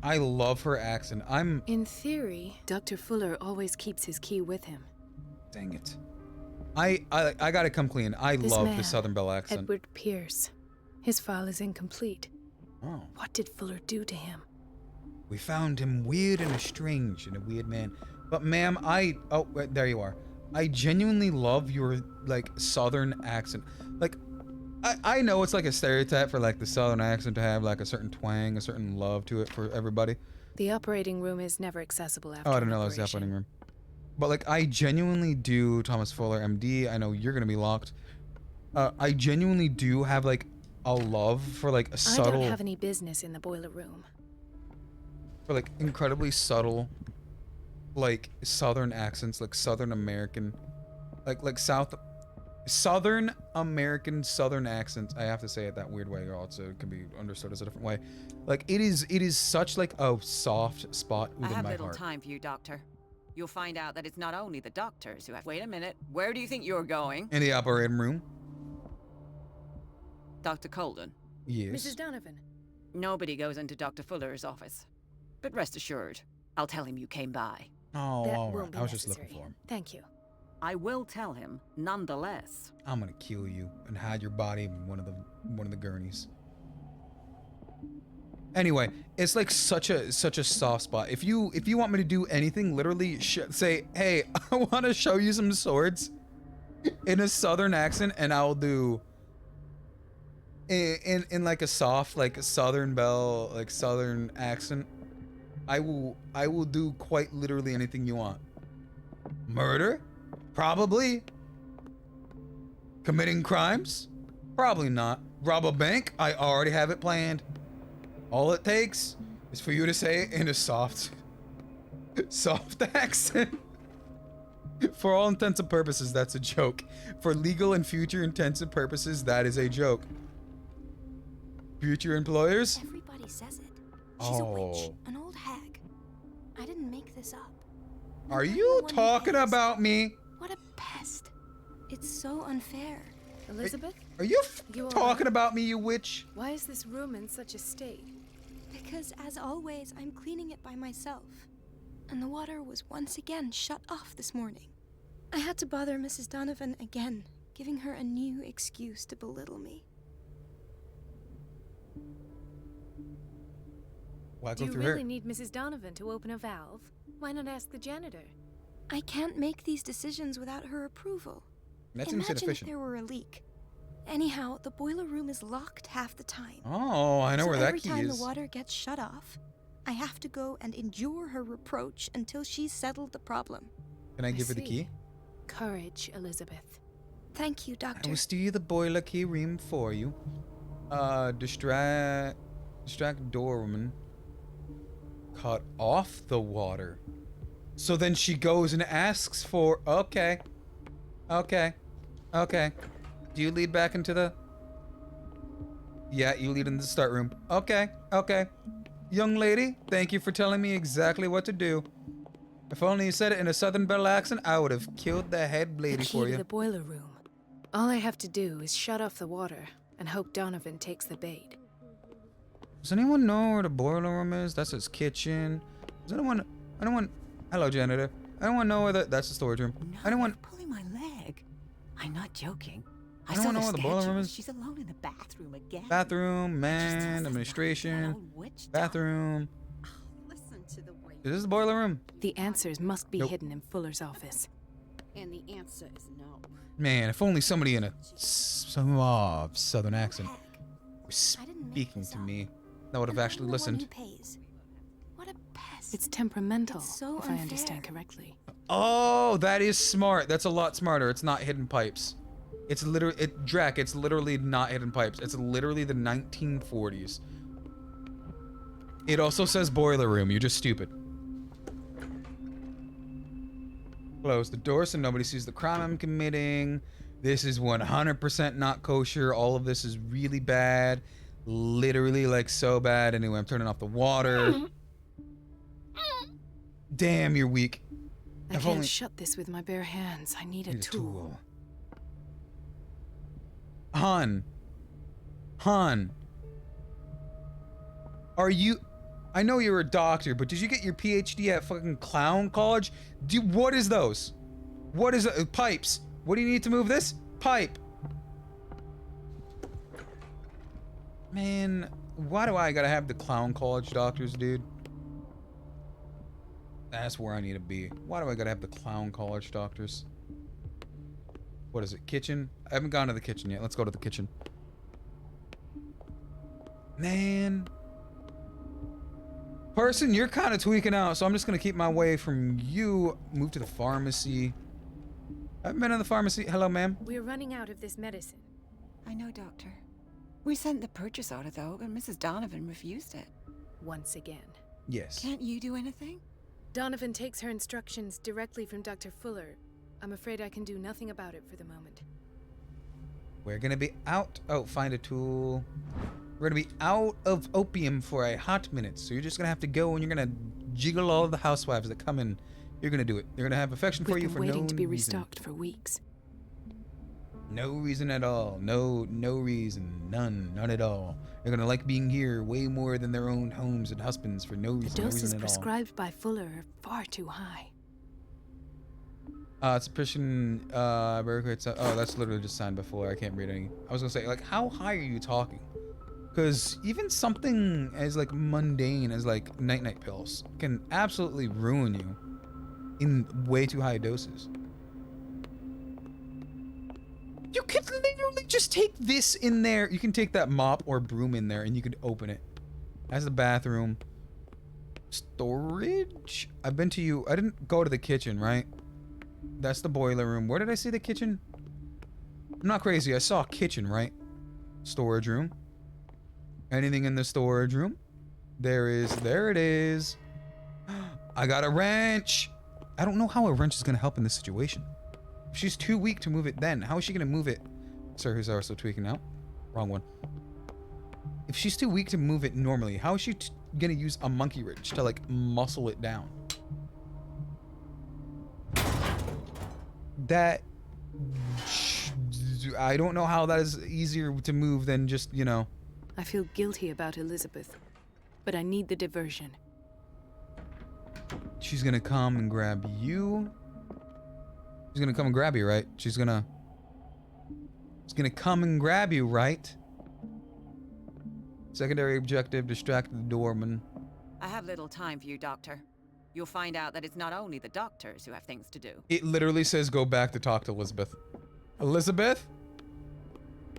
I love her accent. In theory, Dr. Fuller always keeps his key with him. Dang it. I gotta come clean. I love the Southern Belle accent. Edward Pierce. His file is incomplete. Oh. What did Fuller do to him? We found him weird and strange and a weird man. But ma'am, oh, there you are. I genuinely love your, like, Southern accent. Like, I know it's like a stereotype for, like, the Southern accent to have, like, a certain twang, a certain love to it for everybody. The operating room is never accessible after Oh, I didn't know that was the operating room. But, like, I genuinely do, Thomas Fuller, MD, I know you're gonna be locked. I genuinely do have, like, a love for, like, a subtle... I don't have any business in the boiler room. For, like, incredibly subtle, like, Southern accents, like, Southern American, like, Southern American Southern accents. I have to say it that weird way, or else it can be understood as a different way. Like, it is such, like, a soft spot within my heart. I have little time for you, Doctor. You'll find out that it's not only the doctors who have... Wait a minute. Where do you think you're going? In the operating room. Dr. Colden. Yes. Mrs. Donovan. Nobody goes into Dr. Fuller's office. But rest assured, I'll tell him you came by. Oh, that all right. won't be I was necessary. just looking for him. Thank you. I will tell him, nonetheless. I'm gonna kill you and hide your body in one of the gurneys. Anyway, it's like such a soft spot. If you want me to do anything, literally say, "Hey, I want to show you some swords," in a Southern accent, and I'll do in like a soft, like a Southern Belle, like Southern accent. I will do quite literally anything you want. Murder? Probably. Committing crimes? Probably not. Rob a bank? I already have it planned. All it takes is for you to say it in a soft accent. For all intents and purposes, that's a joke. For legal and future intents and purposes, that is a joke. Future employers? Everybody says it. She's a witch, an old hag. I didn't make this up. Are you talking about me? What a pest. It's so unfair. Elizabeth? Are you all talking right? about me, you witch? Why is this room in such a state? Because, as always, I'm cleaning it by myself. And the water was once again shut off this morning. I had to bother Mrs. Donovan again, giving her a new excuse to belittle me. Why Do go you through really her? need Mrs. Donovan to open a valve? Why not ask the janitor? I can't make these decisions without her approval. That seems Imagine if inefficient. there were a leak. Anyhow, the boiler room is locked half the time. Oh, I know So where that every key time is. the water gets shut off, I have to go and endure her reproach until she's settled the problem. Can I give her the key? Courage, Elizabeth. Thank you, I Doctor. will steal the boiler key ring for you. Distract doorwoman. Cut off the water. So then she goes and asks for, okay. Do you lead back into the... Yeah, you lead into the start room. Okay. Young lady, thank you for telling me exactly what to do. If only you said it in a Southern Belle accent, I would have killed the head lady The key for to you. the boiler room. All I have to do is shut off the water and hope Donovan takes the bait. Does anyone know where the boiler room is? That's his kitchen. Does anyone... Hello, janitor. Anyone know where that's the storage room. No, Anyone... you're pulling my leg. I'm not joking. I don't know saw where the boiler room is. She's alone in the bathroom again. Bathroom, man, administration, bathroom. Listen to the way. Is this the boiler room? The answers must be hidden in Fuller's office. And the answer is no. Man, if only somebody in a suave Southern accent were speaking to me, that would have actually listened. What a pest. It's temperamental, It's so if I unfair. understand correctly. Oh, that is smart. That's a lot smarter. It's not hidden pipes. It's literally, Drac, it's literally not hidden pipes. It's literally the 1940s. It also says boiler room. You're just stupid. Close the door so nobody sees the crime I'm committing. This is 100% not kosher. All of this is really bad. Literally, like, so bad. Anyway, I'm turning off the water. Damn, you're weak. I can't shut this with my bare hands. I need a tool. Han. Are you... I know you're a doctor, but did you get your PhD at fucking clown college? What is those? What is it? Pipes. What do you need to move this? Pipe. Man, why do I gotta have the clown college doctors, dude? That's where I need to be. Why do I gotta have the clown college doctors? What is it? Kitchen? I haven't gone to the kitchen yet. Let's go to the kitchen. Man. Person, you're kind of tweaking out, so I'm just gonna keep my way from you. Move to the pharmacy. I haven't been in the pharmacy. Hello, ma'am. We're running out of this medicine. I know, Doctor. We sent the purchase order, though, but Mrs. Donovan refused it. Once again. Yes. Can't you do anything? Donovan takes her instructions directly from Dr. Fuller. I'm afraid I can do nothing about it for the moment. We're gonna be out. Oh, find a tool. We're gonna be out of opium for a hot minute, so you're just gonna have to go and you're gonna jiggle all of the housewives that come in. You're gonna do it. They're gonna have affection for you for no reason. Waiting to be restocked for weeks. No reason at all. No reason. None at all. They're gonna like being here way more than their own homes and husbands for no reason. The doses no reason at prescribed by Fuller are far too high. Suppression, oh, that's literally just signed before. I can't read any. I was gonna say, like, how high are you talking? Because even something as, like, mundane as, like, night-night pills can absolutely ruin you in way too high doses. You could literally just take this in there. You can take that mop or broom in there and you could open it. That's the bathroom. Storage? I've been to you. I didn't go to the kitchen, right? That's the boiler room. Where did I see the kitchen? I'm not crazy. I saw a kitchen, right? Storage room. Anything in the storage room? There it is. I got a wrench. I don't know how a wrench is going to help in this situation. If she's too weak to move it then, how is she going to move it? Sir, who's also tweaking out? Wrong one. If she's too weak to move it normally, how is she going to use a monkey wrench to, like, muscle it down? That... I don't know how that is easier to move than just, you know... I feel guilty about Elizabeth, but I need the diversion. She's gonna come and grab you. She's gonna come and grab you, right? She's gonna come and grab you, right? Secondary objective, distract the doorman. I have little time for you, Doctor. You'll find out that it's not only the doctors who have things to do. It literally says go back to talk to Elizabeth. Elizabeth?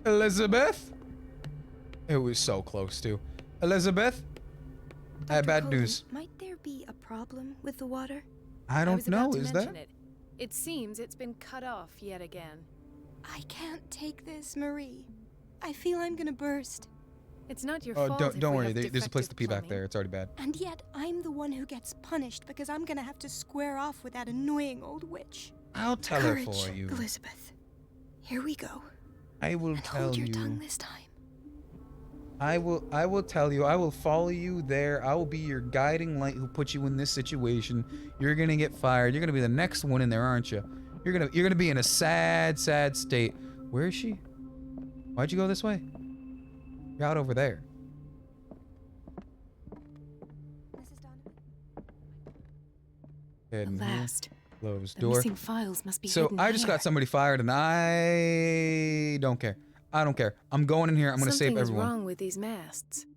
Elizabeth? It was so close to. Elizabeth? I have bad news. Might there be a problem with the water? I don't know, is there? It seems it's been cut off yet again. I can't take this, Marie. I feel I'm gonna burst. It's not your fault. Don't worry, there's a place to pee back there. It's already bad. And yet, I'm the one who gets punished because I'm gonna have to square off with that annoying old witch. I'll tell her for you. Elizabeth. Here we go. I will and tell hold you. your tongue this time. I will tell you. I will follow you there. I will be your guiding light who put you in this situation. You're gonna get fired. You're gonna be the next one in there, aren't you? You're gonna be in a sad state. Where is she? Why'd you go this way? You're out over there. At last. Closed the door. missing files must be So hidden I just here. got somebody fired, and I don't care. I don't care. I'm going in here. I'm gonna save everyone. Something is wrong with these masts.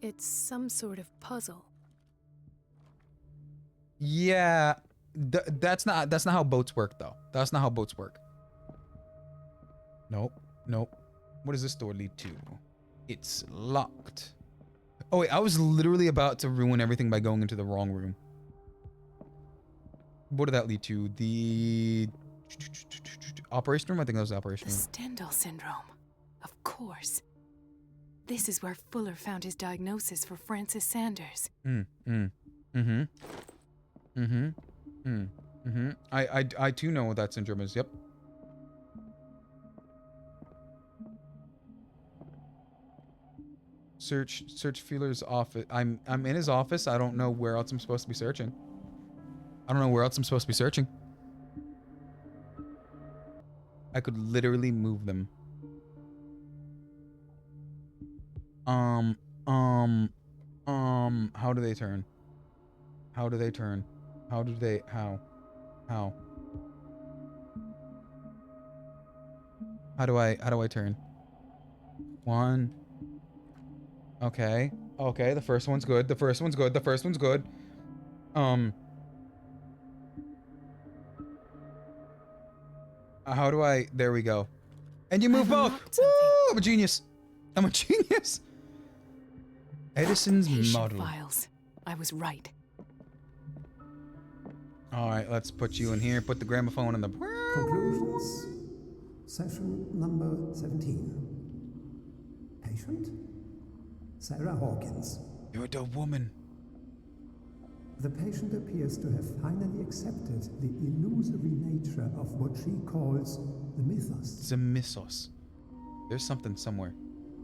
It's some sort of puzzle. Yeah, that's not how boats work, though. That's not how boats work. Nope. What does this door lead to? It's locked. Oh wait, I was literally about to ruin everything by going into the wrong room. What did that lead to? The operation room? I think that was the operation room. Stendhal syndrome. Of course. This is where Fuller found his diagnosis for Francis Sanders. I too know what that syndrome is. Yep. Search Fueller's office. I'm in his office. I don't know where else I'm supposed to be searching. I could literally move them. How do they turn? How? How do I turn? 1. Okay. Okay, the first one's good. The first one's good. The first one's good. How do I... There we go. And you move both! Woo! I'm a genius. I'm a genius. Edison's model. Files. I was right. Alright, let's put you in here. Put the gramophone in the... Conclusions. Session number 17. Patient? Sarah Hawkins. You're the woman. The patient appears to have finally accepted the illusory nature of what she calls the mythos. The mythos. There's something somewhere.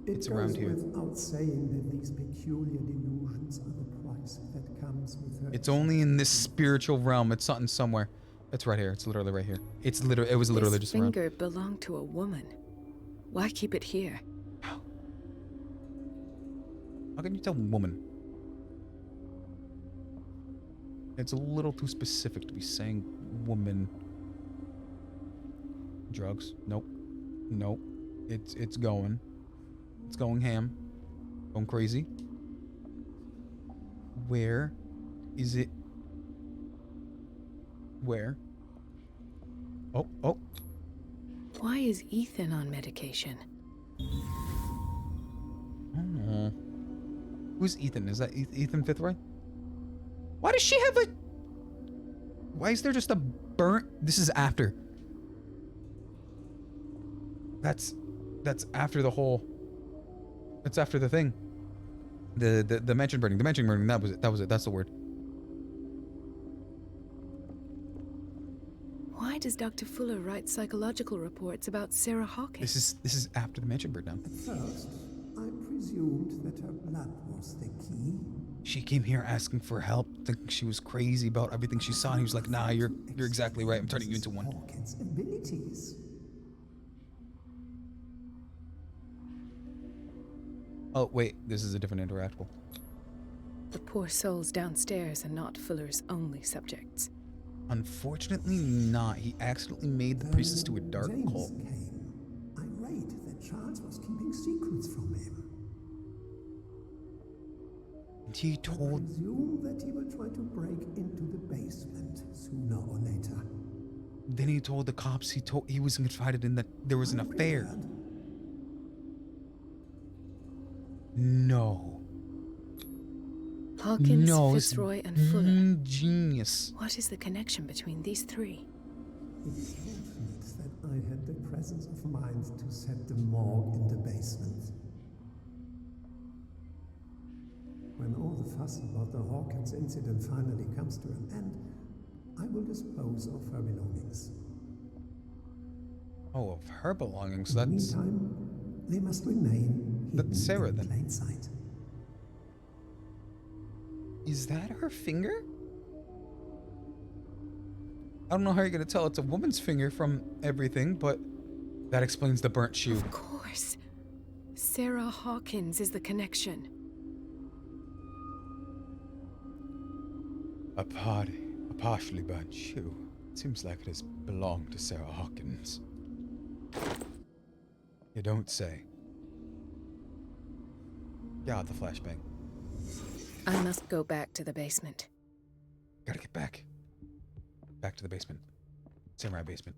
It's around here. Without saying that these peculiar delusions are the price that comes with her. It's only in this spiritual realm. It's something somewhere. It's right here. It's literally right here. It's literally. It was literally just around. This finger belonged to a woman. Why keep it here? How can you tell woman? It's a little too specific to be saying woman. Drugs? Nope. Nope. It's going. It's going ham. Going crazy. Where is it? Where? Oh, oh. Why is Ethan on medication? Oh. Who's Ethan? Is that Ethan Fitzroy? Why does she have a... Why is there just a burnt... This is after. That's after the whole... That's after the thing. The mansion burning. The mansion burning. That was it. That was it. That's the word. Why does Dr. Fuller write psychological reports about Sarah Hawkins? This is after the mansion burned down. At first, I presumed that her blood was the key. She came here asking for help, thinking she was crazy about everything she saw, and he was like, nah, you're exactly right. I'm turning you into one. Hawkins' abilities. Oh, wait. This is a different interactable. The poor souls downstairs are not Fuller's only subjects. Unfortunately not. He accidentally made the priestess to a dark James cult. Came, irate that Charles was keeping secrets from him. And he told... I presume that he will try to break into the basement sooner or later. Then he told the cops he was confided in that there was an affair. No. Hawkins, No, Fitzroy, and Fuller. Genius. What is the connection between these three? It's fortunate that I had the presence of mind to set the morgue in the basement. When all the fuss about the Hawkins incident finally comes to an end, I will dispose of her belongings. Oh, of her belongings. In the That's... meantime, they must remain That's Sarah, in then. plain sight. Is that her finger? I don't know how you're gonna tell it's a woman's finger from everything, but that explains the burnt shoe. Of course. Sarah Hawkins is the connection. A partially burnt shoe. Seems like it has belonged to Sarah Hawkins. You don't say. God, the flashbang. I must go back to the basement. Gotta get back. Back to the basement. Samurai basement.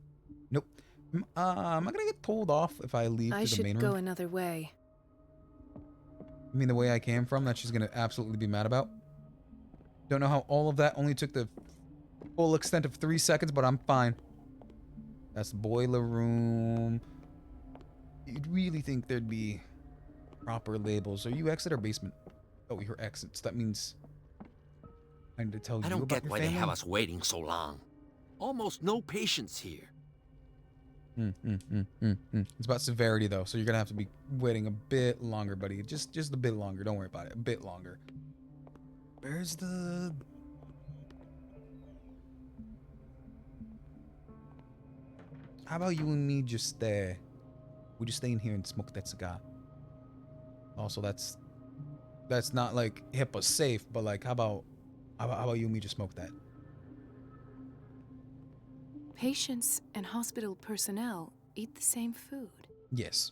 Nope. Am I gonna get told off if I leave I to the main should go room? another way. You mean the way I came from that she's gonna absolutely be mad about? Don't know how all of that only took the full extent of 3 seconds, but I'm fine. That's the boiler room. You'd really think there'd be proper labels. Are you exit or basement? Oh, you're exit. So that means I need to tell you I about don't get your why family? they have us waiting so long. Almost no patience here. It's about severity though, so you're gonna have to be waiting a bit longer, buddy. Just a bit longer. Don't worry about it. A bit longer. Where's the... How about you and me just we just stay in here and smoke that cigar? Also, that's not like HIPAA safe, but like how about you and me just smoke that? Patients and hospital personnel eat the same food. Yes.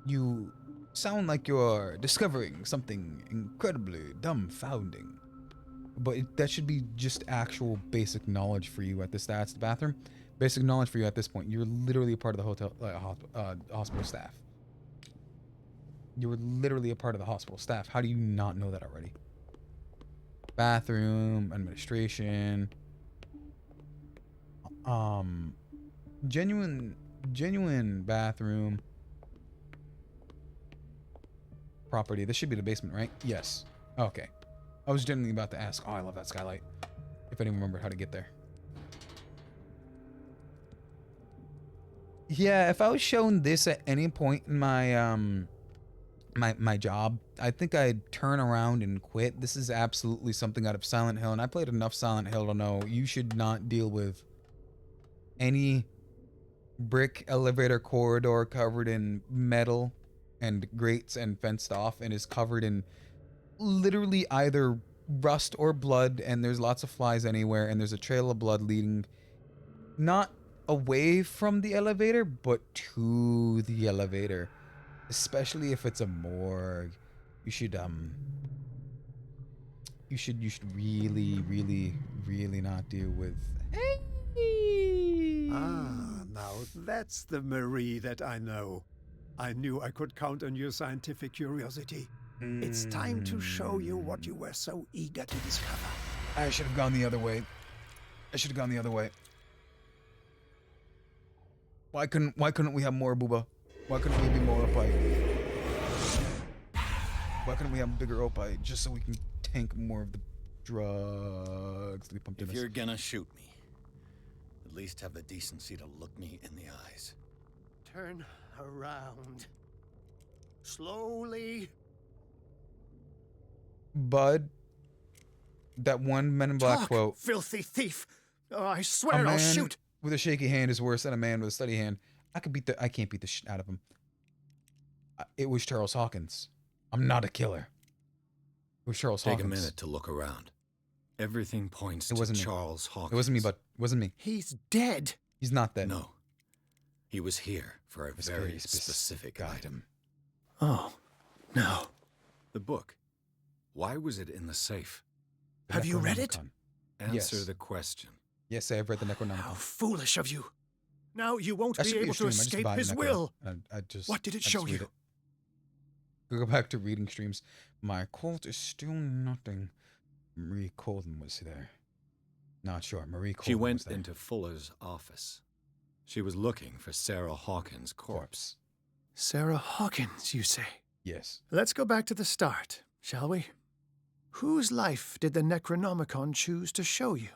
You sound like you're discovering something incredibly dumbfounding. But that should be just actual basic knowledge for you at this. That's the bathroom. Basic knowledge for you at this point. You're literally a part of the hospital staff. You were literally a part of the hospital staff. How do you not know that already? Bathroom, administration. Genuine bathroom. Property. This should be the basement, right? Yes. Okay. I was genuinely about to ask. Oh, I love that skylight. If anyone remembered how to get there. Yeah, if I was shown this at any point in my my job, I think I'd turn around and quit. This is absolutely something out of Silent Hill, and I played enough Silent Hill to know you should not deal with any brick elevator corridor covered in metal and grates and fenced off and is covered in literally either rust or blood, and there's lots of flies anywhere, and there's a trail of blood leading not away from the elevator but to the elevator, especially if it's a morgue. You should really not deal with. Ah, now that's the Marie that I know. I knew I could count on your scientific curiosity. It's time to show you what you were so eager to discover. I should have gone the other way. Why couldn't we have more booba? Why couldn't we be more opite? Why couldn't we have bigger opite just so we can tank more of the drugs that we pumped in us? If you're gonna shoot me, at least have the decency to look me in the eyes. Turn around. Slowly. Bud, that one Men in Black Talk, quote. filthy thief. Oh, I swear I'll shoot. With a shaky hand is worse than a man with a steady hand. I can't beat the shit out of him. It was Charles Hawkins. I'm not a killer. It was Charles Hawkins. Take a minute to look around. Everything points to Charles Hawkins. It wasn't me, bud. It wasn't me. He's dead. He's not dead. No. He was here for a very specific item. Oh, no. The book. Why was it in the safe? Have you read it? Answer the question. Yes, I have read the Necronomicon. How foolish of you. Now you won't be able to escape his will. What did it show you? Go back to reading streams. My cult is still nothing. Marie Colden was there. Not sure. Marie Colden. She went into Fuller's office. She was looking for Sarah Hawkins' corpse. Sarah Hawkins, you say? Yes. Let's go back to the start, shall we? Whose life did the Necronomicon choose to show you?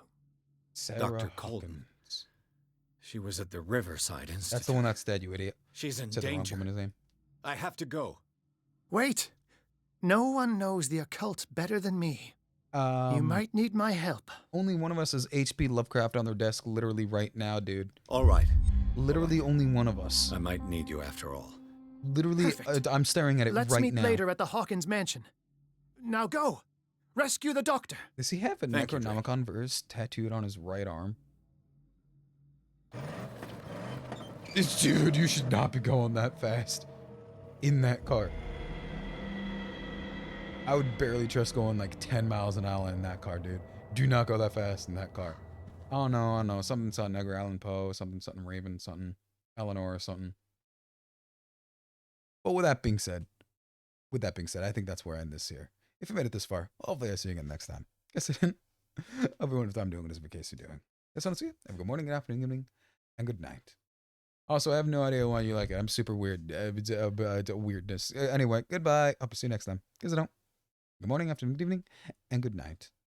Dr. Colden. She was at the Riverside Institute. That's the one that's dead, you idiot. She's in Said danger. The wrong woman's name. I have to go. Wait. No one knows the occult better than me. You might need my help. Only one of us has H.P. Lovecraft on their desk literally right now, dude. All right. Literally only one of us. I might need you after all. Literally, I'm staring at it right now. Let's meet later at the Hawkins mansion. Now go. Rescue the doctor. Does he have a Necronomicon verse tattooed on his right arm? Dude, you should not be going that fast in that car. I would barely trust going like 10 miles an hour in that car, dude. Do not go that fast in that car. Oh no, something Edgar Allan Poe, something Raven, something Eleanor or something. But with that being said, I think that's where I end this here. If you made it this far, hopefully I'll see you again next time. Guess I didn't. Everyone, if I'm doing it, is the case you're doing. Guess I'll see you. Have a good morning, good afternoon, evening, and good night. Also, I have no idea why you like it. I'm super weird. It's a weirdness. Anyway, goodbye. Hope to see you next time. Guess I don't. Good morning, afternoon, good evening, and good night.